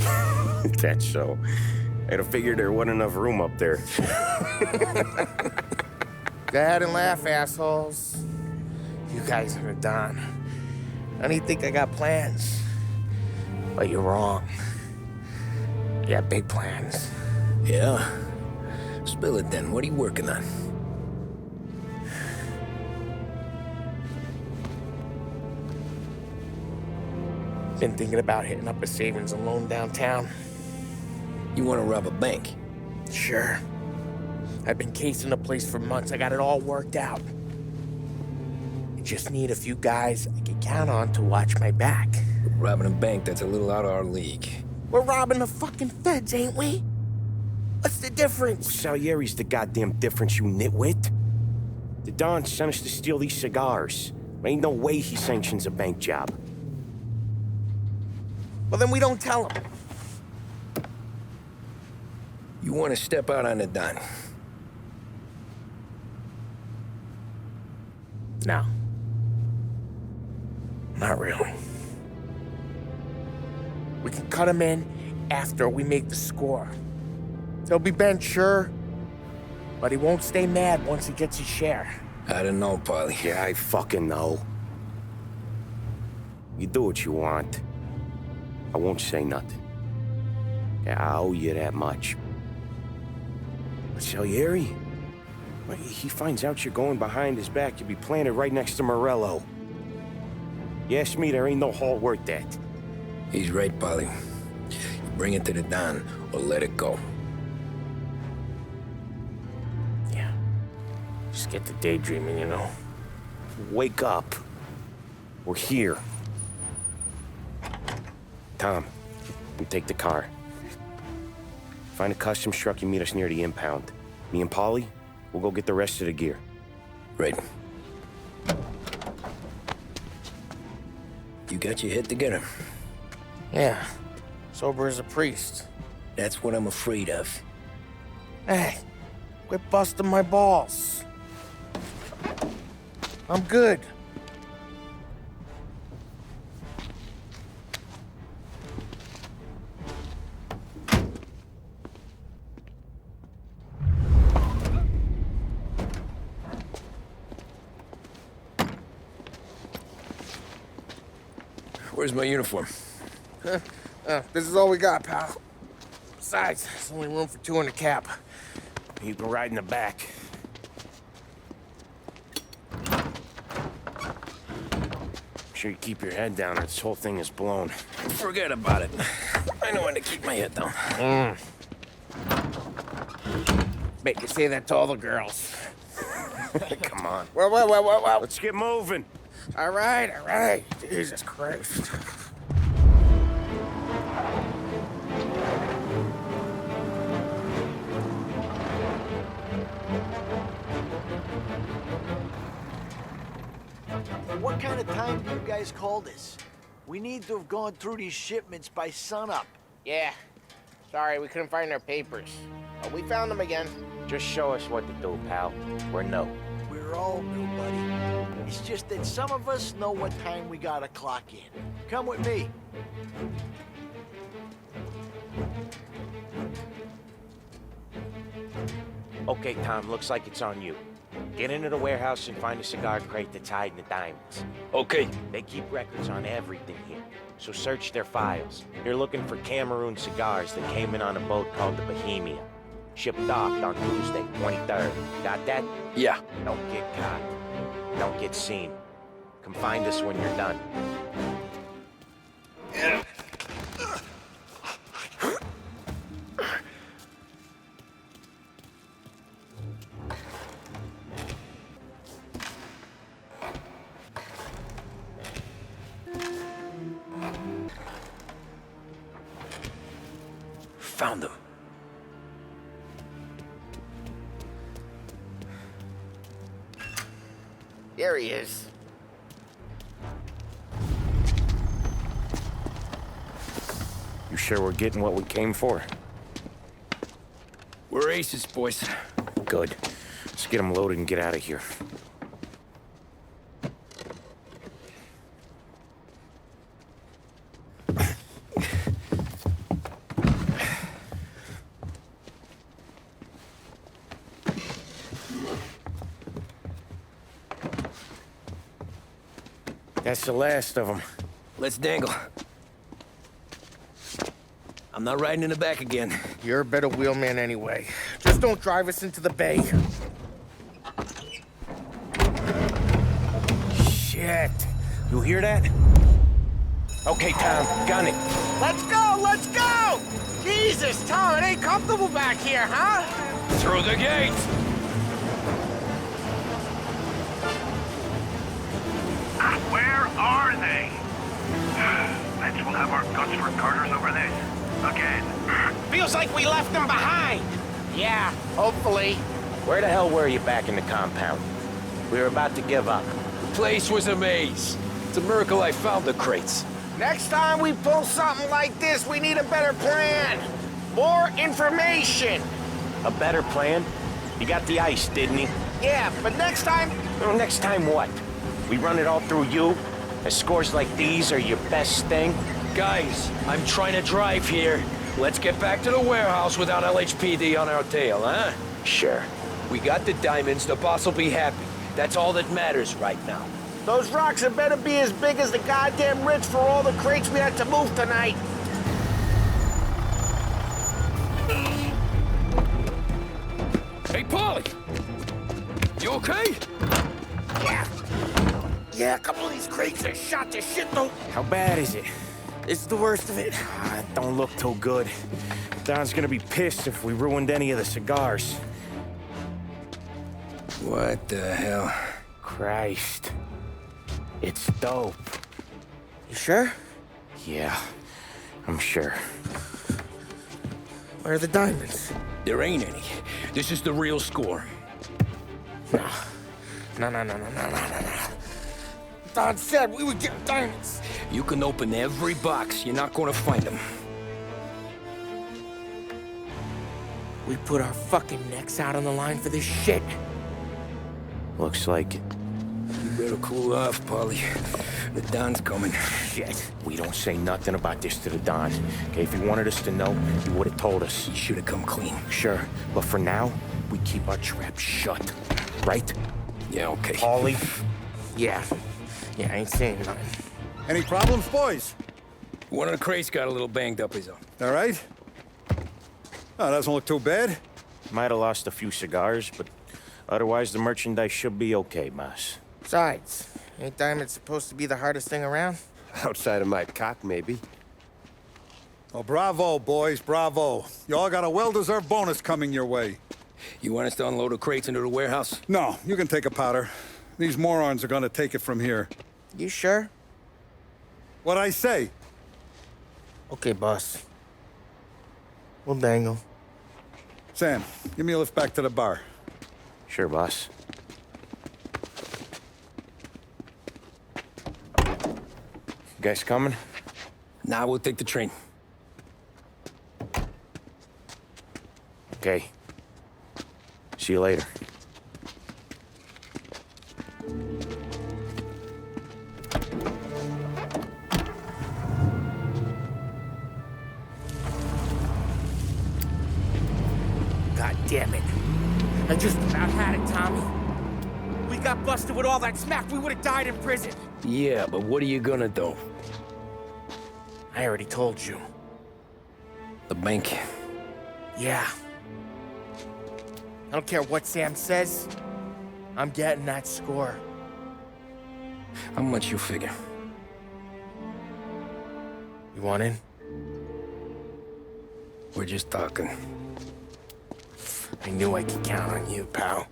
Speaker 4: That's so. I'd have figured there wasn't enough room up there.
Speaker 5: Go ahead and laugh, assholes. You guys are done. I don't even think I got plans. But you're wrong. I got big plans.
Speaker 2: Yeah? Spill it then. What are you working on?
Speaker 5: Been thinking about hitting up a savings and loan downtown.
Speaker 2: You want to rob a bank?
Speaker 5: Sure. I've been casing the place for months. I got it all worked out. I just need a few guys I can count on to watch my back.
Speaker 2: Robbing a bank, that's a little out of our league.
Speaker 5: We're robbing the fucking feds, ain't we? What's the difference?
Speaker 4: Salieri's the goddamn difference, you nitwit. The Don sent us to steal these cigars. Ain't no way he sanctions a bank job.
Speaker 5: Well, then we don't tell him.
Speaker 2: You want to step out on the Don?
Speaker 5: No. Not really. We can cut him in after we make the score. He'll be bent, sure, but he won't stay mad once he gets his share.
Speaker 2: I don't know, Polly.
Speaker 4: Yeah, I fucking know. You do what you want. I won't say nothing. Yeah, I owe you that much. But Salieri, well, he finds out you're going behind his back, you'll be planted right next to Morello. You ask me, there ain't no haul worth that.
Speaker 2: He's right, Polly. You bring it to the Don or let it go.
Speaker 5: Yeah. Just get to daydreaming, you know.
Speaker 4: Wake up. We're here. Tom, you take the car. Find a customs truck and meet us near the impound. Me and Polly, we'll go get the rest of the gear.
Speaker 2: Right. You got your head together.
Speaker 5: Yeah. Sober as a priest.
Speaker 2: That's what I'm afraid of.
Speaker 5: Hey, quit busting my balls. I'm good.
Speaker 2: Where's my uniform?
Speaker 5: This is all we got, pal. Besides, there's only room for two in the cab.
Speaker 4: You can ride in the back. Make sure you keep your head down or this whole thing is blown.
Speaker 2: Forget about it. I know when to keep my head down.
Speaker 5: Bet you say that to all the girls.
Speaker 4: Come on.
Speaker 5: Well.
Speaker 4: Let's get moving.
Speaker 5: All right. Jesus Christ.
Speaker 14: What kind of time do you guys call this? We need to have gone through these shipments by sunup.
Speaker 5: Yeah. Sorry, we couldn't find our papers. But we found them again.
Speaker 4: Just show us what to do, pal. We're no.
Speaker 14: We're all new, buddy. It's just that some of us know what time we gotta clock in. Come with me.
Speaker 4: Okay, Tom, looks like it's on you. Get into the warehouse and find a cigar crate that's hiding the diamonds.
Speaker 2: Okay.
Speaker 4: They keep records on everything here, so search their files. You're looking for Cameroon cigars that came in on a boat called the Bohemia. Shipped docked on Tuesday, 23rd. Got that?
Speaker 2: Yeah.
Speaker 4: Don't get caught. Don't get seen.
Speaker 12: Come find us when you're done.
Speaker 20: Found him.
Speaker 5: There he is.
Speaker 12: You sure we're getting what we came for?
Speaker 20: We're aces, boys.
Speaker 12: Good. Let's get them loaded and get out of here. That's the last of them.
Speaker 20: Let's dangle. I'm not riding in the back again.
Speaker 5: You're a better wheelman anyway. Just don't drive us into the bay.
Speaker 12: Shit. You hear that? Okay, Tom, gun it.
Speaker 5: Let's go! Let's go! Jesus, Tom, it ain't comfortable back here, huh?
Speaker 20: Through the gate!
Speaker 13: Where are they? Bet we'll have our guts for Carters over this. Again.
Speaker 12: Feels like we left them behind.
Speaker 5: Yeah, hopefully.
Speaker 12: Where the hell were you back in the compound? We were about to give up.
Speaker 20: The place was a maze. It's a miracle I found the crates.
Speaker 5: Next time we pull something like this, we need a better plan. More information.
Speaker 12: A better plan? He got the ice, didn't he?
Speaker 5: Yeah, but next time...
Speaker 12: Well, next time what? We run it all through you? And scores like these are your best thing?
Speaker 20: Guys, I'm trying to drive here. Let's get back to the warehouse without LHPD on our tail, huh?
Speaker 12: Sure.
Speaker 20: We got the diamonds, the boss will be happy. That's all that matters right now.
Speaker 5: Those rocks had better be as big as the goddamn ridge for all the crates we had to move tonight.
Speaker 20: Hey, Paulie! You okay?
Speaker 5: Yeah, a couple of these crates are shot to shit, though.
Speaker 12: How bad is it?
Speaker 5: It's the worst of it.
Speaker 12: It don't look too good. Don's gonna be pissed if we ruined any of the cigars.
Speaker 20: What the hell?
Speaker 12: Christ. It's dope.
Speaker 5: You sure?
Speaker 12: Yeah, I'm sure.
Speaker 5: Where are the diamonds?
Speaker 20: There ain't any. This is the real score.
Speaker 5: No. Don said we would get diamonds.
Speaker 20: You can open every box. You're not gonna find them.
Speaker 5: We put our fucking necks out on the line for this shit.
Speaker 12: Looks like it.
Speaker 20: You better cool off, Paulie. The Don's coming.
Speaker 12: Shit. We don't say nothing about this to the Don. Okay, if he wanted us to know, he would have told us.
Speaker 20: He should have come clean.
Speaker 12: Sure, but for now, we keep our trap shut. Right?
Speaker 20: Yeah, okay.
Speaker 12: Paulie?
Speaker 5: Yeah, I ain't saying nothing.
Speaker 8: Any problems, boys?
Speaker 20: One of the crates got a little banged up, is all.
Speaker 8: All right? Oh, doesn't look too bad.
Speaker 12: Might have lost a few cigars, but otherwise the merchandise should be okay, boss.
Speaker 5: Besides, ain't diamonds supposed to be the hardest thing around?
Speaker 6: Outside of my cock, maybe.
Speaker 8: Oh, bravo, boys, bravo. You all got a well-deserved bonus coming your way.
Speaker 20: You want us to unload the crates into the warehouse?
Speaker 8: No, you can take a powder. These morons are gonna take it from here.
Speaker 5: You sure?
Speaker 8: What'd I say?
Speaker 5: Okay, boss. We'll dangle.
Speaker 8: Sam, give me a lift back to the bar.
Speaker 12: Sure, boss. You guys coming?
Speaker 20: Nah, we'll take the train.
Speaker 12: Okay. See you later.
Speaker 5: God damn it. I just about had it, Tommy. We got busted with all that smack, we would have died in prison.
Speaker 20: Yeah, but what are you gonna do?
Speaker 5: I already told you.
Speaker 20: The bank.
Speaker 5: Yeah. I don't care what Sam says. I'm getting that score.
Speaker 2: How much you figure?
Speaker 5: You want in?
Speaker 2: We're just talking.
Speaker 5: I knew I could count on you, pal.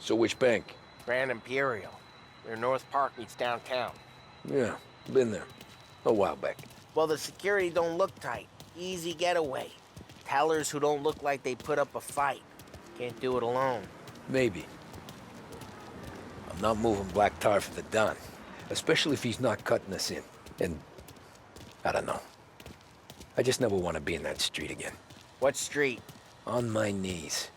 Speaker 2: So which bank?
Speaker 5: Grand Imperial. Near North Park meets downtown.
Speaker 2: Yeah, been there. A while back.
Speaker 5: Well, the security don't look tight. Easy getaway. Tellers who don't look like they put up a fight. Can't do it alone.
Speaker 2: Maybe. I'm not moving black tar for the Don. Especially if he's not cutting us in. And I don't know. I just never want to be in that street again.
Speaker 5: What street?
Speaker 2: On my knees,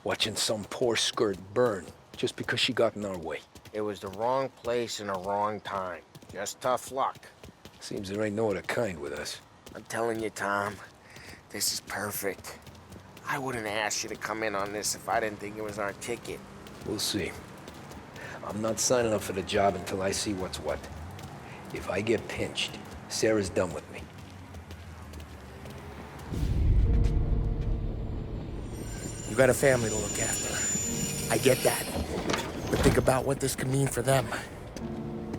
Speaker 2: watching some poor skirt burn just because she got in our way.
Speaker 5: It was the wrong place and the wrong time. Just tough luck.
Speaker 2: Seems there ain't no other kind with us.
Speaker 5: I'm telling you, Tom, this is perfect. I wouldn't ask you to come in on this if I didn't think it was our ticket.
Speaker 2: We'll see. I'm not signing up for the job until I see what's what. If I get pinched, Sarah's done with me.
Speaker 5: You got a family to look after. I get that. But think about what this could mean for them.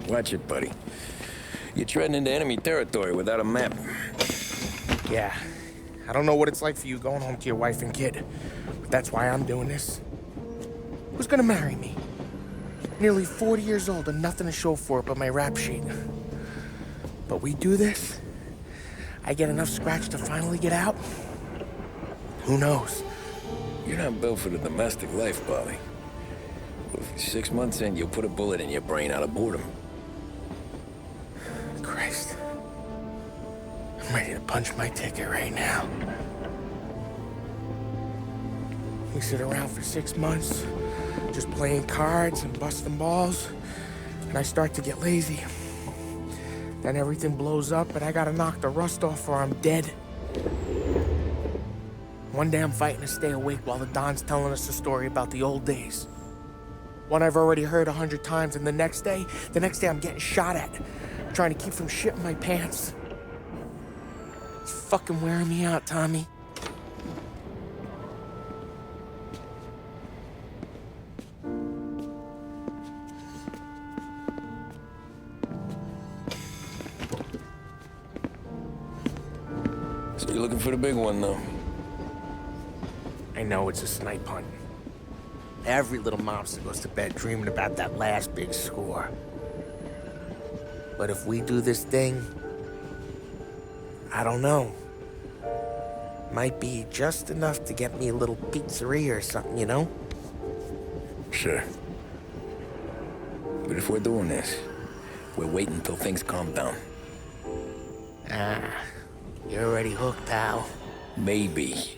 Speaker 2: Watch it, buddy. You're treading into enemy territory without a map.
Speaker 5: Yeah. I don't know what it's like for you going home to your wife and kid. But that's why I'm doing this. Who's gonna marry me? Nearly 40 years old and nothing to show for it but my rap sheet. But we do this, I get enough scratch to finally get out? Who knows?
Speaker 2: You're not built for the domestic life, Polly. 6 months in, you'll put a bullet in your brain out of boredom.
Speaker 5: Christ. I'm ready to punch my ticket right now. We sit around for 6 months, just playing cards and busting balls, and I start to get lazy. Then everything blows up, and I gotta knock the rust off or I'm dead. One day I'm fighting to stay awake while the Don's telling us a story about the old days. One I've already heard 100 times, and the next day I'm getting shot at, trying to keep from shitting my pants. It's fucking wearing me out, Tommy.
Speaker 2: So you're looking for the big one, though?
Speaker 5: I know it's a snipe hunt. Every little mobster goes to bed dreaming about that last big score. But if we do this thing, I don't know. Might be just enough to get me a little pizzeria or something, you know?
Speaker 2: Sure. But if we're doing this, we're waiting until things calm down.
Speaker 5: Ah, you're already hooked, pal.
Speaker 2: Maybe.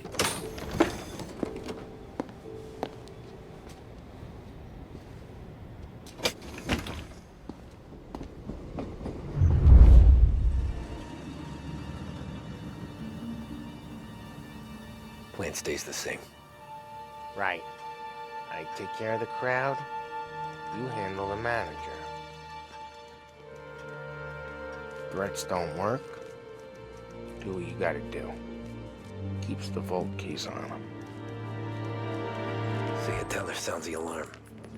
Speaker 2: Plan stays the same.
Speaker 5: Right. I take care of the crowd, you handle the manager. Threats don't work, do what you gotta do. Keeps the vault keys on him.
Speaker 2: See a teller sounds the alarm.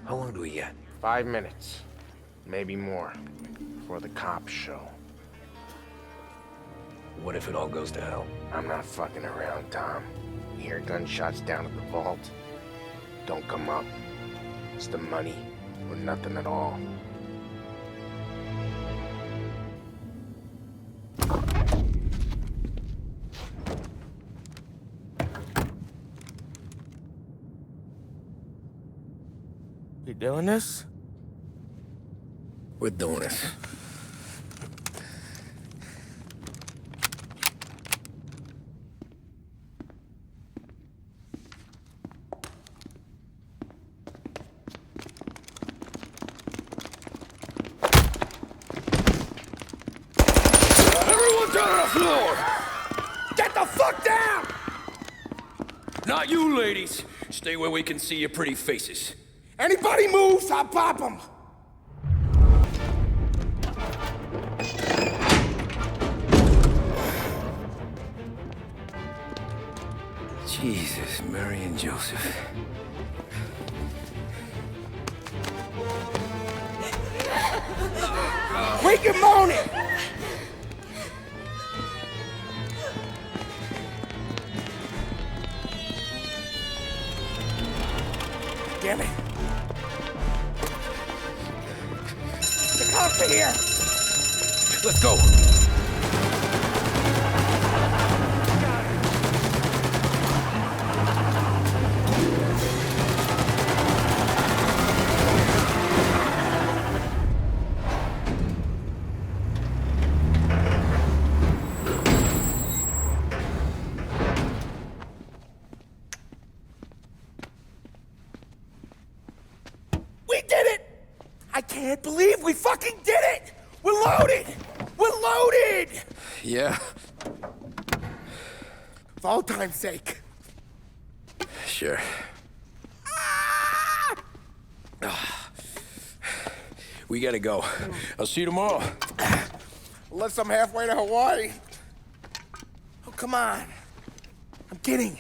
Speaker 2: How long do we get?
Speaker 5: 5 minutes, maybe more, before the cops show.
Speaker 2: What if it all goes to hell?
Speaker 5: I'm not fucking around, Tom. You hear gunshots down at the vault? Don't come up. It's the money or nothing at all. You doing this?
Speaker 2: We're doing this.
Speaker 12: Everyone down on the floor! Get the fuck down!
Speaker 9: Not you, ladies. Stay where we can see your pretty faces.
Speaker 5: Anybody moves, I'll pop them!
Speaker 2: Jesus, Mary and Joseph.
Speaker 5: Quick and moan it! Damn it. The cops are here!
Speaker 2: Let's go.
Speaker 5: We did it! I can't believe we fucking did it! We're loaded! We're loaded!
Speaker 2: Yeah?
Speaker 5: For all time's sake.
Speaker 2: Sure. We gotta go. I'll see you tomorrow.
Speaker 5: Unless I'm halfway to Hawaii. Oh, come on. I'm kidding.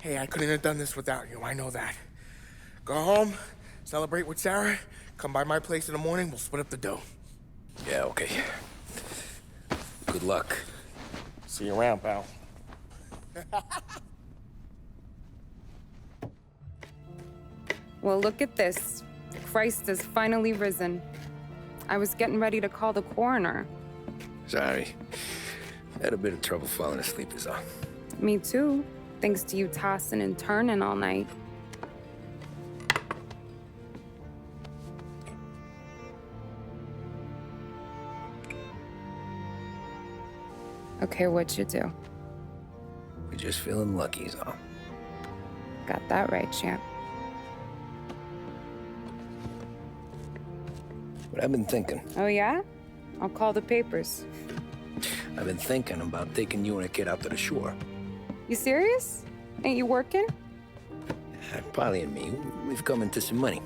Speaker 5: Hey, I couldn't have done this without you. I know that. Go home, celebrate with Sarah, come by my place in the morning, we'll split up the dough.
Speaker 2: Yeah, okay. Good luck.
Speaker 5: See you around, pal.
Speaker 10: Well, look at this. Christ has finally risen. I was getting ready to call the coroner.
Speaker 2: Sorry. Had a bit of trouble falling asleep is all.
Speaker 10: Me too, thanks to you tossing and turning all night. Okay, what'd you do?
Speaker 2: We're just feeling lucky is all.
Speaker 10: Got that right, champ.
Speaker 2: But I've been thinking.
Speaker 10: Oh, yeah? I'll call the papers.
Speaker 2: I've been thinking about taking you and a kid out to the shore.
Speaker 10: You serious? Ain't you working?
Speaker 2: Polly and me, we've come into some money.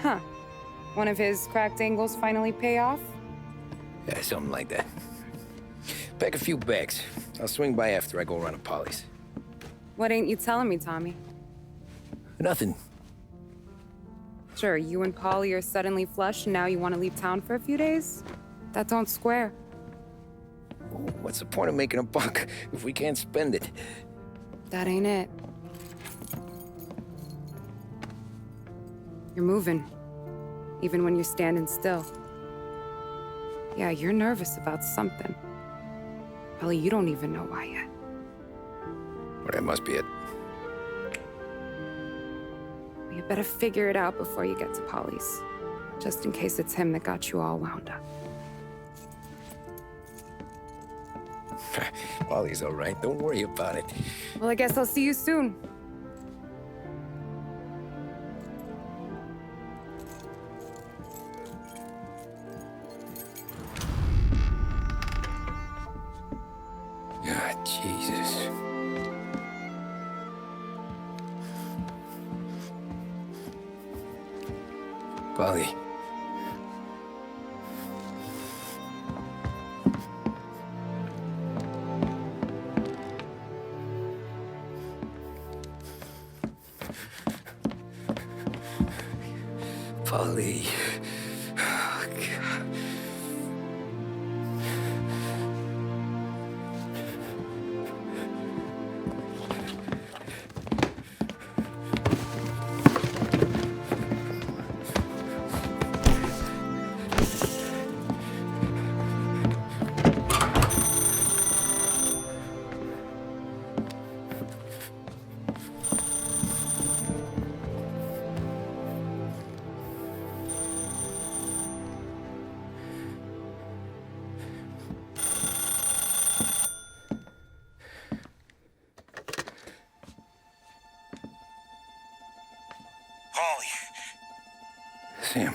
Speaker 10: Huh. One of his cracked angles finally pay off?
Speaker 2: Yeah, something like that. Pack a few bags. I'll swing by after I go around to Polly's.
Speaker 10: What ain't you telling me, Tommy?
Speaker 2: Nothing.
Speaker 10: Sure, you and Polly are suddenly flush and now you want to leave town for a few days? That don't square.
Speaker 2: What's the point of making a buck if we can't spend it?
Speaker 10: That ain't it. You're moving, even when you're standing still. Yeah, you're nervous about something. Probably you don't even know why yet.
Speaker 2: Well, that must be it.
Speaker 10: You better figure it out before you get to Polly's, just in case it's him that got you all wound up.
Speaker 2: Polly's all right. Don't worry about it.
Speaker 10: Well, I guess I'll see you soon.
Speaker 2: Ah, Jesus. Polly. Polly. Oh, God. Sam,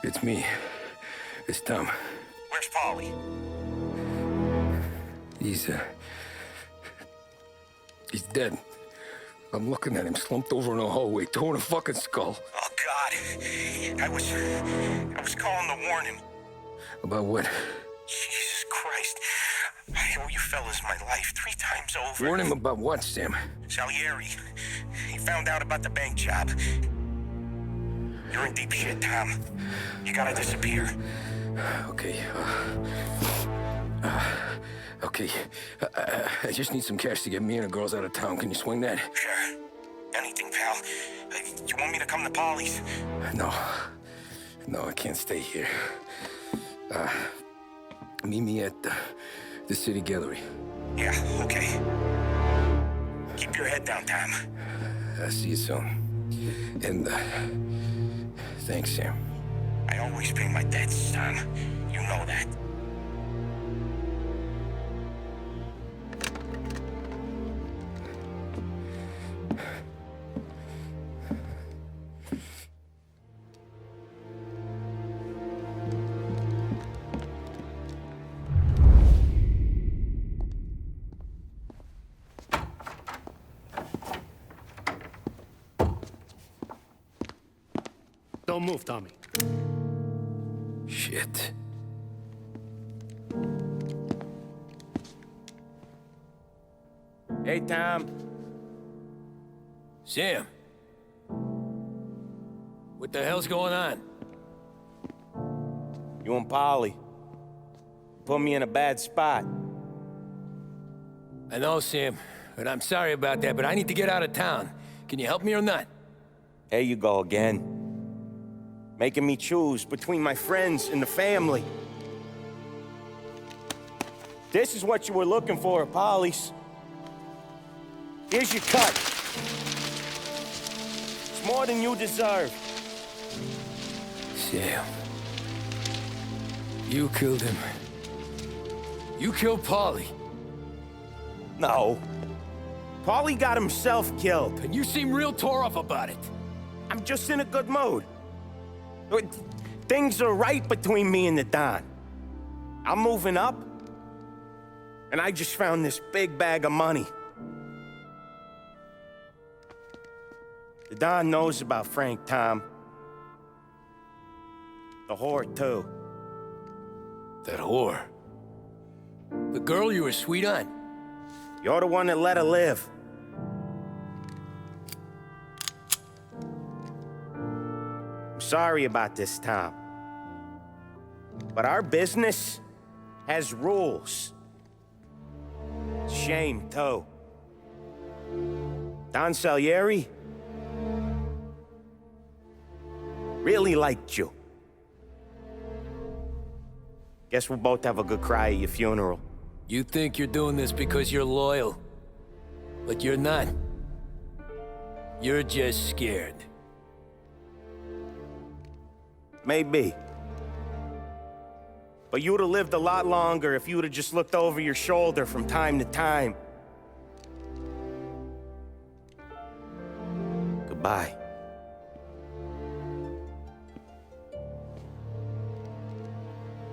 Speaker 2: it's me. It's Tom.
Speaker 12: Where's Polly?
Speaker 2: He's dead. I'm looking at him slumped over in the hallway, torn a fucking skull.
Speaker 12: Oh, God. I was calling to warn him.
Speaker 2: About what?
Speaker 12: Jesus Christ. I owe you fellas my life 3 times over.
Speaker 2: Warn him about what, Sam?
Speaker 12: Sallieri. He found out about the bank job. You're in deep shit, Tom. You gotta disappear.
Speaker 2: Okay. Okay. I just need some cash to get me and the girls out of town. Can you swing that?
Speaker 12: Sure. Anything, pal. You want me to come to Polly's?
Speaker 2: No. No, I can't stay here. Meet me at the city gallery.
Speaker 12: Yeah, okay. Keep your head down, Tom.
Speaker 2: I'll see you soon. And, thanks, Sam.
Speaker 12: I always pay my debts, Tom. You know that.
Speaker 3: Don't move, Tommy.
Speaker 2: Shit.
Speaker 4: Hey, Tom.
Speaker 2: Sam. What the hell's going on?
Speaker 4: You and Polly put me in a bad spot.
Speaker 2: I know, Sam, but I'm sorry about that, but I need to get out of town. Can you help me or not?
Speaker 4: There you go again. Making me choose between my friends and the family. This is what you were looking for at Polly's. Here's your cut. It's more than you deserve.
Speaker 2: Sam. You killed him. You killed Polly.
Speaker 4: No. Polly got himself killed.
Speaker 2: And you seem real tore up about it.
Speaker 4: I'm just in a good mood. Things are right between me and the Don. I'm moving up, and I just found this big bag of money. The Don knows about Frank, Tom. The whore, too.
Speaker 2: That whore? The girl you were sweet on?
Speaker 4: You're the one that let her live. I'm sorry about this, Tom. But our business has rules. Shame, too. Don Sallieri really liked you. Guess we'll both have a good cry at your funeral.
Speaker 2: You think you're doing this because you're loyal, but you're not. You're just scared.
Speaker 4: Maybe. But you'd have lived a lot longer if you'd have just looked over your shoulder from time to time. Goodbye.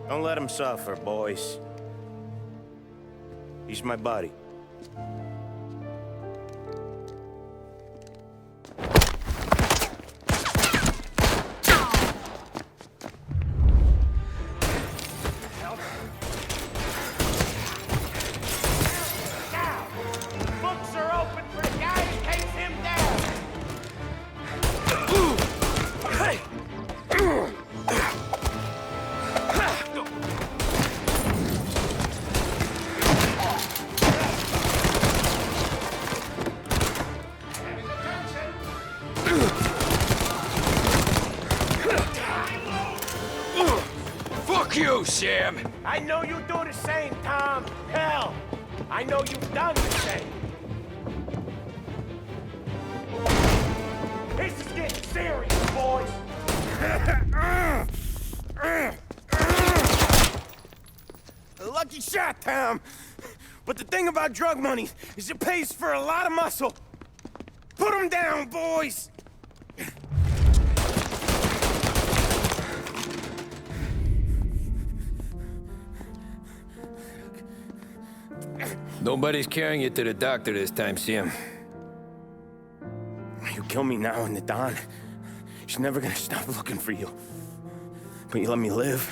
Speaker 4: Don't let him suffer, boys. He's my buddy.
Speaker 12: Books are open for the guy who takes him down.
Speaker 2: Hey! Fuck you, Sam!
Speaker 12: I know you do the same, Tom. Hell, I know you've done the same. This is getting serious, boys.
Speaker 4: A lucky shot, Tom. But the thing about drug money is it pays for a lot of muscle. Put him down, boys.
Speaker 2: Nobody's carrying you to the doctor this time, Sam.
Speaker 4: You kill me now and the Don. She's never gonna stop looking for you. But you let me live.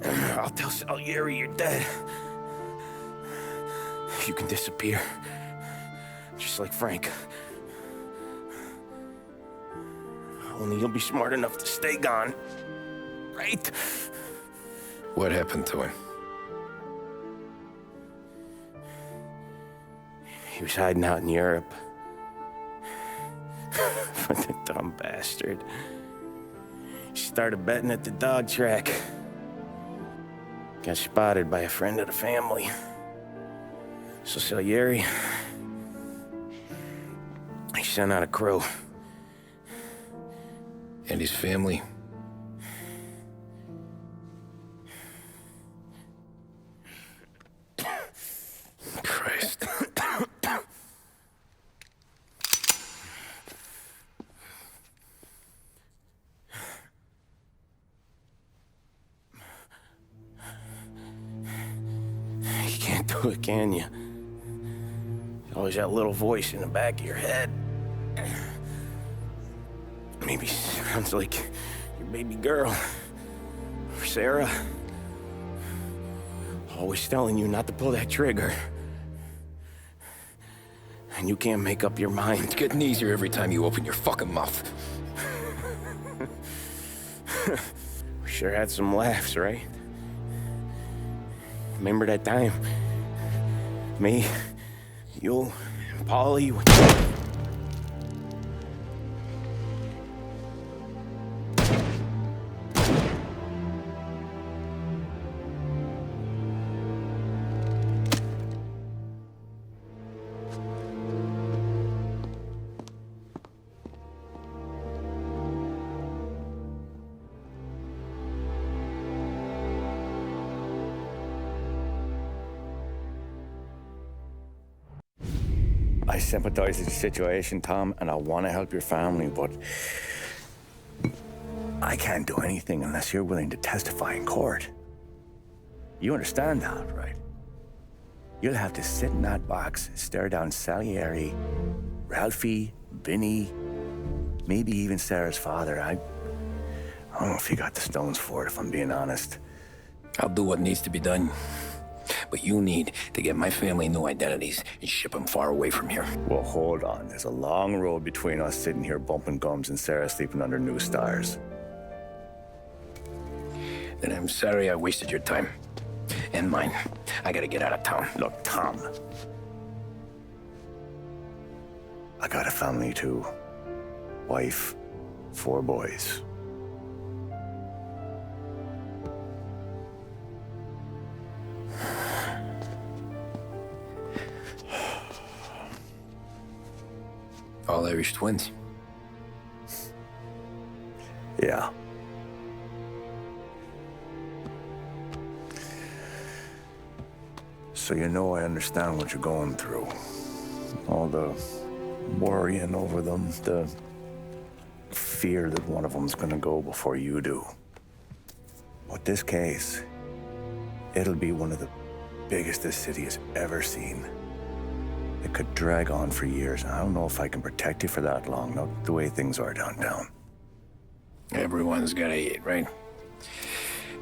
Speaker 4: I'll tell Sallieri you're dead. You can disappear. Just like Frank. Only you'll be smart enough to stay gone. Right?
Speaker 2: What happened to him?
Speaker 4: He was hiding out in Europe. But the dumb bastard. He started betting at the dog track. Got spotted by a friend of the family. So Sallieri, he sent out a crew.
Speaker 2: And his family? Christ.
Speaker 4: You can't do it, can you? Always that little voice in the back of your head. Maybe sounds like your baby girl. Or Sarah. Always telling you not to pull that trigger. And you can't make up your mind.
Speaker 2: It's getting easier every time you open your fucking mouth.
Speaker 4: We sure had some laughs, right? Remember that time? Me, you, and Polly.
Speaker 1: I sympathize with the situation, Tom, and I want to help your family, but I can't do anything unless you're willing to testify in court. You understand that, right? You'll have to sit in that box, stare down Sallieri, Ralphie, Vinny, maybe even Sarah's father. I don't know if you got the stones for it, if I'm being honest.
Speaker 2: I'll do what needs to be done. But you need to get my family new identities and ship them far away from here.
Speaker 1: Well, hold on. There's a long road between us sitting here bumping gums and Sarah sleeping under new stars.
Speaker 2: Then I'm sorry I wasted your time. And mine. I gotta get out of town.
Speaker 1: Look, Tom. I got a family too. Wife, 4 boys.
Speaker 2: All Irish twins.
Speaker 1: Yeah. So you know I understand what you're going through. All the worrying over them, the fear that one of them's gonna go before you do. But this case, it'll be one of the biggest this city has ever seen. It could drag on for years. I don't know if I can protect you for that long, not the way things are downtown.
Speaker 2: Everyone's gotta eat, right?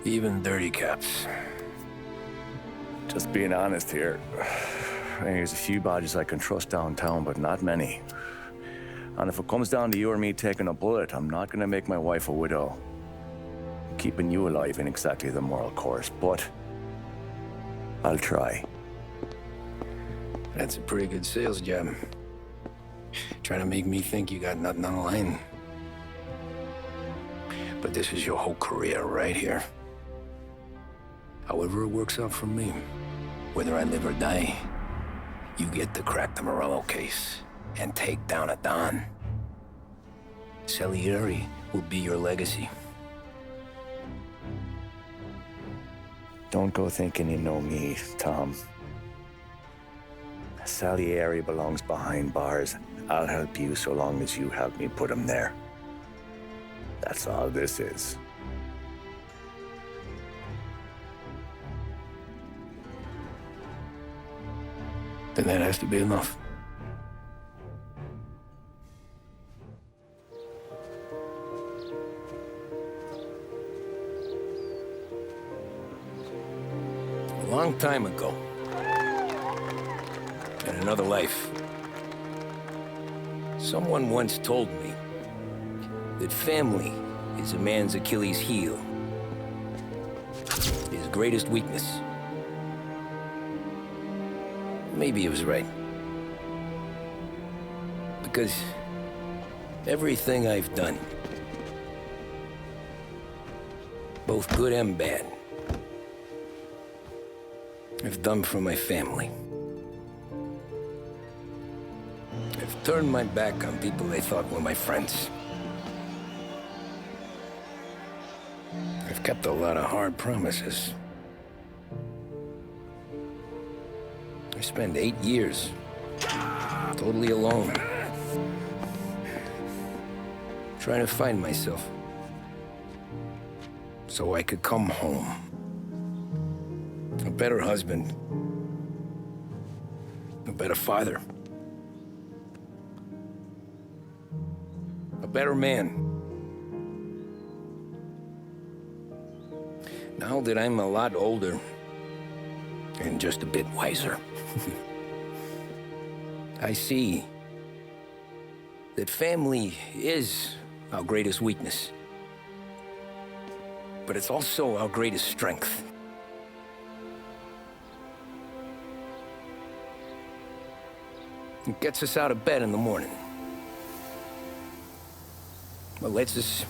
Speaker 2: Even dirty cops.
Speaker 1: Just being honest here. There's a few badges I can trust downtown, but not many. And if it comes down to you or me taking a bullet, I'm not gonna make my wife a widow. Keeping you alive ain't exactly the moral course, but I'll try.
Speaker 2: That's a pretty good sales job. Trying to make me think you got nothing on the line. But this is your whole career right here. However it works out for me, whether I live or die, you get to crack the Morello case and take down a Don. Sallieri will be your legacy.
Speaker 1: Don't go thinking you know me, Tom. Sallieri belongs behind bars. I'll help you so long as you help me put him there. That's all this is.
Speaker 2: Then that has to be enough. A long time ago, another life. Someone once told me that family is a man's Achilles heel, his greatest weakness. Maybe he was right. Because everything I've done, both good and bad, I've done for my family. I've turned my back on people they thought were my friends. I've kept a lot of hard promises. I spent 8 years totally alone, trying to find myself so I could come home. A better husband, a better father, a better man. Now that I'm a lot older and just a bit wiser, I see that family is our greatest weakness, but it's also our greatest strength. It gets us out of bed in the morning. It lets us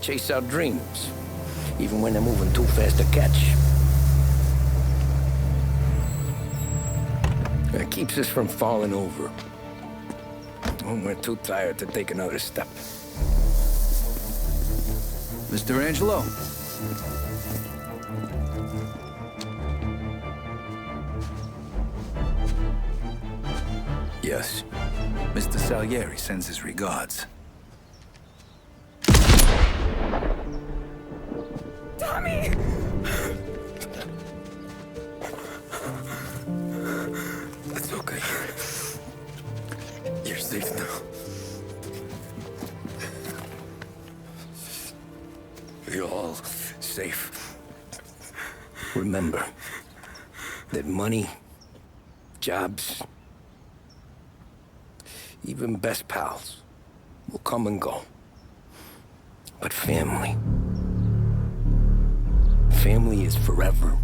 Speaker 2: chase our dreams, even when they're moving too fast to catch. It keeps us from falling over when we're too tired to take another step.
Speaker 7: Mr. Angelo.
Speaker 2: Yes.
Speaker 7: Mr. Salieri sends his regards.
Speaker 10: Tommy!
Speaker 2: That's okay. You're safe now. You're all safe. Remember that money, jobs, even best pals will come and go. But family is forever.